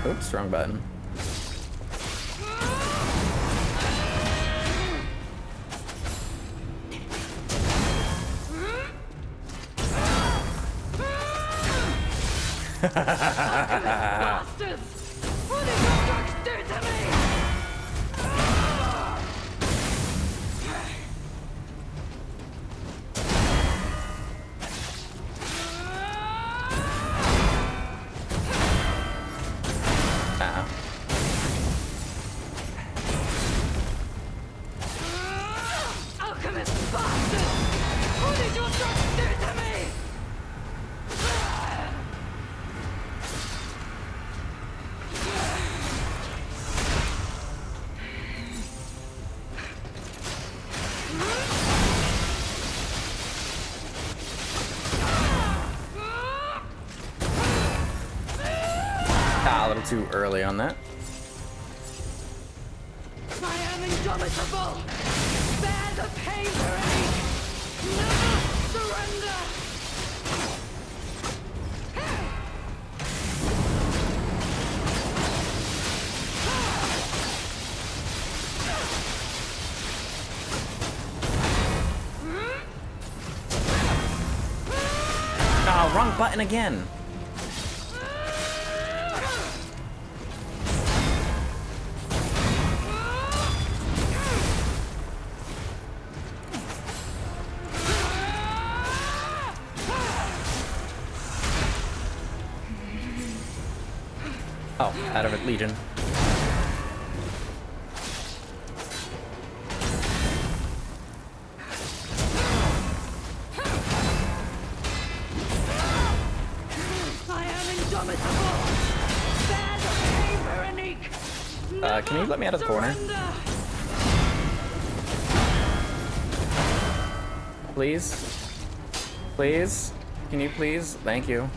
Oops, wrong button. Bastards! What did your drugs do to me? Alchemist bastard! What did your drugs do to me? Ah, a little too early on that. I am indomitable! Bear the pain, Veronique! Never surrender! Oh, wrong button again. Oh, out of it, Legion. I am indomitable! Bear the pain, Veronique! Can you let me out of the corner? Surrender! Please? Please? Can you please? Thank you.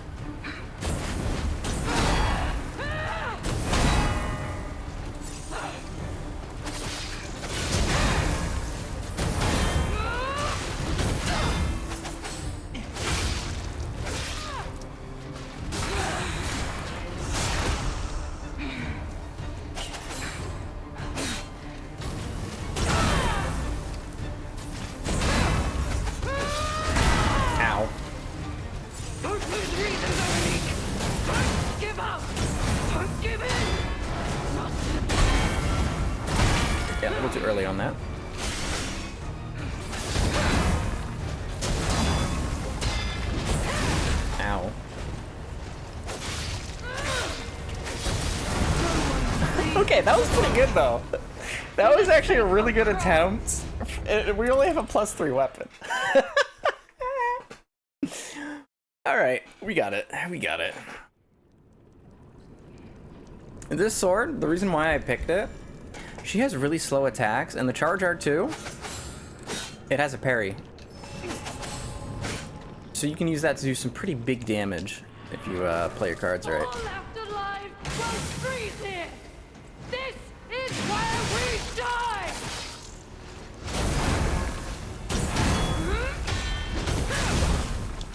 Ow. Don't lose reason, Veronique! Don't give up! Don't give in! Not Yeah, a little too early on that. Ow. Okay, that was pretty good though. That was actually a really good attempt. We only have a +3 weapon. Alright, we got it. We got it. This sword, the reason why I picked it, She has really slow attacks, and the charge R2, it has a parry. So you can use that to do some pretty big damage if you play your cards right. All afterlife will freeze here. This is where we die.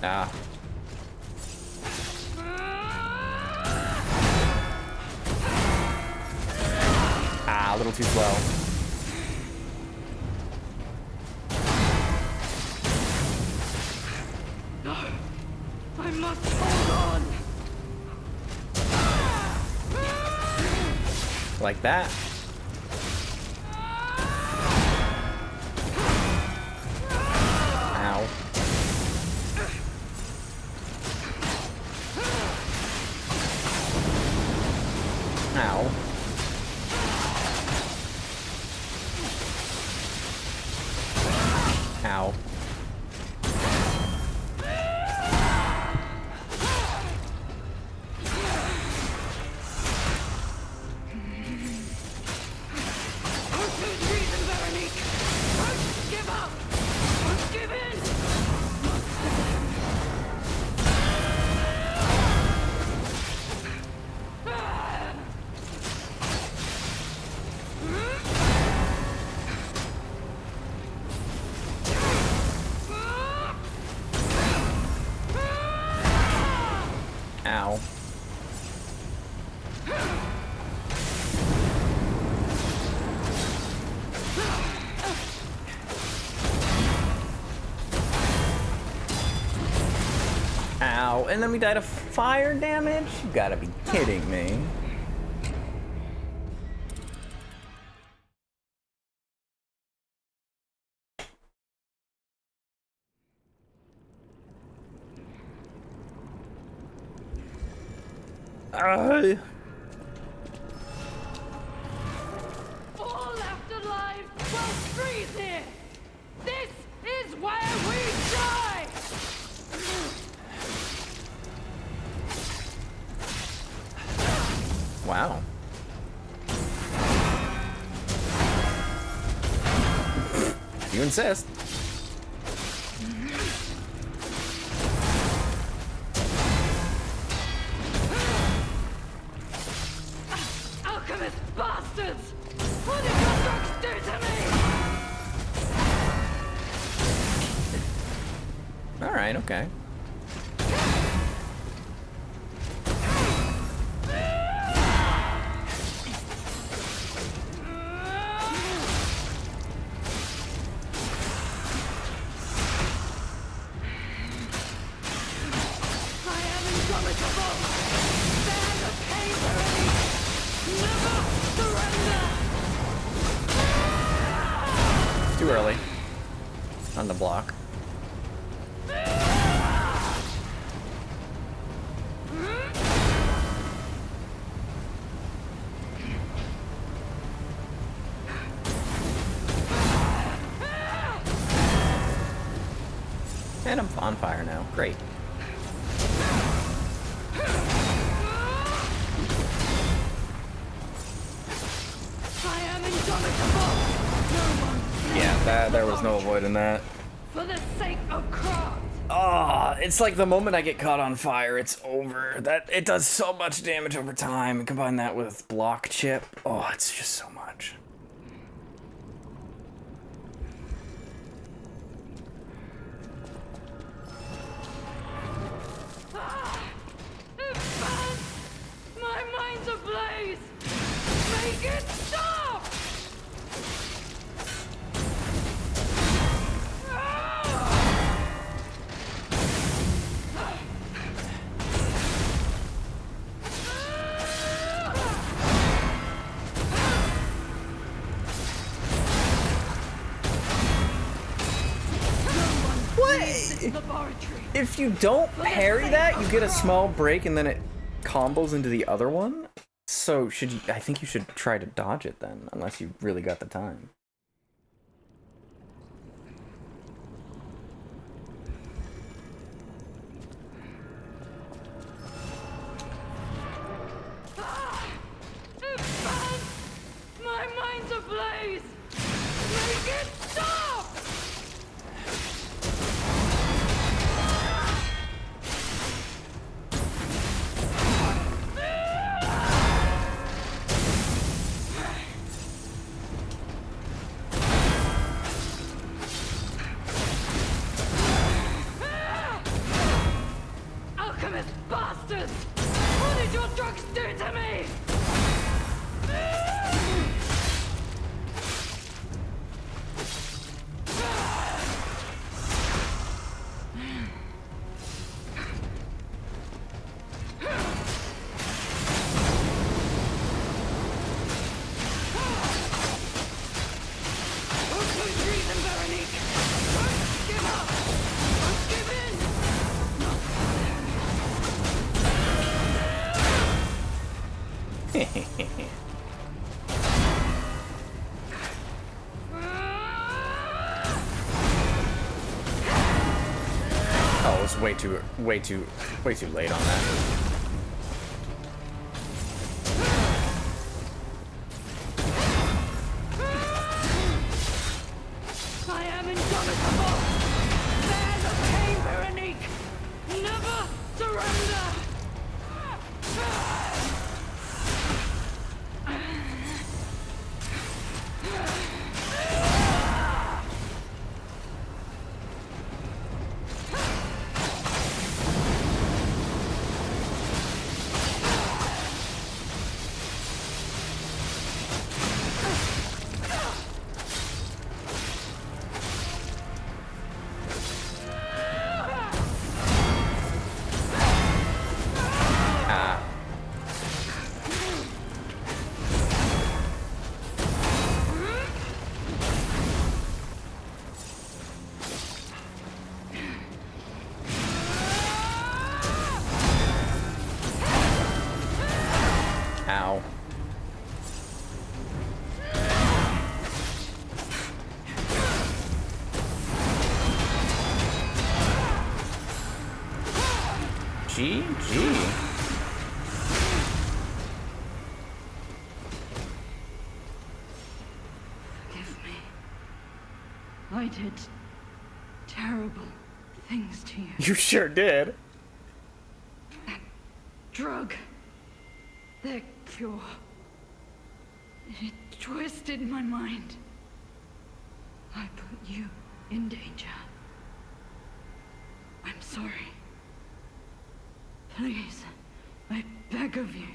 Ah. Ah, a little too slow. No, I must hold on. Like that. Ow. Ow. Ow. Ow. Ow. And then we died of fire damage? You gotta be kidding me. All afterlife will freeze here. This is where we die. Wow. You insist. Alchemist bastards! What did your dogs do to me? All right, okay. I am indomitable! Bear the pain already! Never surrender! Too early. On the block. And I'm on fire now. Great. I am indomitable! No one Yeah, there was no avoiding that. for the sake of craft! Oh, it's like the moment I get caught on fire, it's over. That it does so much damage over time. And combine that with block chip. Oh, it's just so much. It burns! My mind's ablaze! Make it stop! Laboratory. If you don't parry that, you get a small break and then it combos into the other one. So I think you should try to dodge it then, unless you really got the time. It burns! My mind's ablaze! Oh, it's way too late on that. I am indomitable! Bear the pain, Veronique! Never surrender! Ow. GG. Forgive me. I did terrible things to you. You sure did. Drug. Their cure. It twisted my mind. I put you in danger. I'm sorry. Please, I beg of you.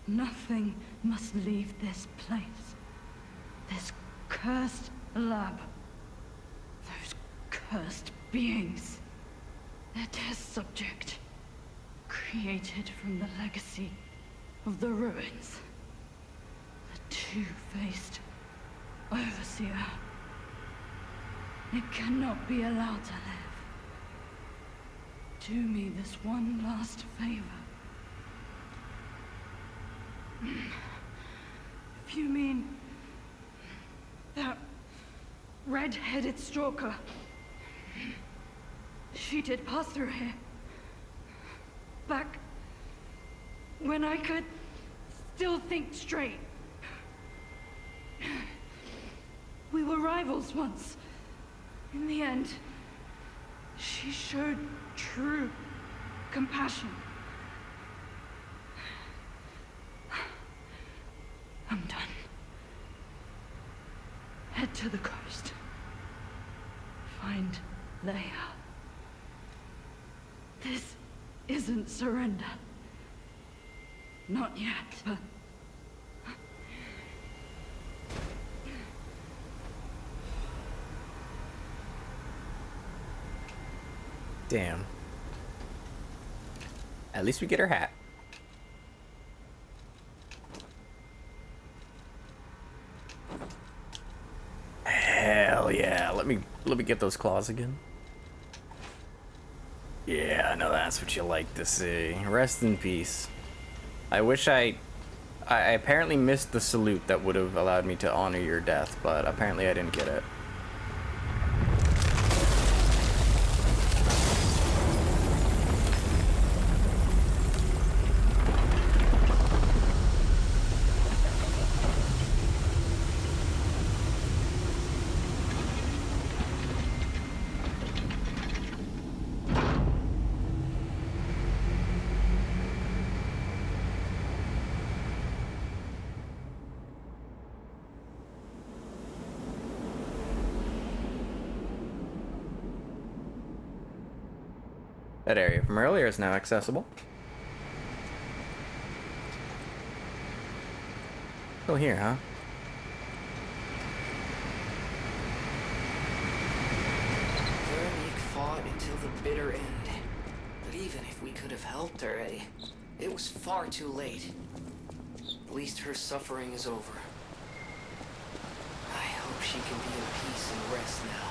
Nothing must leave this place. This cursed lab. Those cursed beings. Their test subject. Created from the legacy of the ruins. The two-faced overseer. It cannot be allowed to live. Do me this one last favor. If you mean that red-headed stalker, she did pass through here. Back when I could still think straight. We were rivals once. In the end, she showed true compassion. I'm done. Head to the coast. Find Leia. This isn't surrender. Not yet, but... Damn. At least we get her hat. Hell yeah. Let me get those claws again. Yeah, I know that's what you like to see. Rest in peace. I wish I apparently missed the salute that would have allowed me to honor your death, but apparently I didn't get it. That area from earlier is now accessible. Still here, huh? Veronique fought until the bitter end. But even if we could have helped her, it was far too late. At least her suffering is over. I hope she can be in peace and rest now.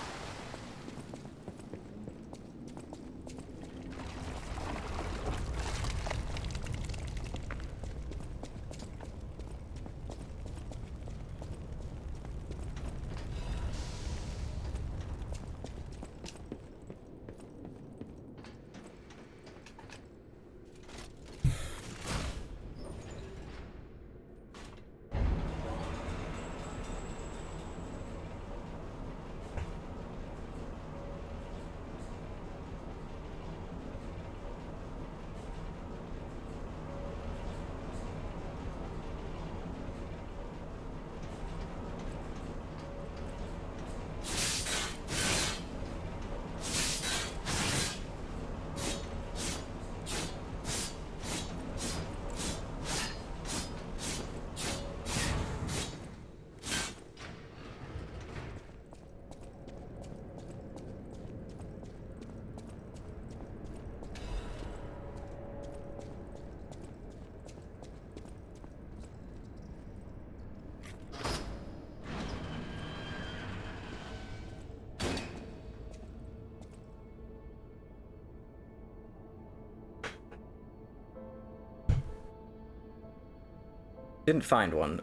Didn't find one,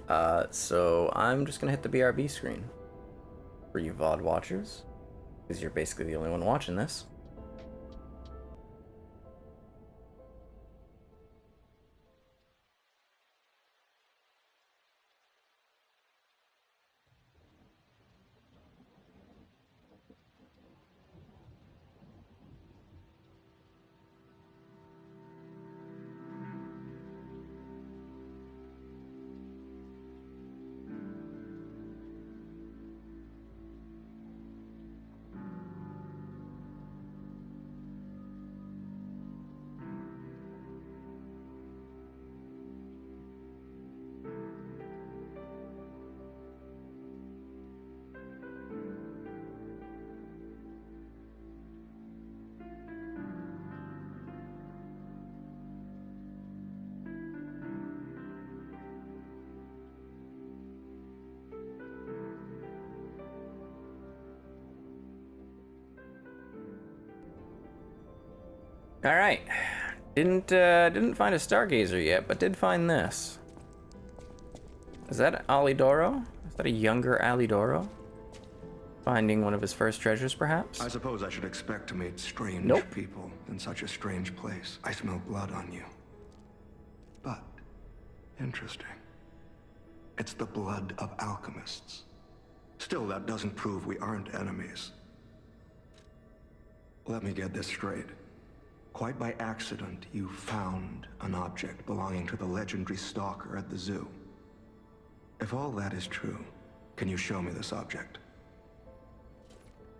so I'm just gonna hit the BRB screen for you VOD watchers, because you're basically the only one watching this. All right, didn't find a stargazer yet, but did find this. Is that Alidoro? Is that a younger Alidoro? Finding one of his first treasures, perhaps? I suppose I should expect to meet strange people in such a strange place. I smell blood on you. But, interesting. It's the blood of alchemists. Still, that doesn't prove we aren't enemies. Let me get this straight. Quite by accident, you found an object belonging to the legendary stalker at the zoo. If all that is true, can you show me this object?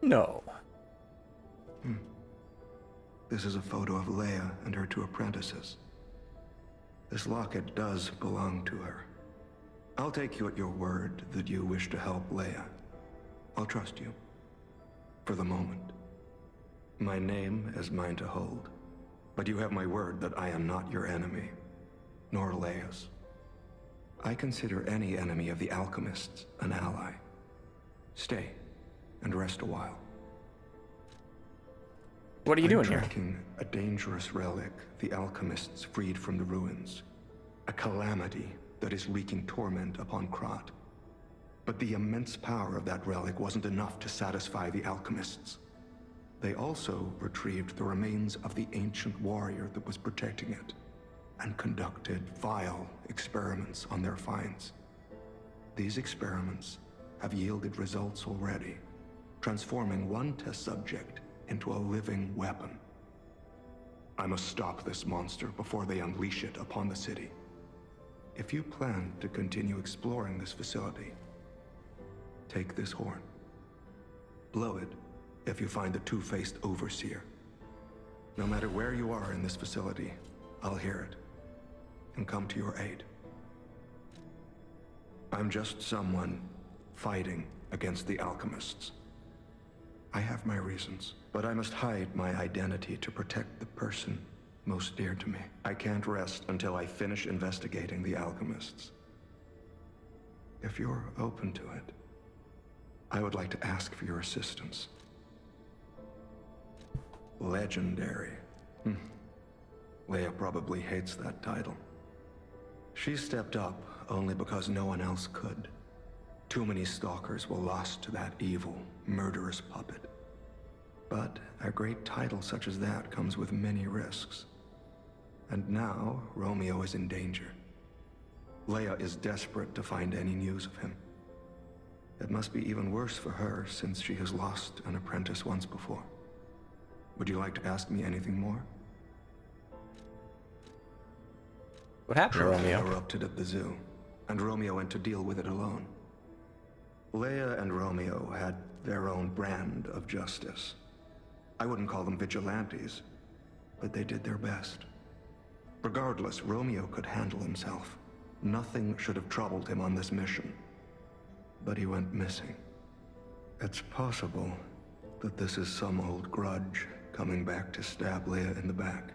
No. This is a photo of Leia and her two apprentices. This locket does belong to her. I'll take you at your word that you wish to help Leia. I'll trust you. For the moment. My name is mine to hold. But you have my word that I am not your enemy, nor Leia's. I consider any enemy of the alchemists an ally. Stay and rest a while. What are you doing here? I'm tracking a dangerous relic the alchemists freed from the ruins. A calamity that is wreaking torment upon Krat. But the immense power of that relic wasn't enough to satisfy the alchemists. They also retrieved the remains of the ancient warrior that was protecting it, and conducted vile experiments on their finds. These experiments have yielded results already, transforming one test subject into a living weapon. I must stop this monster before they unleash it upon the city. If you plan to continue exploring this facility, take this horn. Blow it if you find the two-faced overseer. No matter where you are in this facility, I'll hear it and come to your aid. I'm just someone fighting against the alchemists. I have my reasons, but I must hide my identity to protect the person most dear to me. I can't rest until I finish investigating the alchemists. If you're open to it, I would like to ask for your assistance. Legendary. Leia probably hates that title. She stepped up only because no one else could. Too many stalkers were lost to that evil, murderous puppet. But a great title such as that comes with many risks. And now, Romeo is in danger. Leia is desperate to find any news of him. It must be even worse for her since she has lost an apprentice once before. Would you like to ask me anything more? What happened to Romeo? Erupted at the zoo, and Romeo went to deal with it alone. Leia and Romeo had their own brand of justice. I wouldn't call them vigilantes, but they did their best. Regardless, Romeo could handle himself. Nothing should have troubled him on this mission. But he went missing. It's possible that this is some old grudge coming back to stab Leia in the back.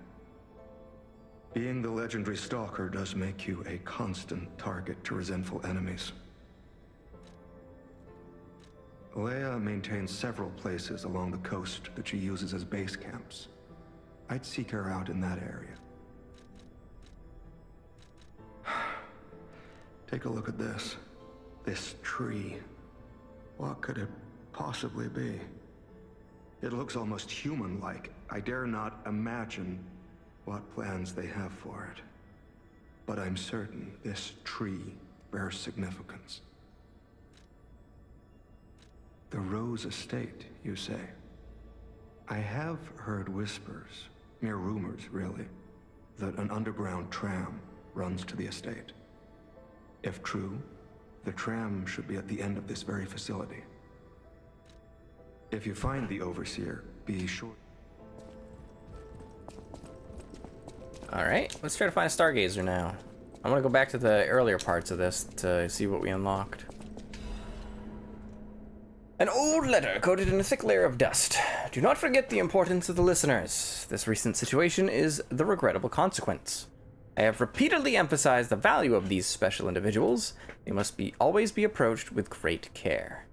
Being the legendary stalker does make you a constant target to resentful enemies. Leia maintains several places along the coast that she uses as base camps. I'd seek her out in that area. Take a look at this. This tree. What could it possibly be? It looks almost human-like. I dare not imagine what plans they have for it. But I'm certain this tree bears significance. The Rose Estate, you say? I have heard whispers, mere rumors really, that an underground tram runs to the estate. If true, the tram should be at the end of this very facility. If you find the Overseer, be sure... Alright, let's try to find a Stargazer now. I want to go back to the earlier parts of this to see what we unlocked. An old letter coated in a thick layer of dust. Do not forget the importance of the listeners. This recent situation is the regrettable consequence. I have repeatedly emphasized the value of these special individuals. They must always be approached with great care.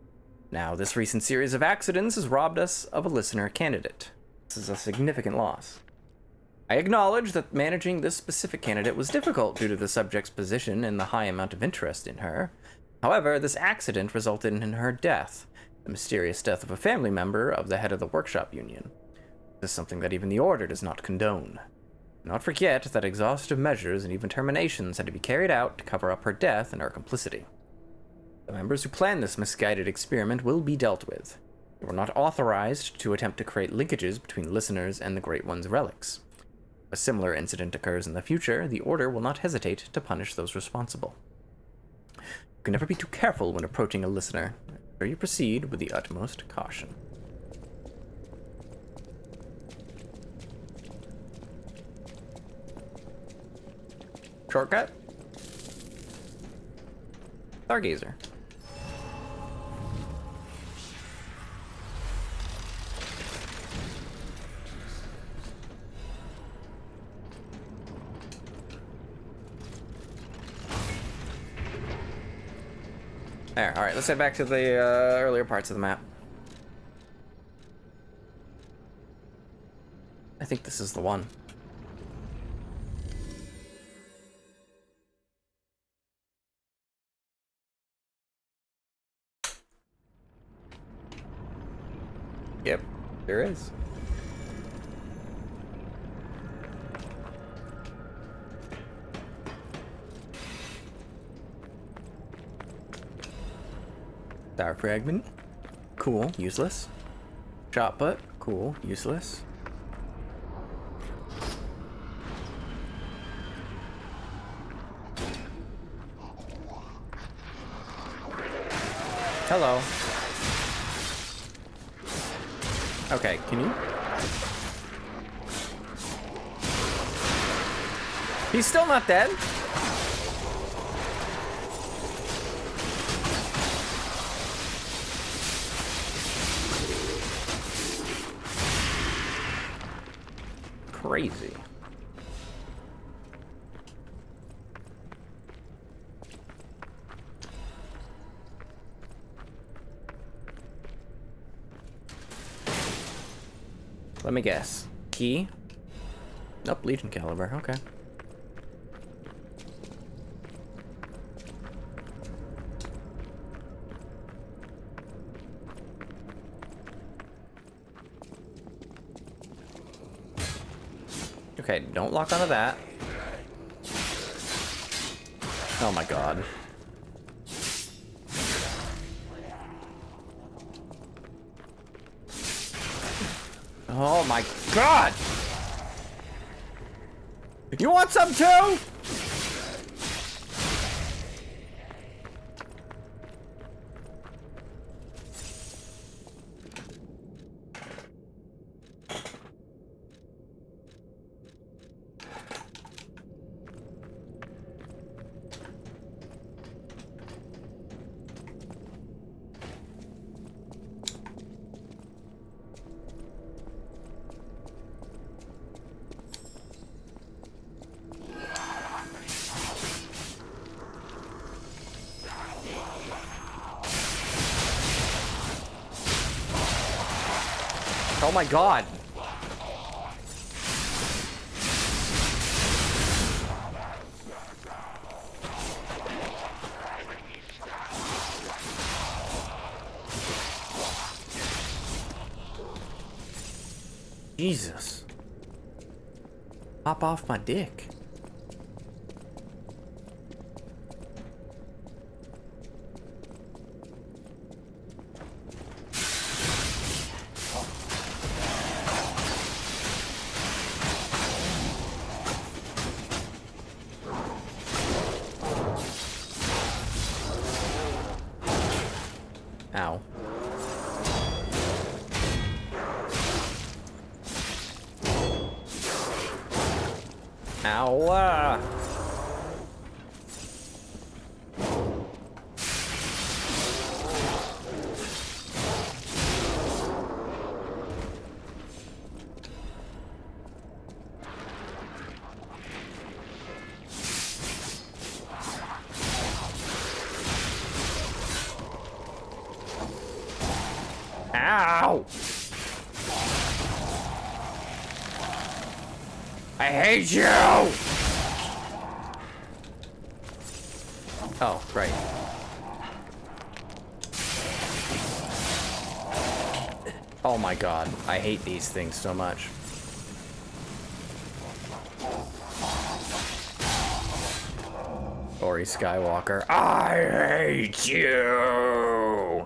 Now, this recent series of accidents has robbed us of a listener candidate. This is a significant loss. I acknowledge that managing this specific candidate was difficult due to the subject's position and the high amount of interest in her. However, this accident resulted in her death, the mysterious death of a family member of the head of the workshop union. This is something that even the Order does not condone. Do not forget that exhaustive measures and even terminations had to be carried out to cover up her death and her complicity. The members who planned this misguided experiment will be dealt with. They were not authorized to attempt to create linkages between listeners and the Great One's relics. If a similar incident occurs in the future, the Order will not hesitate to punish those responsible. You can never be too careful when approaching a listener. Ensure you proceed with the utmost caution. Shortcut? Stargazer. There, alright, let's head back to the earlier parts of the map. I think this is the one. Yep, there is. Star fragment. Cool, useless. Shot put. Cool, useless. Hello. Okay, can you? He's still not dead? Crazy. Let me guess. Key? Nope, Legion caliber. Okay. Okay, don't lock onto that. Oh my god. Oh my god! You want some too? Oh my god. Jesus. Hop off my dick. Ow. Ow. Ow! I hate you! Oh, right. Oh my god, I hate these things so much. Ori Skywalker, I hate you!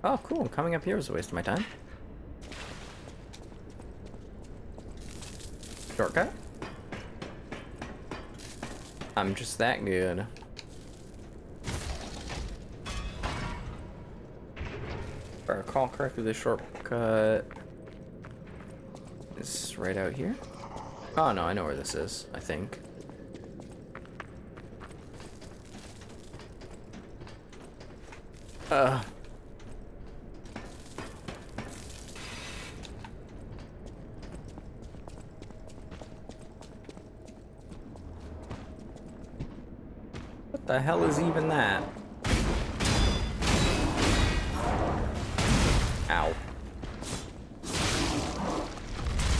Oh, cool. Coming up here was a waste of my time. Shortcut? I'm just that good. If I recall correctly, the shortcut is right out here. Oh no, I know where this is, I think. What the hell is even that? Ow.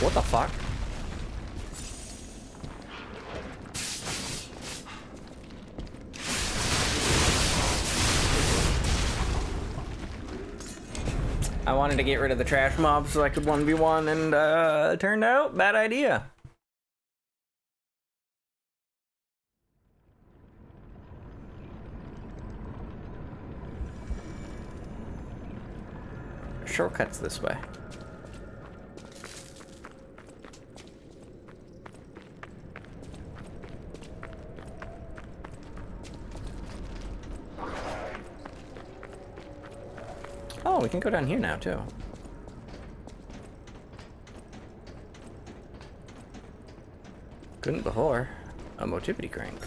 What the fuck? I wanted to get rid of the trash mob so I could 1v1 and it turned out bad idea. Shortcuts this way. Oh, we can go down here now too. Couldn't before. A motivity crank.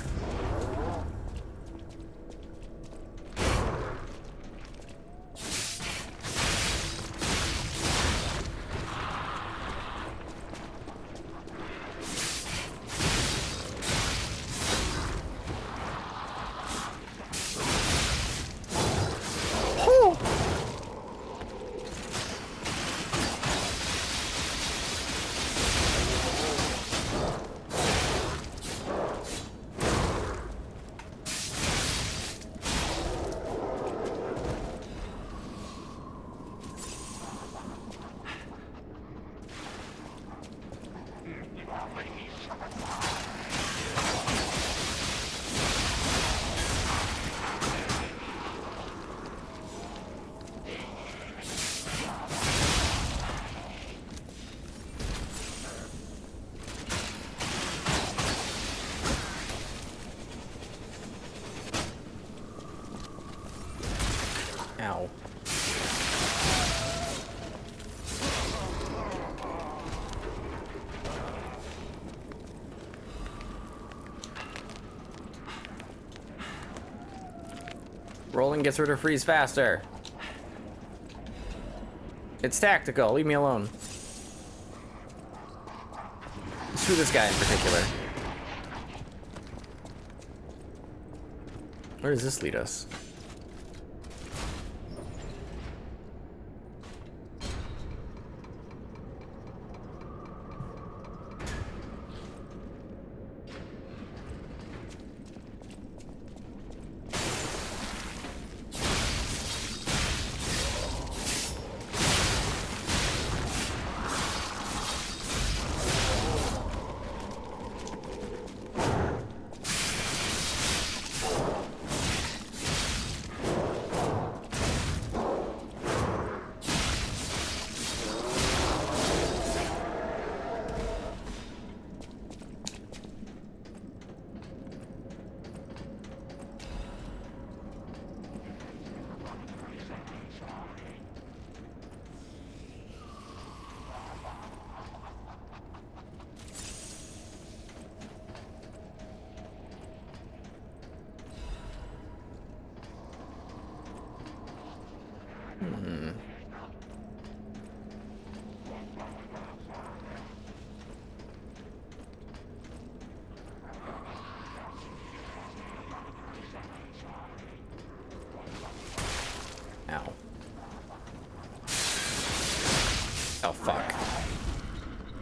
Ow. Rolling gets rid of freeze faster. It's tactical, leave me alone. Screw this guy in particular. Where does this lead us?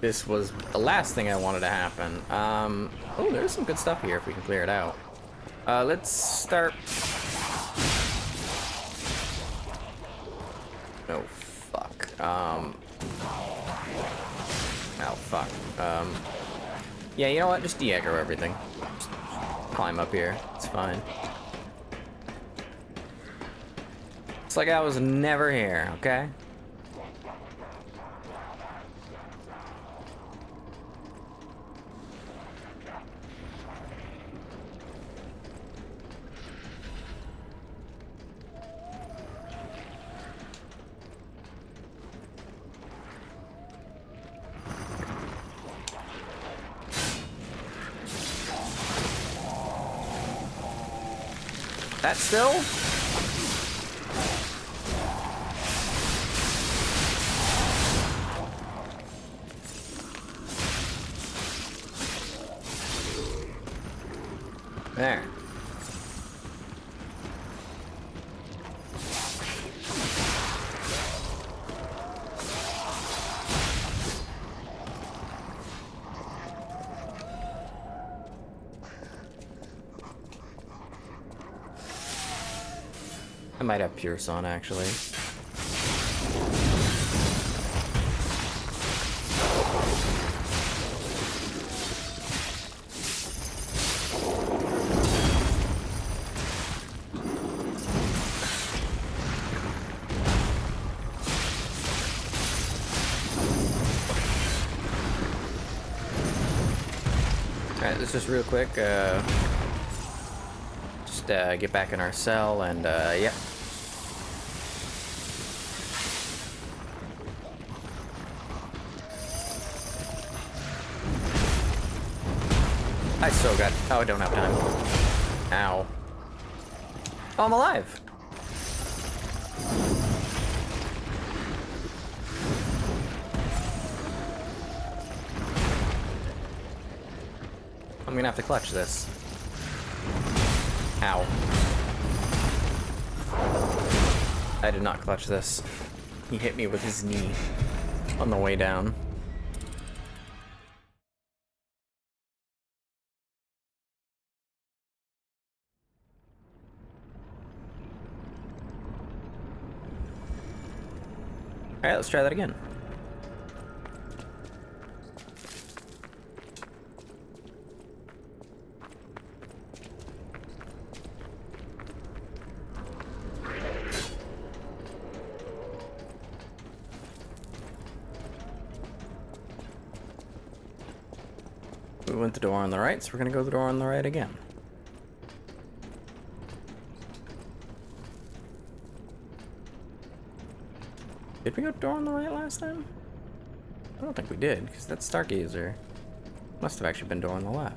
this was the last thing I wanted to happen. Oh, there's some good stuff here if we can clear it out. Let's start. Oh, fuck. Oh, fuck. Yeah, you know what? Just de-aggro everything. Just climb up here. It's fine. It's like I was never here, okay? That still? There. I might have Pierce on, actually. Alright, let's just real quick, get back in our cell and, yeah. I still got... Oh, I don't have time. Ow. Oh, I'm alive! I'm gonna have to clutch this. Ow. I did not clutch this. He hit me with his knee on the way down. Alright, let's try that again. We went the door on the right, so we're gonna go the door on the right again. Did we go door on the right last time? I don't think we did, because that Stargazer must have actually been door on the left.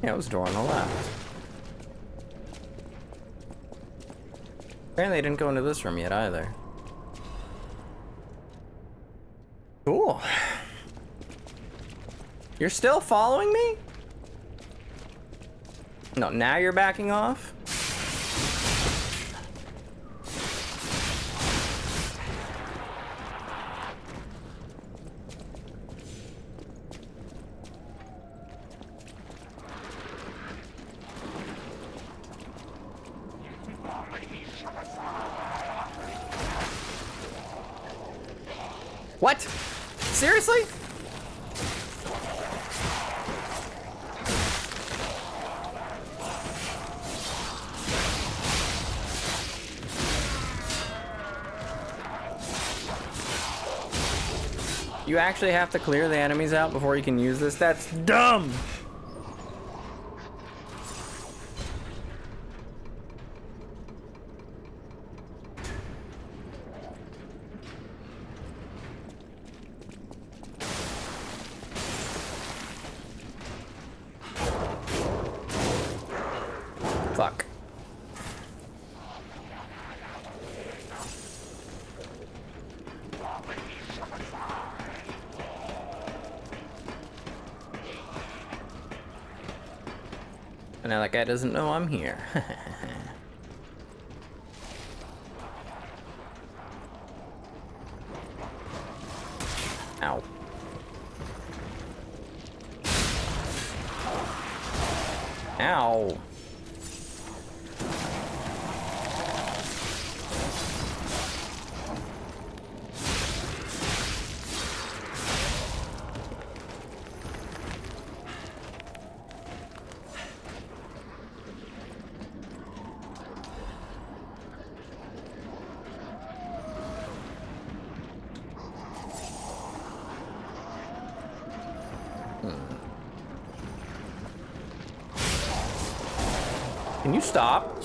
Yeah, it was door on the left. Apparently, they didn't go into this room yet either. Cool. You're still following me? No, now you're backing off? What? Seriously? You actually have to clear the enemies out before you can use this? That's dumb! Fuck. And now that guy doesn't know I'm here. Ow. Ow. Can you stop?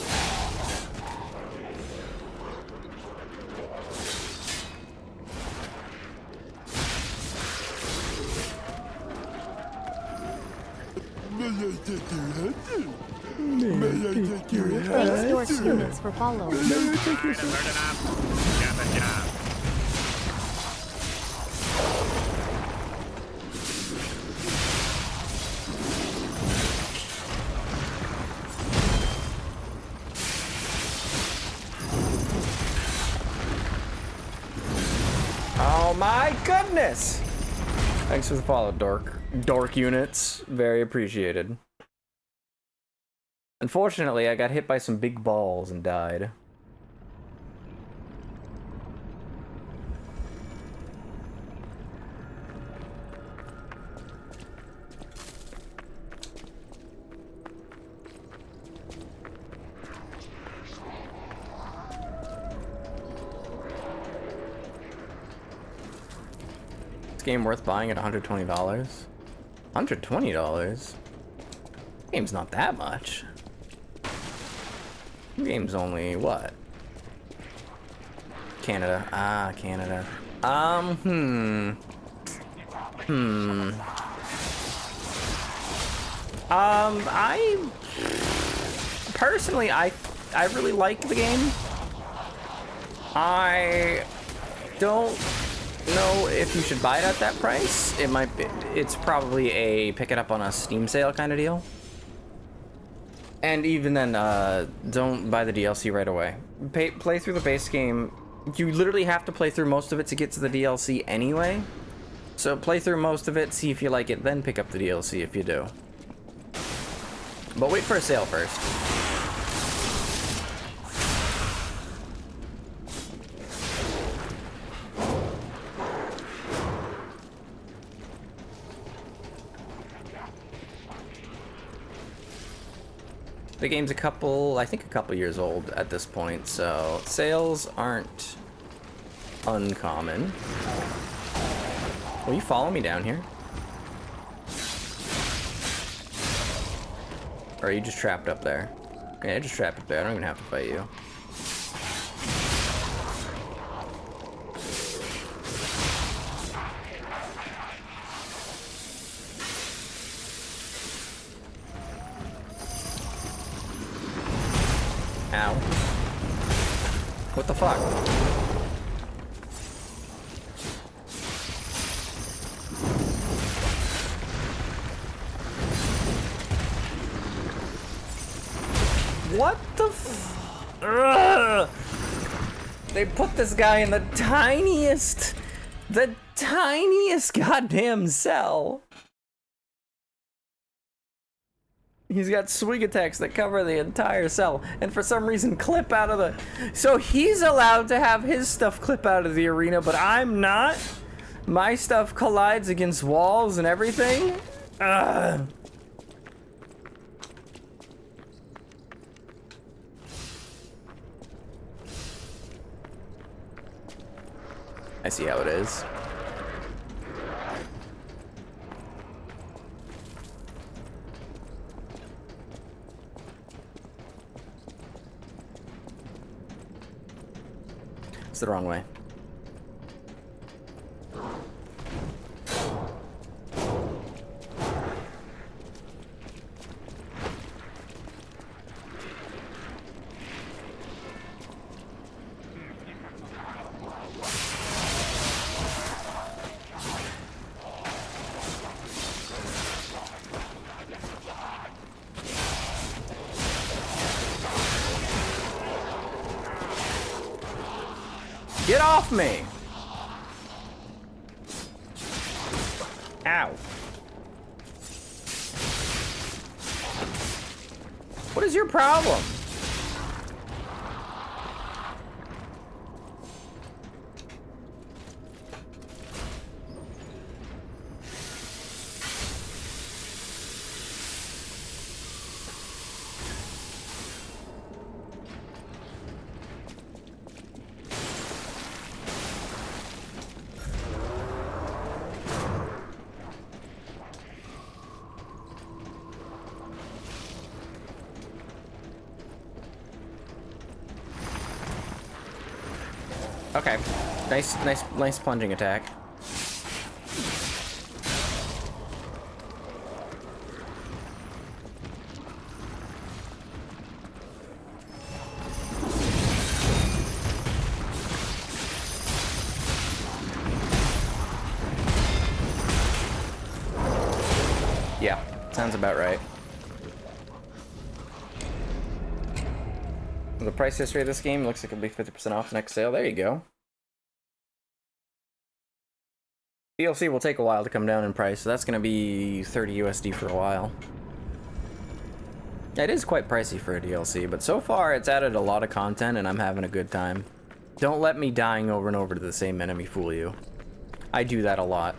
Thanks, Dork Units, for following. Oh my goodness! Thanks for the follow, Dork Units. Very appreciated. Unfortunately, I got hit by some big balls and died. This game worth buying at $120? $120? Game's not that much. Game's only what? Canada. Ah, Canada. I personally, I really like the game. I don't know if you should buy it at that price. It might be, it's probably a pick it up on a Steam sale kind of deal. And even then, don't buy the DLC right away. Play through the base game. You literally have to play through most of it to get to the DLC anyway. So play through most of it, see if you like it, then pick up the DLC if you do. But wait for a sale first. The game's I think a couple years old at this point, so sales aren't uncommon. Will you follow me down here? Or are you just trapped up there? Yeah, just trapped up there. I don't even have to fight you. Ow. What the fuck? What the Ugh! They put this guy in the tiniest goddamn cell. He's got swing attacks that cover the entire cell, and for some reason clip out of the... So he's allowed to have his stuff clip out of the arena, but I'm not? My stuff collides against walls and everything? Ugh. I see how it is. It's the wrong way. Get off me! Ow. What is your problem? Okay. Nice plunging attack. Yeah, sounds about right. The price history of this game looks like it'll be 50% off next sale. There you go. DLC will take a while to come down in price, so that's going to be 30 USD for a while. It is quite pricey for a DLC, but so far it's added a lot of content and I'm having a good time. Don't let me dying over and over to the same enemy fool you. I do that a lot.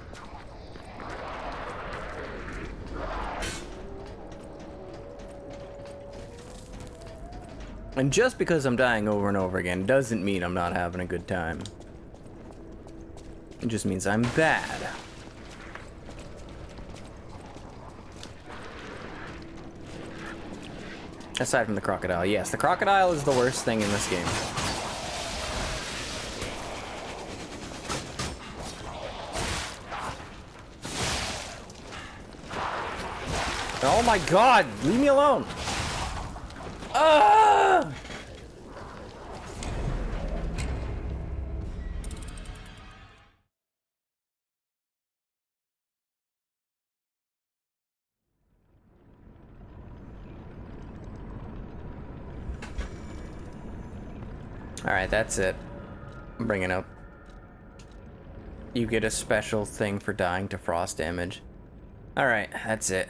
And just because I'm dying over and over again doesn't mean I'm not having a good time. It just means I'm bad. Aside from the crocodile. Yes, the crocodile is the worst thing in this game. Oh my god! Leave me alone! Ah! Alright, that's it. I'm bringing up. You get a special thing for dying to frost damage. Alright, that's it.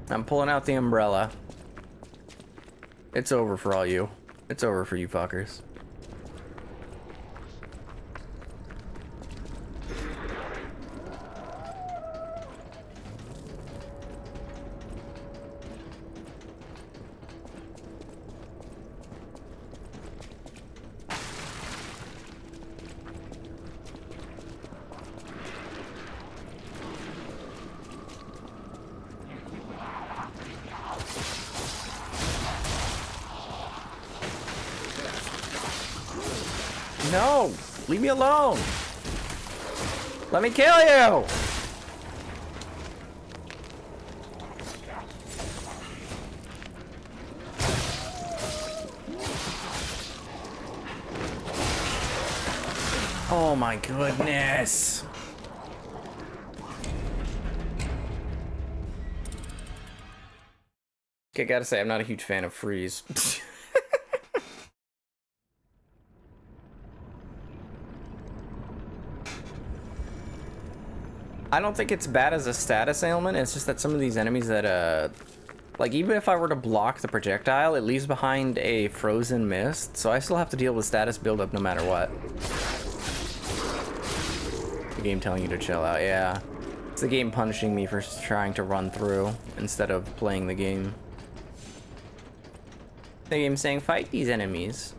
I'm pulling out the umbrella. It's over for all you. It's over for you fuckers. No! Leave me alone! Let me kill you! Oh my goodness! Okay, gotta say, I'm not a huge fan of freeze. I don't think it's bad as a status ailment, it's just that some of these enemies that, like, even if I were to block the projectile, it leaves behind a frozen mist, so I still have to deal with status buildup no matter what. The game telling you to chill out, yeah. It's the game punishing me for trying to run through instead of playing the game. The game's saying, fight these enemies.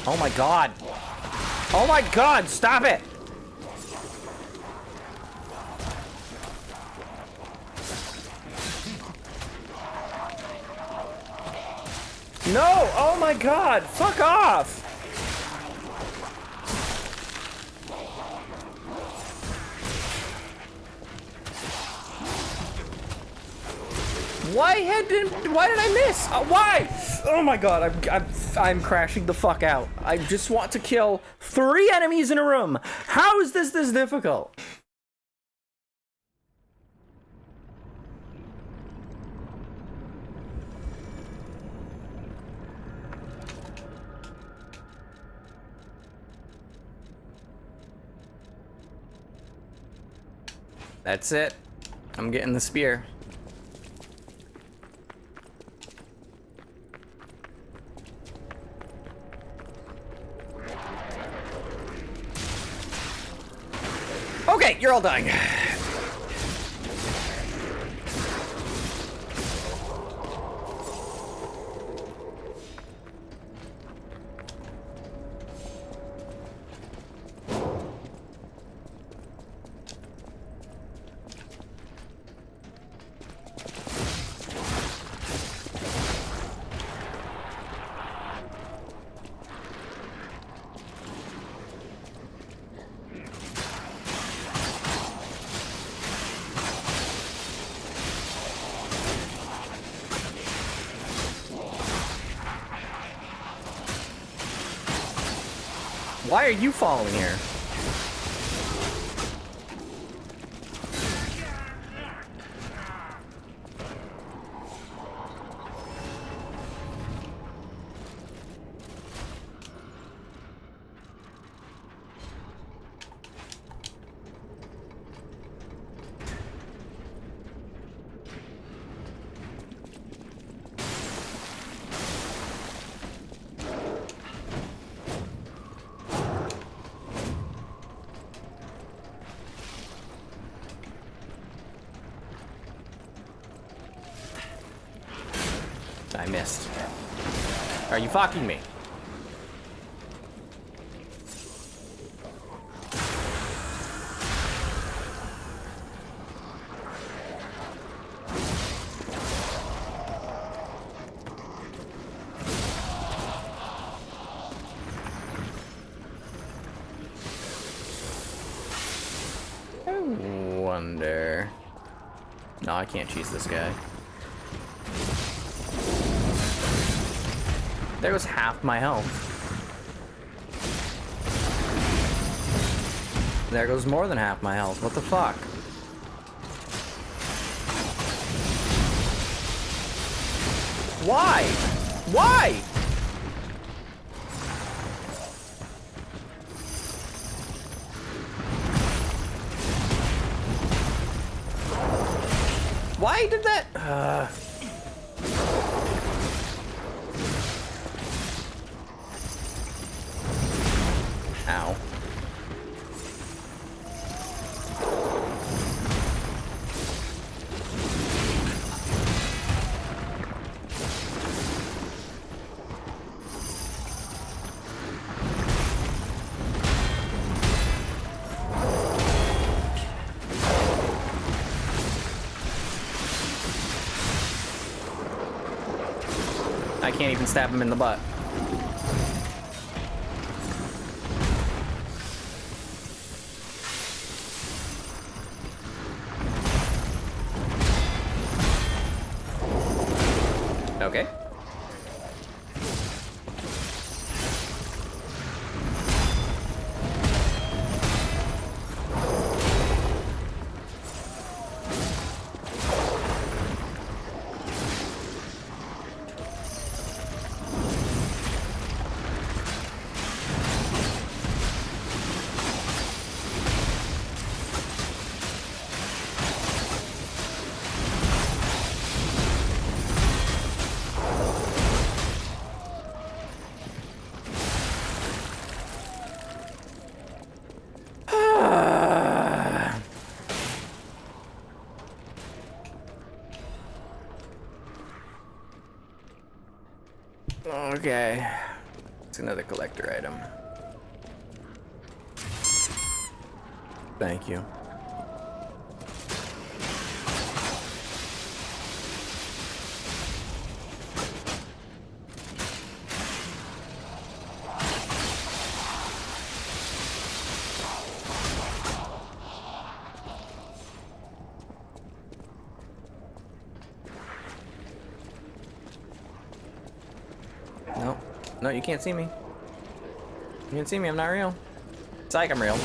Oh my god! Oh my god, stop it! No! Oh my god! Fuck off! Why did I miss? Why? Oh my god, I'm crashing the fuck out. I just want to kill 3 enemies in a room. How is this difficult? That's it. I'm getting the spear. Okay, you're all dying. Why are you falling here? I missed. Are you fucking me? I wonder. No, I can't cheese this guy. There was half my health. There goes more than half my health. What the fuck? Why? Why? Why did that? Ow. I can't even stab him in the butt. Okay. Okay. It's another collector item. Thank you. No, you can't see me. You can't see me, I'm not real. Psych, I'm real.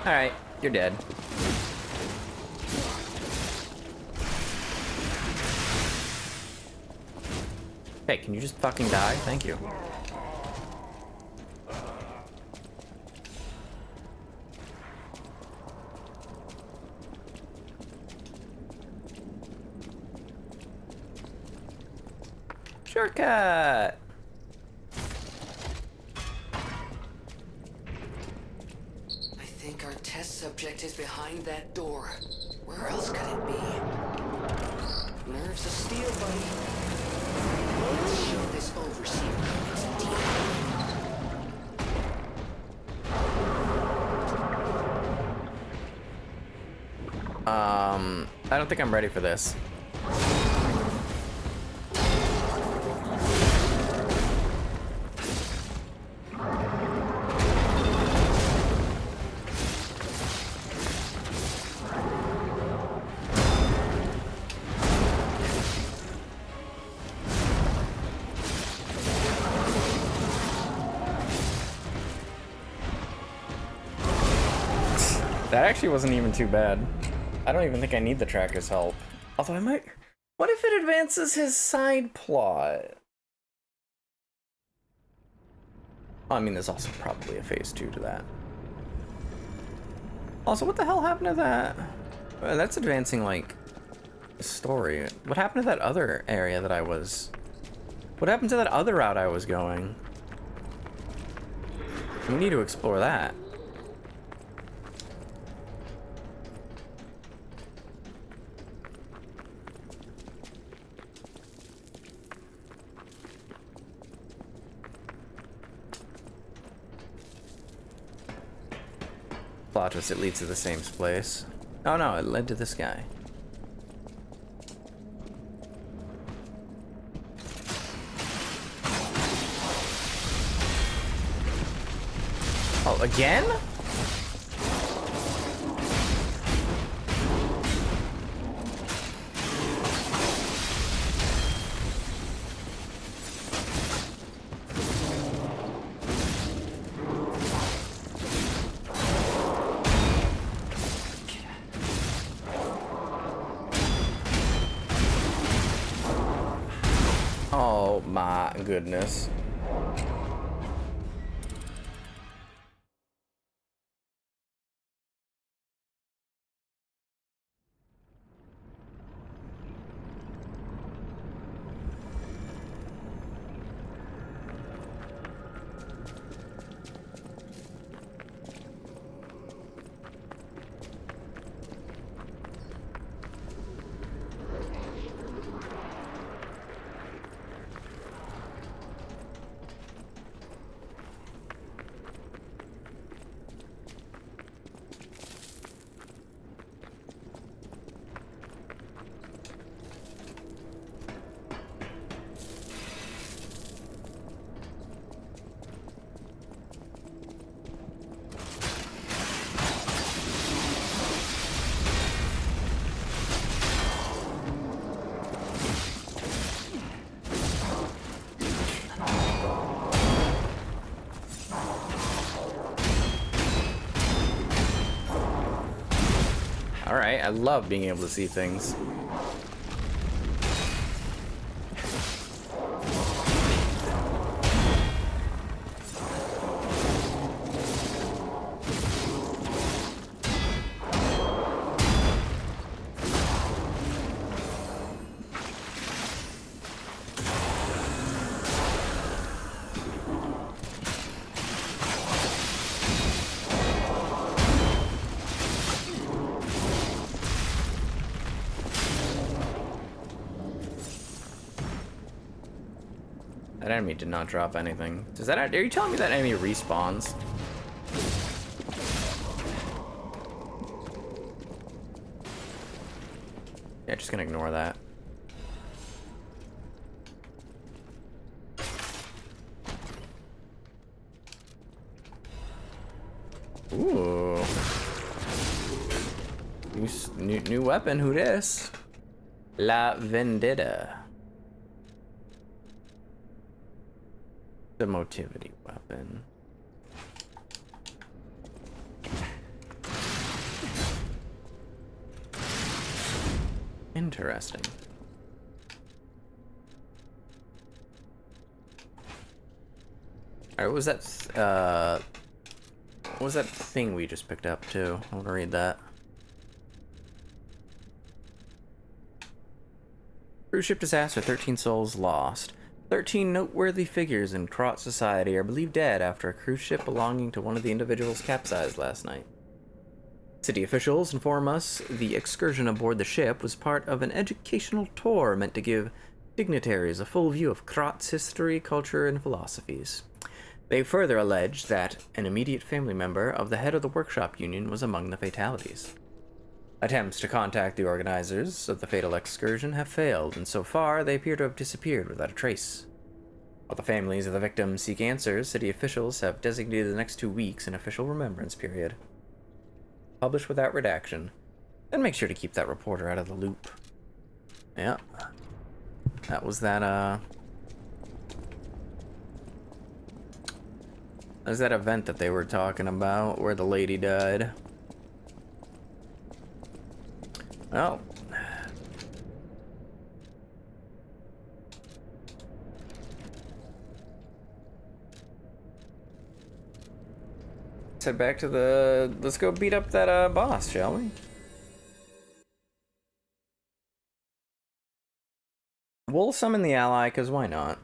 Alright, you're dead. Hey, can you just fucking die? Thank you. Shortcut! I think our test subject is behind that door. Where else could it be? Nerves of steel, buddy. Let's show this overseer its I don't think I'm ready for this. That actually wasn't even too bad. I don't even think I need the tracker's help. Although I might... What if it advances his side plot? I mean, there's also probably a phase 2 to that. Also, what the hell happened to that? That's advancing, like, the story. What happened to that other area that I was... What happened to that other route I was going? We need to explore that. Plot twist, it leads to the same place. Oh no, it led to this guy. Oh, again? Oh my goodness. Alright, I love being able to see things. That enemy did not drop anything. Does that? Are you telling me that enemy respawns? Yeah, just gonna ignore that. Ooh. New weapon, who dis? La Vendetta. The motivity weapon. Interesting. Alright, what was that, what was that thing we just picked up, too? I want to read that. Cruise ship disaster, 13 souls lost. 13 noteworthy figures in Krot society are believed dead after a cruise ship belonging to one of the individuals capsized last night. City officials inform us the excursion aboard the ship was part of an educational tour meant to give dignitaries a full view of Krot's history, culture, and philosophies. They further allege that an immediate family member of the head of the workshop union was among the fatalities. Attempts to contact the organizers of the fatal excursion have failed, and so far they appear to have disappeared without a trace. While the families of the victims seek answers, city officials have designated the next 2 weeks an official remembrance period. Publish without redaction. And make sure to keep that reporter out of the loop. Yeah. That was that, that was that event that they were talking about where the lady died. Well. Let's head back to the... Let's go beat up that boss, shall we? We'll summon the ally, because why not?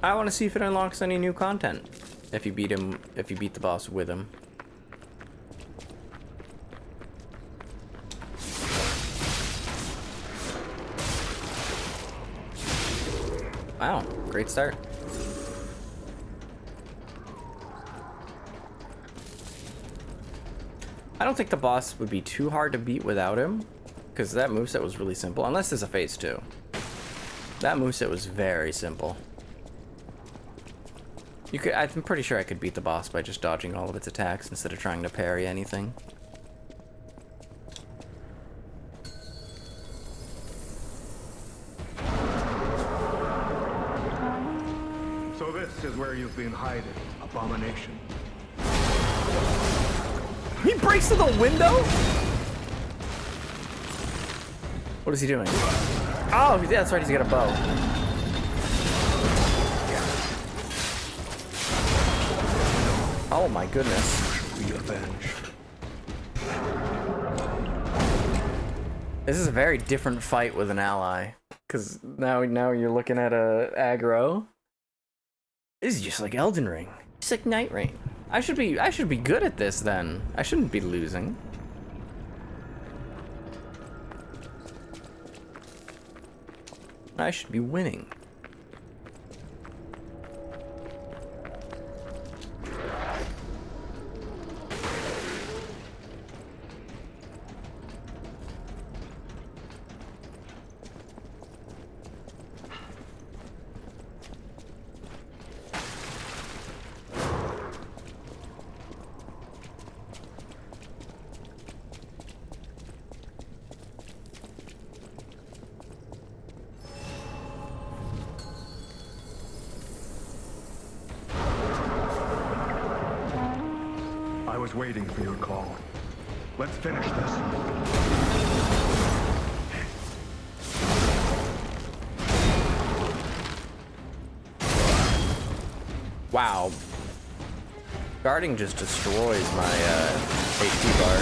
I want to see if it unlocks any new content. If you beat him, if you beat the boss with him. Wow, great start. I don't think the boss would be too hard to beat without him, because that moveset was really simple, unless there's a phase 2. That moveset was very simple. You could, I'm pretty sure I could beat the boss by just dodging all of its attacks instead of trying to parry anything. So this is where you've been hiding, abomination. He breaks through the window? What is he doing? Oh, yeah, that's right, he's got a bow. Oh my goodness. Be avenged. This is a very different fight with an ally. Because now you're looking at a aggro. This is just like Elden Ring. It's like Night Rain. I should be good at this then. I shouldn't be losing. I should be winning. I was waiting for your call. Let's finish this. Wow. Guarding just destroys my HP bar.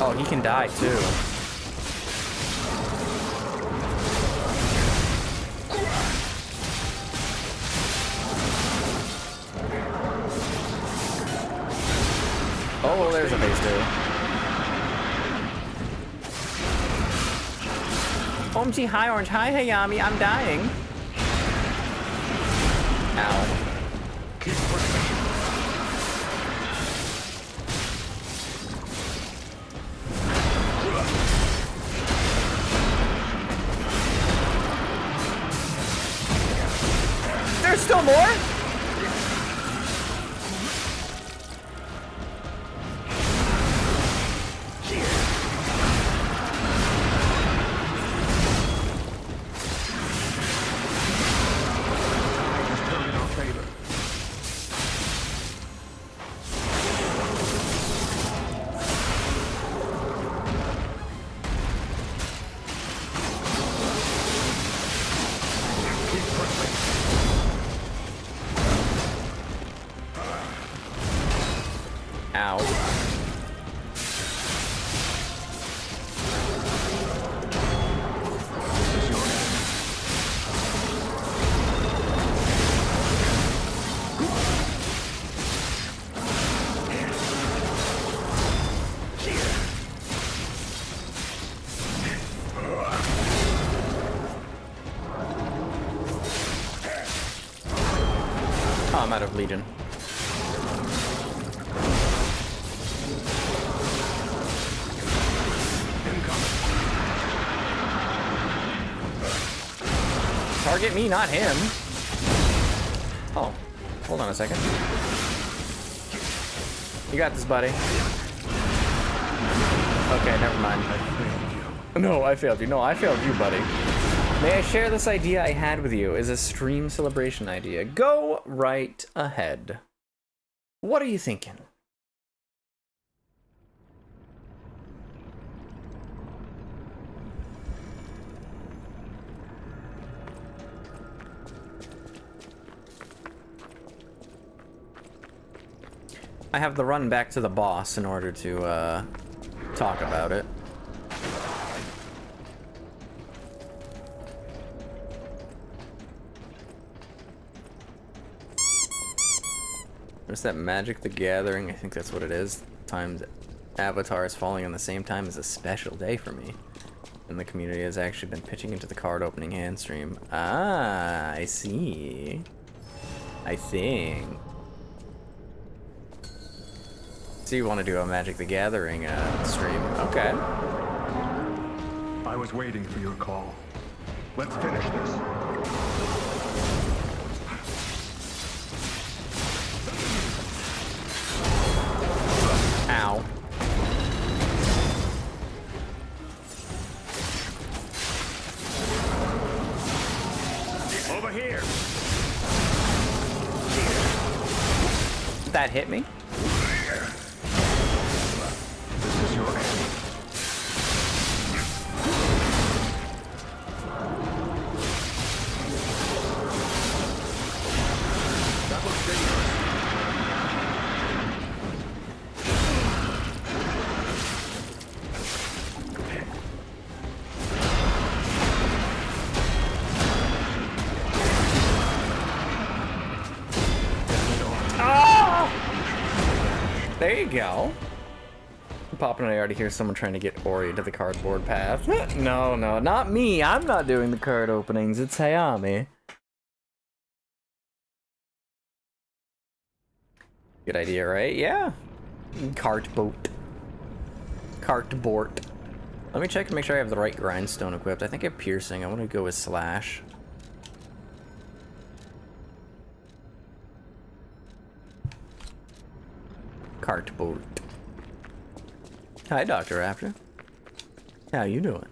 Oh, he can die too. do. OMG, hi Orange, hi Hayami, I'm dying. Ow. Keep pushing. There's still more? Ow. Oh, I'm out of Legion. Target me, not him. Oh, hold on a second. You got this, buddy. Okay, never mind. No, I failed you. No, I failed you, buddy. May I share this idea I had with you as a stream celebration idea? Go right ahead. What are you thinking? I have the run back to the boss in order to talk about it. There's that Magic the Gathering, I think that's what it is. Times avatars falling on the same time is a special day for me. And the community has actually been pitching into the card opening hand stream. Ah, I see. I think. So you want to do a Magic the Gathering stream? Okay. I was waiting for your call. Let's finish this. Ow. Over here. That hit me? This is your end. That looks dangerous. There you go. Popping, I already hear someone trying to get Ori to the cardboard path. No, no, not me. I'm not doing the card openings. It's Hayami. Good idea, right? Yeah. Cart boat. Cartboard. Let me check and make sure I have the right grindstone equipped. I think I have piercing. I want to go with slash. Cartboard. Hi, Dr. Raptor. How you doing?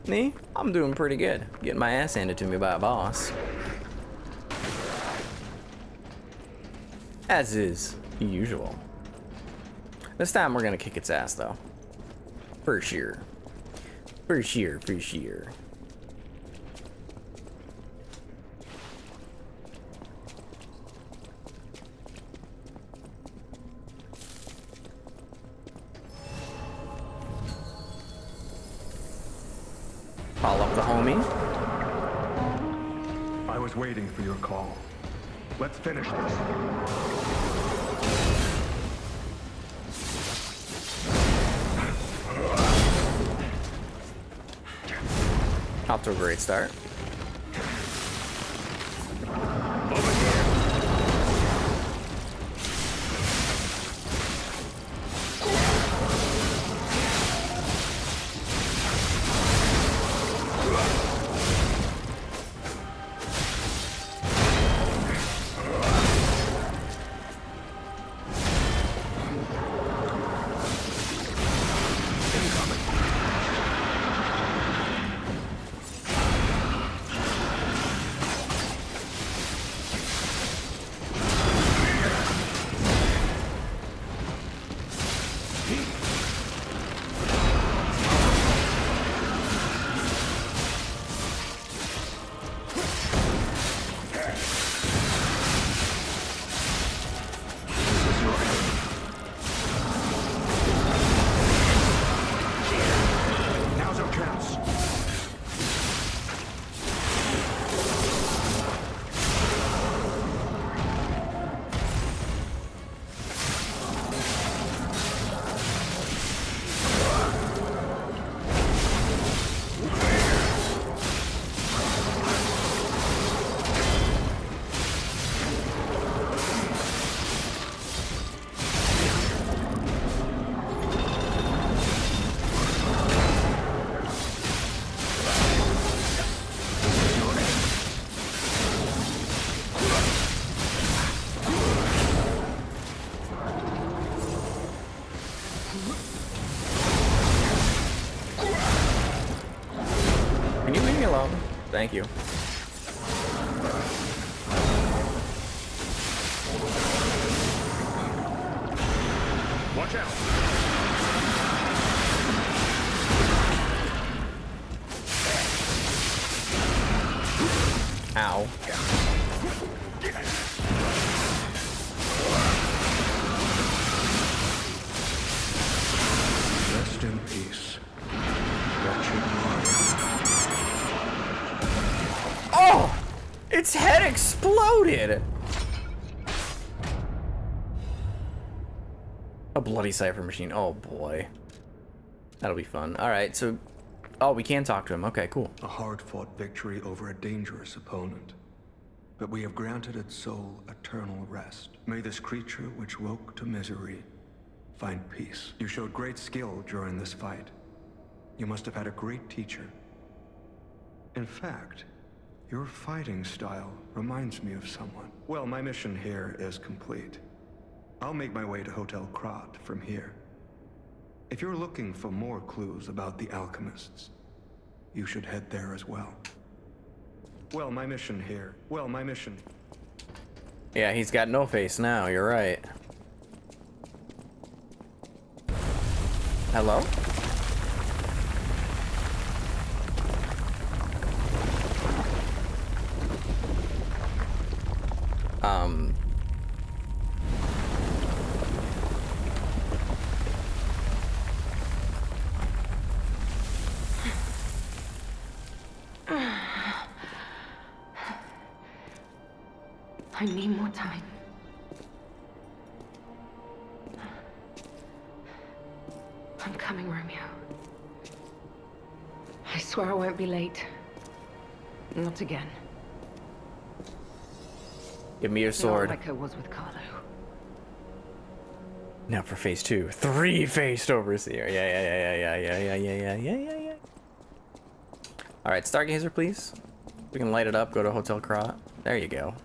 Me? I'm doing pretty good. Getting my ass handed to me by a boss. As is usual. This time we're gonna kick its ass, though. For sure. For sure, for sure. Call up the homie. I was waiting for your call. Let's finish this. Off to a great start. Can you leave me alone? Thank you. Watch out! Ow. Rest in peace, wretched Mario. Oh! Its head exploded! A bloody cipher machine. Oh boy. That'll be fun. Alright, so... Oh, we can talk to him. Okay, cool. A hard-fought victory over a dangerous opponent. But we have granted its soul eternal rest. May this creature which woke to misery find peace. You showed great skill during this fight. You must have had a great teacher. In fact, your fighting style reminds me of someone. Well, my mission here is complete. I'll make my way to Hotel Krat from here. If you're looking for more clues about the alchemists, you should head there as well. Well, my mission here. Yeah, he's got no face now. You're right. Hello? I need more time. I'm coming, Romeo. I swear I won't be late. Not again. Give me your sword. Not like I was with Carlo. Now for phase 2. 3 phased overseer. Yeah. Alright, Stargazer, please. We can light it up, go to Hotel Krat. There you go.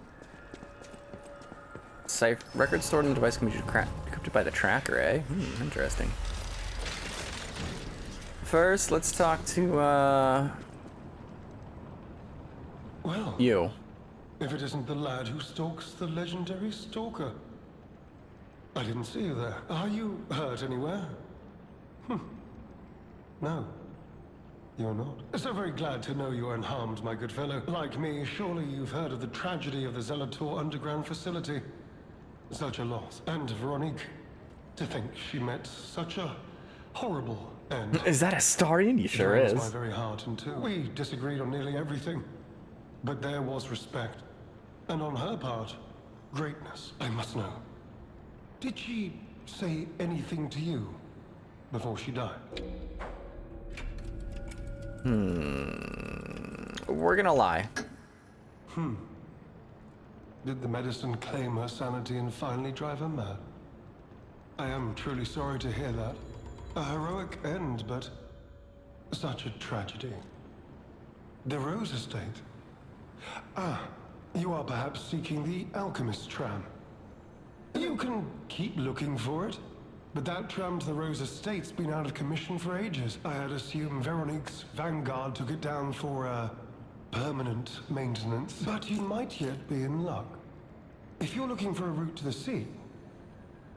Record stored in the device can be decrypted by the tracker, eh? Interesting. First, let's talk to, Well, you. if it isn't the lad who stalks the legendary stalker. I didn't see you there. Are you hurt anywhere? No. You're not. So very glad to know you are unharmed, my good fellow. Like me, surely you've heard of the tragedy of the Zelator underground facility. Such a loss. And Veronique, to think she met such a horrible end. Is that Astarion? You sure It warms is. my very heart in two. We disagreed on nearly everything. But there was respect. And on her part, greatness. I must know. Did she say anything to you before she died? we're gonna lie. Did the medicine claim her sanity and finally drive her mad? I am truly sorry to hear that. A heroic end, but such a tragedy. The Rose Estate. Ah, you are perhaps seeking the Alchemist tram. You can keep looking for it, but that tram to the Rose Estate's been out of commission for ages. I had assumed Veronique's Vanguard took it down for, permanent maintenance. But you might yet be in luck. If you're looking for a route to the sea,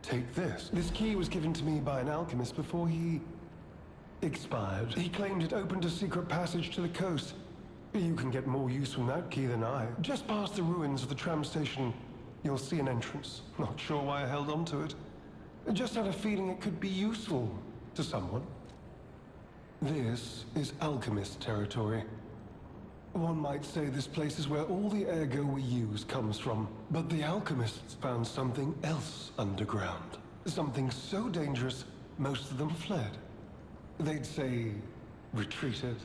take this. This key was given to me by an alchemist before he expired. He claimed it opened a secret passage to the coast. You can get more use from that key than I. Just past the ruins of the tram station, you'll see an entrance. Not sure why I held on to it. I just had a feeling it could be useful to someone. This is alchemist territory. One might say this place is where all the ergo we use comes from. But the alchemists found something else underground. Something so dangerous, most of them fled. They'd say, retreated.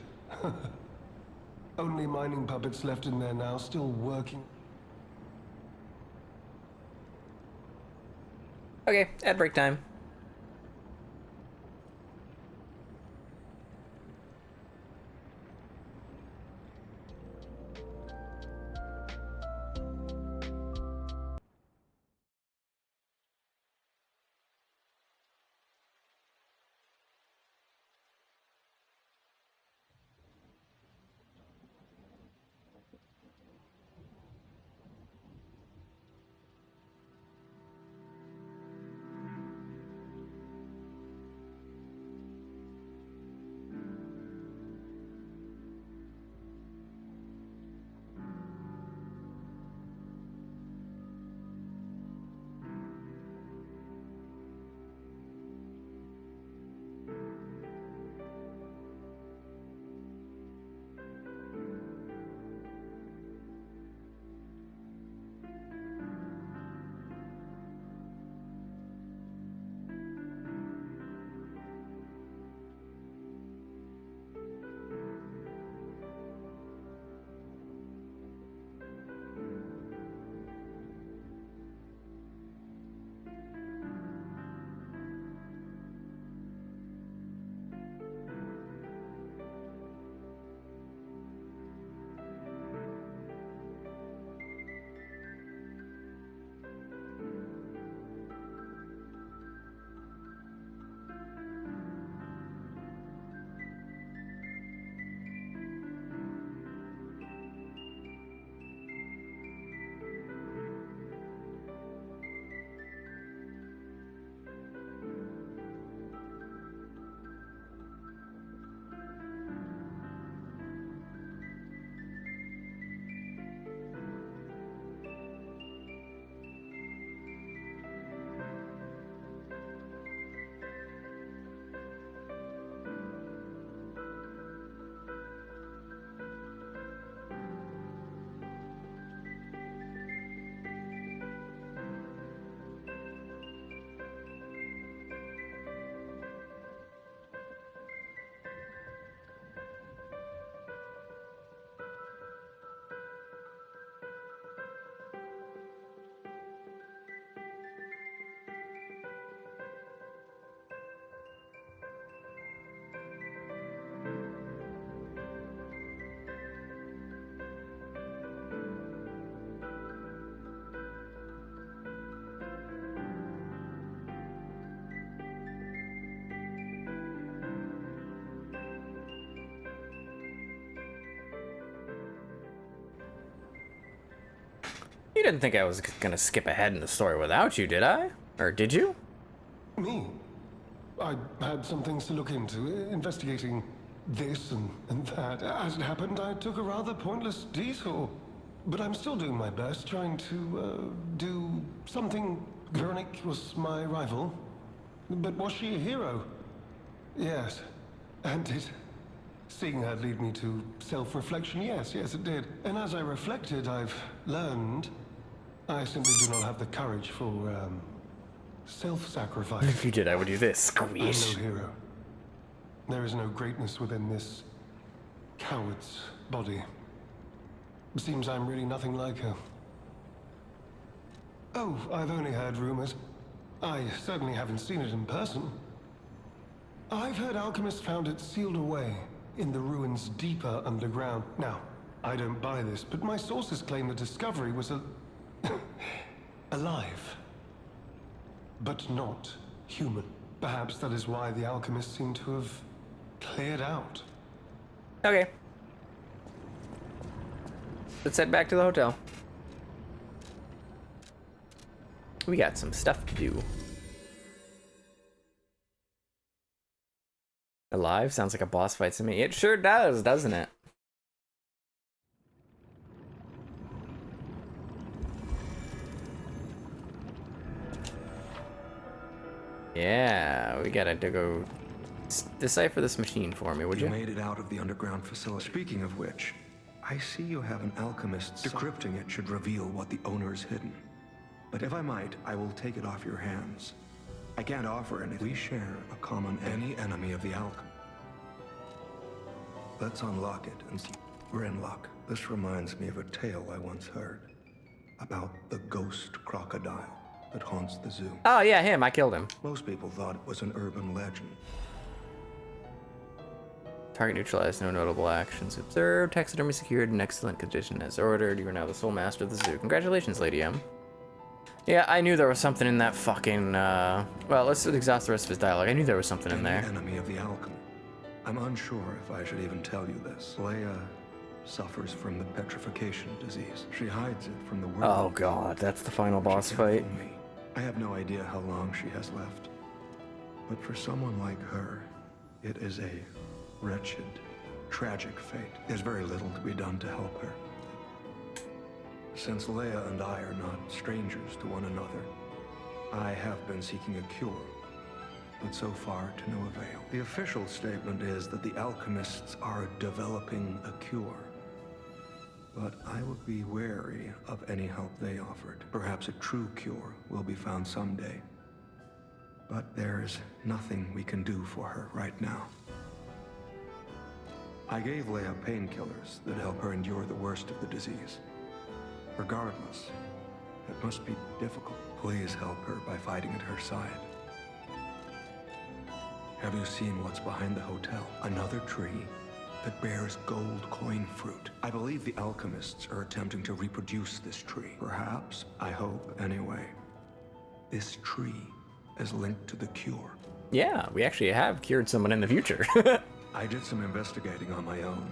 Only mining puppets left in there now, still working. Okay, ad break time. You didn't think I was gonna skip ahead in the story without you, did I? Or did you? Me? I had some things to look into, investigating this and that. As it happened, I took a rather pointless detour. But I'm still doing my best, trying to, do something. Veronique was my rival. But was she a hero? Yes. And did seeing her lead me to self-reflection? Yes, it did. And as I reflected, I've learned I simply do not have the courage for, self-sacrifice. If you did, I would do this. I'm Squeeze. no hero. There is no greatness within this coward's body. Seems I'm really nothing like her. Oh, I've only heard rumors. I certainly haven't seen it in person. I've heard alchemists found it sealed away in the ruins deeper underground. Now, I don't buy this, but my sources claim the discovery was alive. But not human. Perhaps that is why the alchemists seem to have cleared out. Okay. Let's head back to the hotel. We got some stuff to do. Alive? Sounds like a boss fight to me. It sure does, doesn't it? Yeah, we gotta go decipher this machine for me, would you? You made it out of the underground facility. Speaking of which, I see you have an alchemist. Decrypting it should reveal what the owner is hidden. But if I might, I will take it off your hands. I can't offer anything. We share a common any enemy of the alchemy. Let's unlock it and see. We're in luck. This reminds me of a tale I once heard about the ghost crocodile that haunts the zoo. Oh yeah, him. I killed him. Most people thought it was an urban legend. Target neutralized, no notable actions observed. Taxidermy secured in excellent condition as ordered. You are now the sole master of the zoo. Congratulations, Lady M. Yeah, I knew there was something in that fucking, well, let's exhaust the rest of his dialogue. I knew there was something in there. Enemy of the alchemy. I'm unsure if I should even tell you this. Leia suffers from the petrification disease. She hides it from the world. Oh god, that's the final boss fight. Me. I have no idea how long she has left. But for someone like her, it is a wretched, tragic fate. There's very little to be done to help her. Since Leia and I are not strangers to one another, I have been seeking a cure, but so far to no avail. The official statement is that the alchemists are developing a cure, but I would be wary of any help they offered. Perhaps a true cure will be found someday, but there's nothing we can do for her right now. I gave Leia painkillers that help her endure the worst of the disease. Regardless, it must be difficult. Please help her by fighting at her side. Have you seen what's behind the hotel? Another tree that bears gold coin fruit. I believe the alchemists are attempting to reproduce this tree. Perhaps, I hope anyway, this tree is linked to the cure. Yeah, we actually have cured someone in the future. I did some investigating on my own.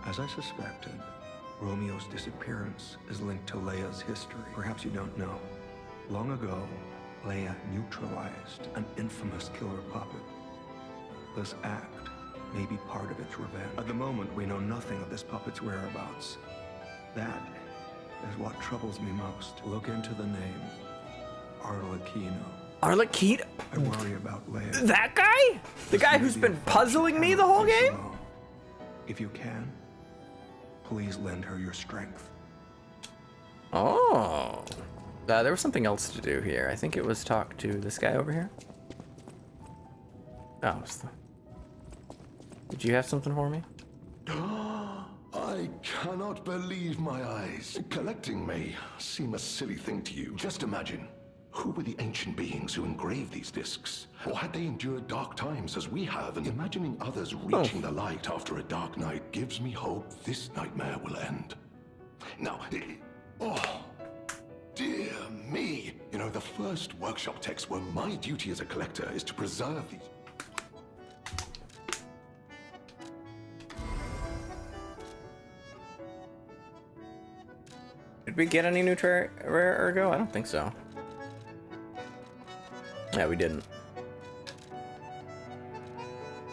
As I suspected, Romeo's disappearance is linked to Leia's history. Perhaps you don't know. Long ago, Leia neutralized an infamous killer puppet. This act may be part of its revenge. At the moment, we know nothing of this puppet's whereabouts. That is what troubles me most. Look into the name Arlecchino. Arlecchino? I worry about Leia. That guy? The guy who's been puzzling me the whole game? If you can, please lend her your strength. Oh. There was something else to do here. I think it was talk to this guy over here. Oh, did you have something for me? I cannot believe my eyes. Collecting may seem a silly thing to you. Just imagine, who were the ancient beings who engraved these discs? Or had they endured dark times as we have? And imagining others reaching the light after a dark night gives me hope this nightmare will end. Now, dear me. You know, the first workshop texts were my duty as a collector is to preserve these. Did we get any new rare ergo? I don't think so. Yeah, we didn't.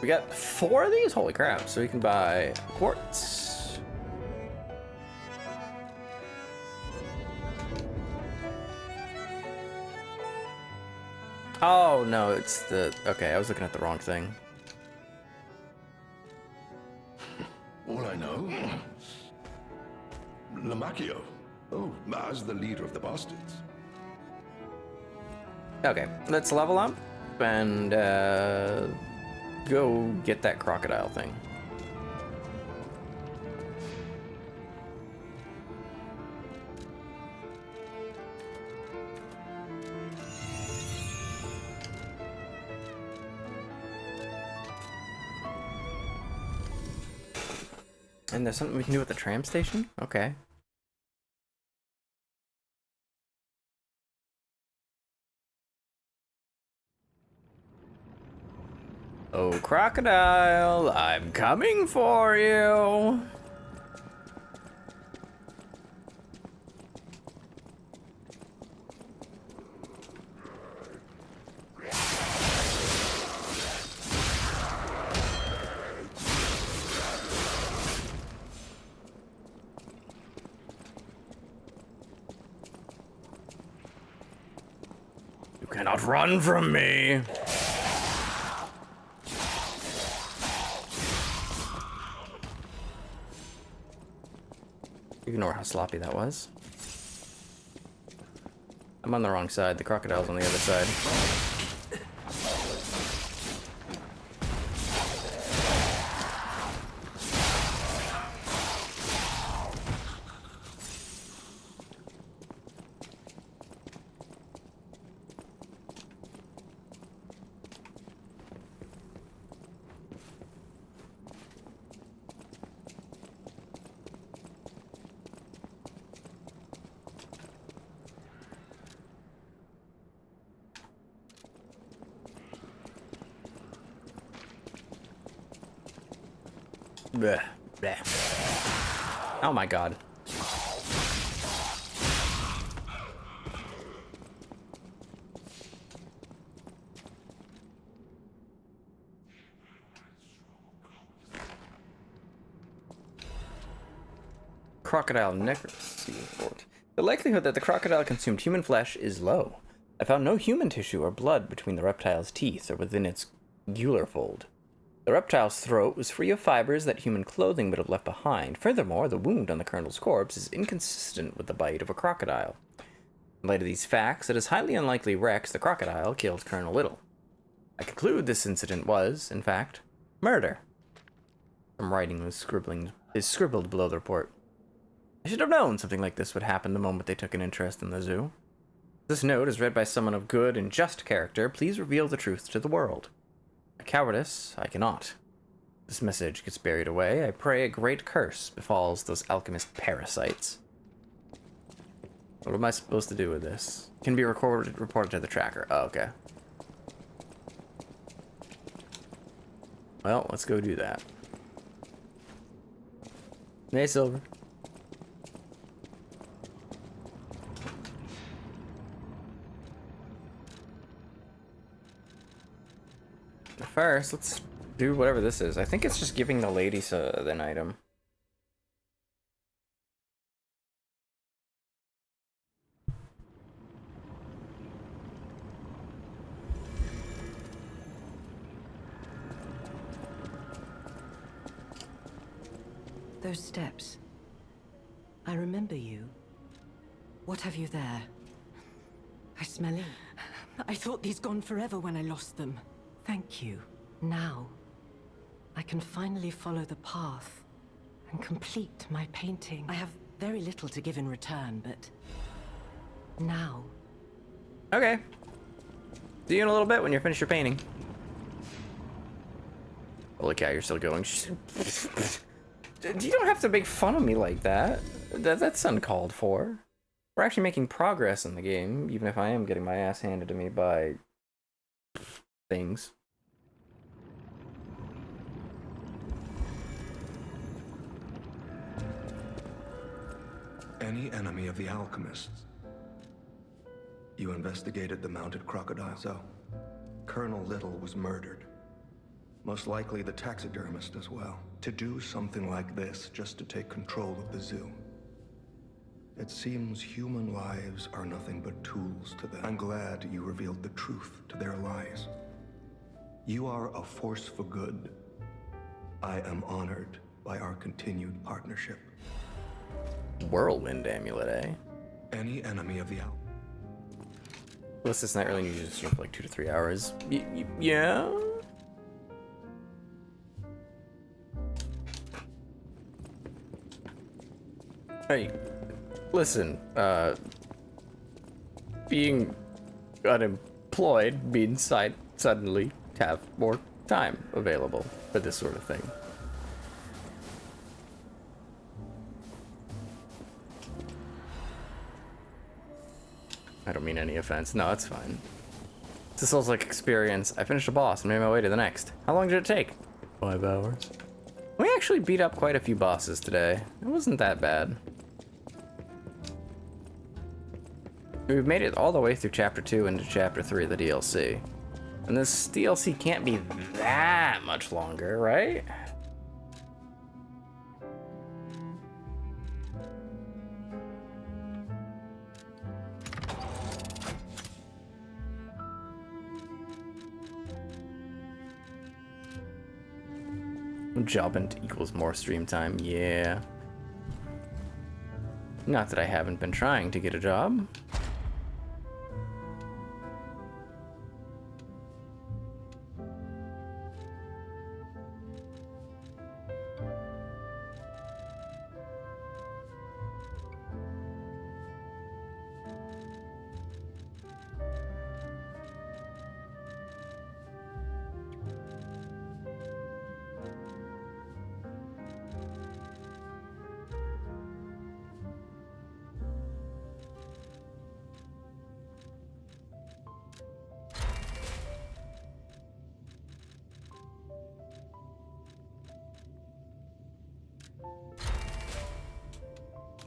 We got 4 of these? Holy crap. So we can buy quartz. Oh, no, it's the... Okay, I was looking at the wrong thing. All I know... Lamacchio. Oh, as the leader of the bastards. Okay, let's level up and go get that crocodile thing. And there's something we can do at the tram station? Okay. Oh, crocodile, I'm coming for you. You cannot run from me. Ignore how sloppy that was. I'm on the wrong side. The crocodile's on the other side. Bleh, bleh. Oh my god. Crocodile necromancy report. The likelihood that the crocodile consumed human flesh is low. I found no human tissue or blood between the reptile's teeth or within its gular fold. The reptile's throat was free of fibers that human clothing would have left behind. Furthermore, the wound on the colonel's corpse is inconsistent with the bite of a crocodile. In light of these facts, it is highly unlikely Rex, the crocodile, killed Colonel Little. I conclude this incident was, in fact, murder. Some writing is scribbled below the report. I should have known something like this would happen the moment they took an interest in the zoo. This note is read by someone of good and just character. Please reveal the truth to the world. A cowardice, I cannot. This message gets buried away. I pray a great curse befalls those alchemist parasites. What am I supposed to do with this? Can be reported to the tracker. Oh, okay. Well, let's go do that. Hey, Silver. First, let's do whatever this is. I think it's just giving the ladies an item. Those steps. I remember you. What have you there? I smell it. I thought these gone forever when I lost them. Thank you. Now, I can finally follow the path and complete my painting. I have very little to give in return, but now. Okay. See you in a little bit when you're finished your painting. Holy cow, you're still going. You don't have to make fun of me like that. That's uncalled for. We're actually making progress in the game, even if I am getting my ass handed to me by things. Any enemy of the alchemists? You investigated the mounted crocodile, so Colonel Little was murdered. Most likely the taxidermist as well. To do something like this just to take control of the zoo. It seems human lives are nothing but tools to them. I'm glad you revealed the truth to their lies. You are a force for good. I am honored by our continued partnership. Whirlwind amulet, eh? Any enemy of the Well, this night really needs you to stream for like 2 to 3 hours. Yeah? Hey, listen, being unemployed means I suddenly have more time available for this sort of thing. I don't mean any offense. No, that's fine. It's a Souls-like experience. I finished a boss and made my way to the next. How long did it take? 5 hours. We actually beat up quite a few bosses today. It wasn't that bad. We've made it all the way through Chapter 2 into Chapter 3 of the DLC. And this DLC can't be that much longer, right? Job equals more stream time, yeah. Not that I haven't been trying to get a job.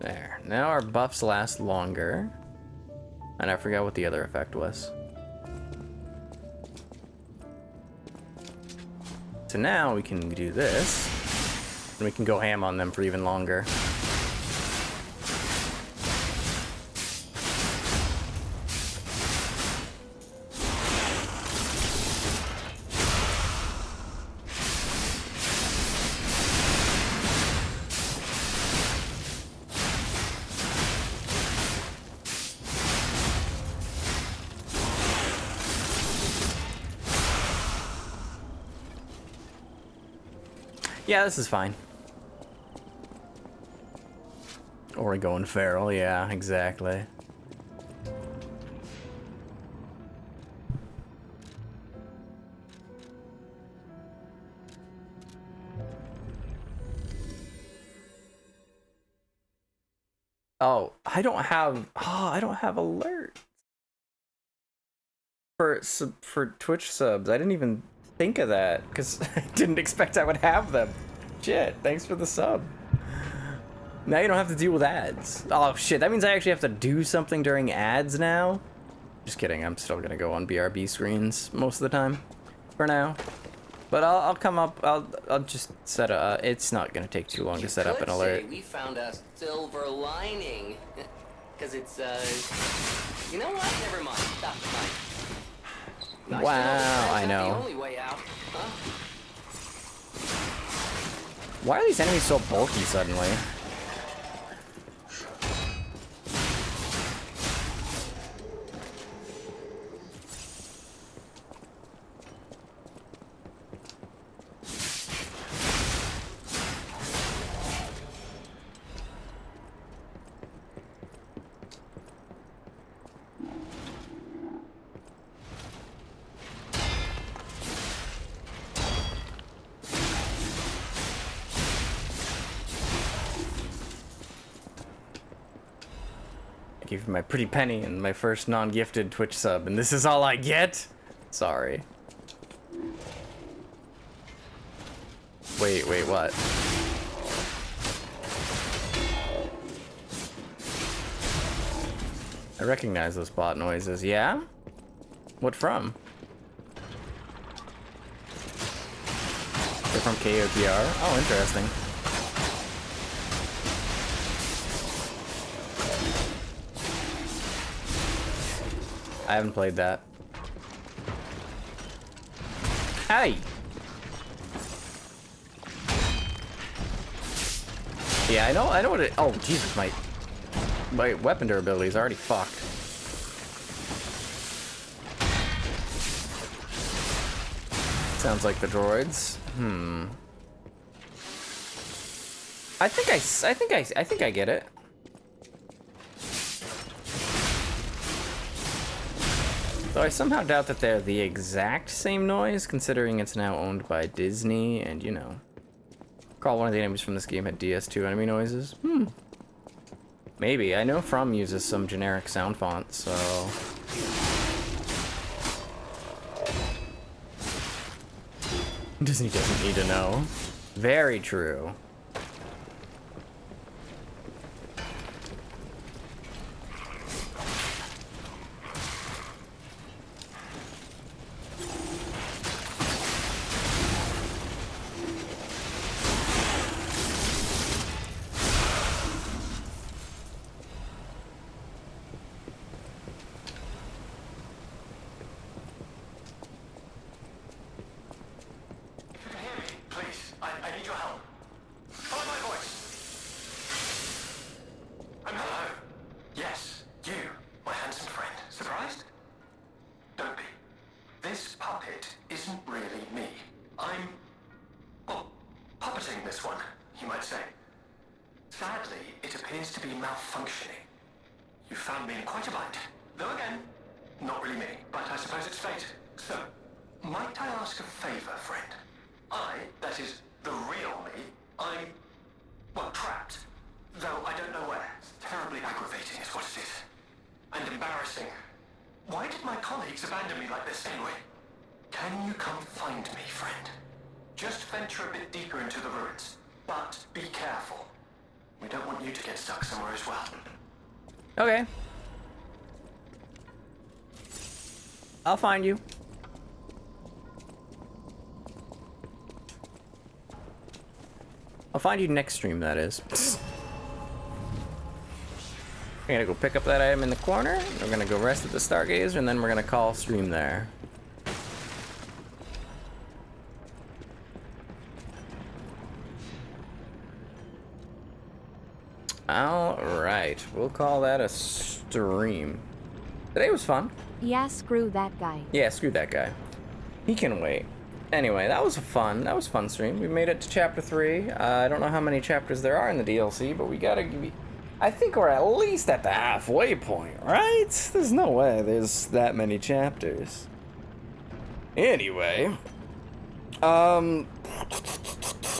There. Now our buffs last longer. And I forgot what the other effect was. So now we can do this. And we can go ham on them for even longer. Yeah, this is fine. Or going feral, yeah, exactly. Oh, I don't have alert for Twitch subs. I didn't even think of that because I didn't expect I would have them. Shit, thanks for the sub. Now you don't have to deal with ads. Oh shit, that means I actually have to do something during ads now? Just kidding, I'm still gonna go on BRB screens most of the time for now. But I'll come up, I'll just set a, it's not gonna take too long to set up an alert. Say we found a silver lining. Cause it's, you know what? Never mind. Stop the time. Nice Wow, I know. The only way out, huh? Why are these enemies so bulky suddenly? I gave you my pretty penny and my first non-gifted Twitch sub, and this is all I get? Sorry. Wait, what? I recognize those bot noises, yeah? What from? They're from KOTR? Oh, interesting. I haven't played that. Hey! Yeah, I know what it, oh Jesus, my weapon durability is already fucked. Sounds like the droids. I think I get it. Though I somehow doubt that they're the exact same noise, considering it's now owned by Disney, and you know. Recall one of the enemies from this game had DS2 enemy noises. Maybe. I know From uses some generic sound fonts, so... Disney doesn't need to know. Very true. Okay. I'll find you. I'll find you next stream, that is. We're gonna go pick up that item in the corner. We're gonna go rest at the Stargazer, and then we're gonna call stream there. Alright, we'll call that a stream. Today was fun. Yeah, screw that guy. Yeah, screw that guy. He can wait. Anyway, that was a fun stream. We made it to chapter 3. I don't know how many chapters there are in the DLC, but we gotta give. I think we're at least at the halfway point, right? There's no way there's that many chapters. Anyway,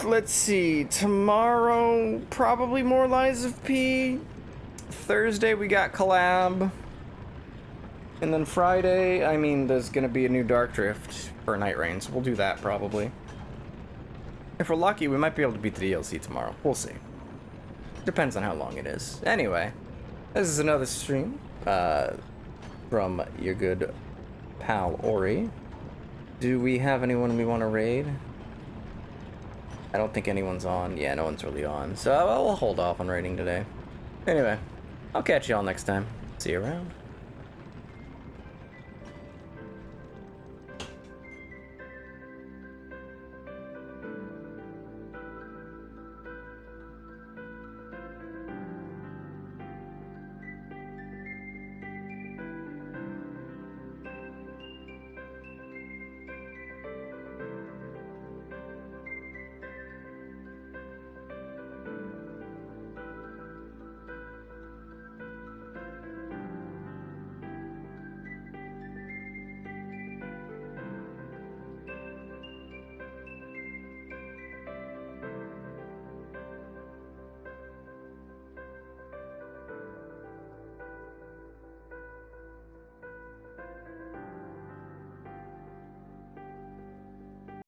let's see. Tomorrow, probably more Lies of P. Thursday, we got collab. And then Friday, I mean, there's gonna be a new Dark Drift for Night Rain, so we'll do that probably. If we're lucky, we might be able to beat the DLC tomorrow. We'll see. Depends on how long it is. Anyway, this is another stream from your good pal Ori. Do we have anyone we want to raid? I don't think anyone's on. Yeah, no one's really on. So we'll hold off on raiding today. Anyway, I'll catch y'all next time. See you around.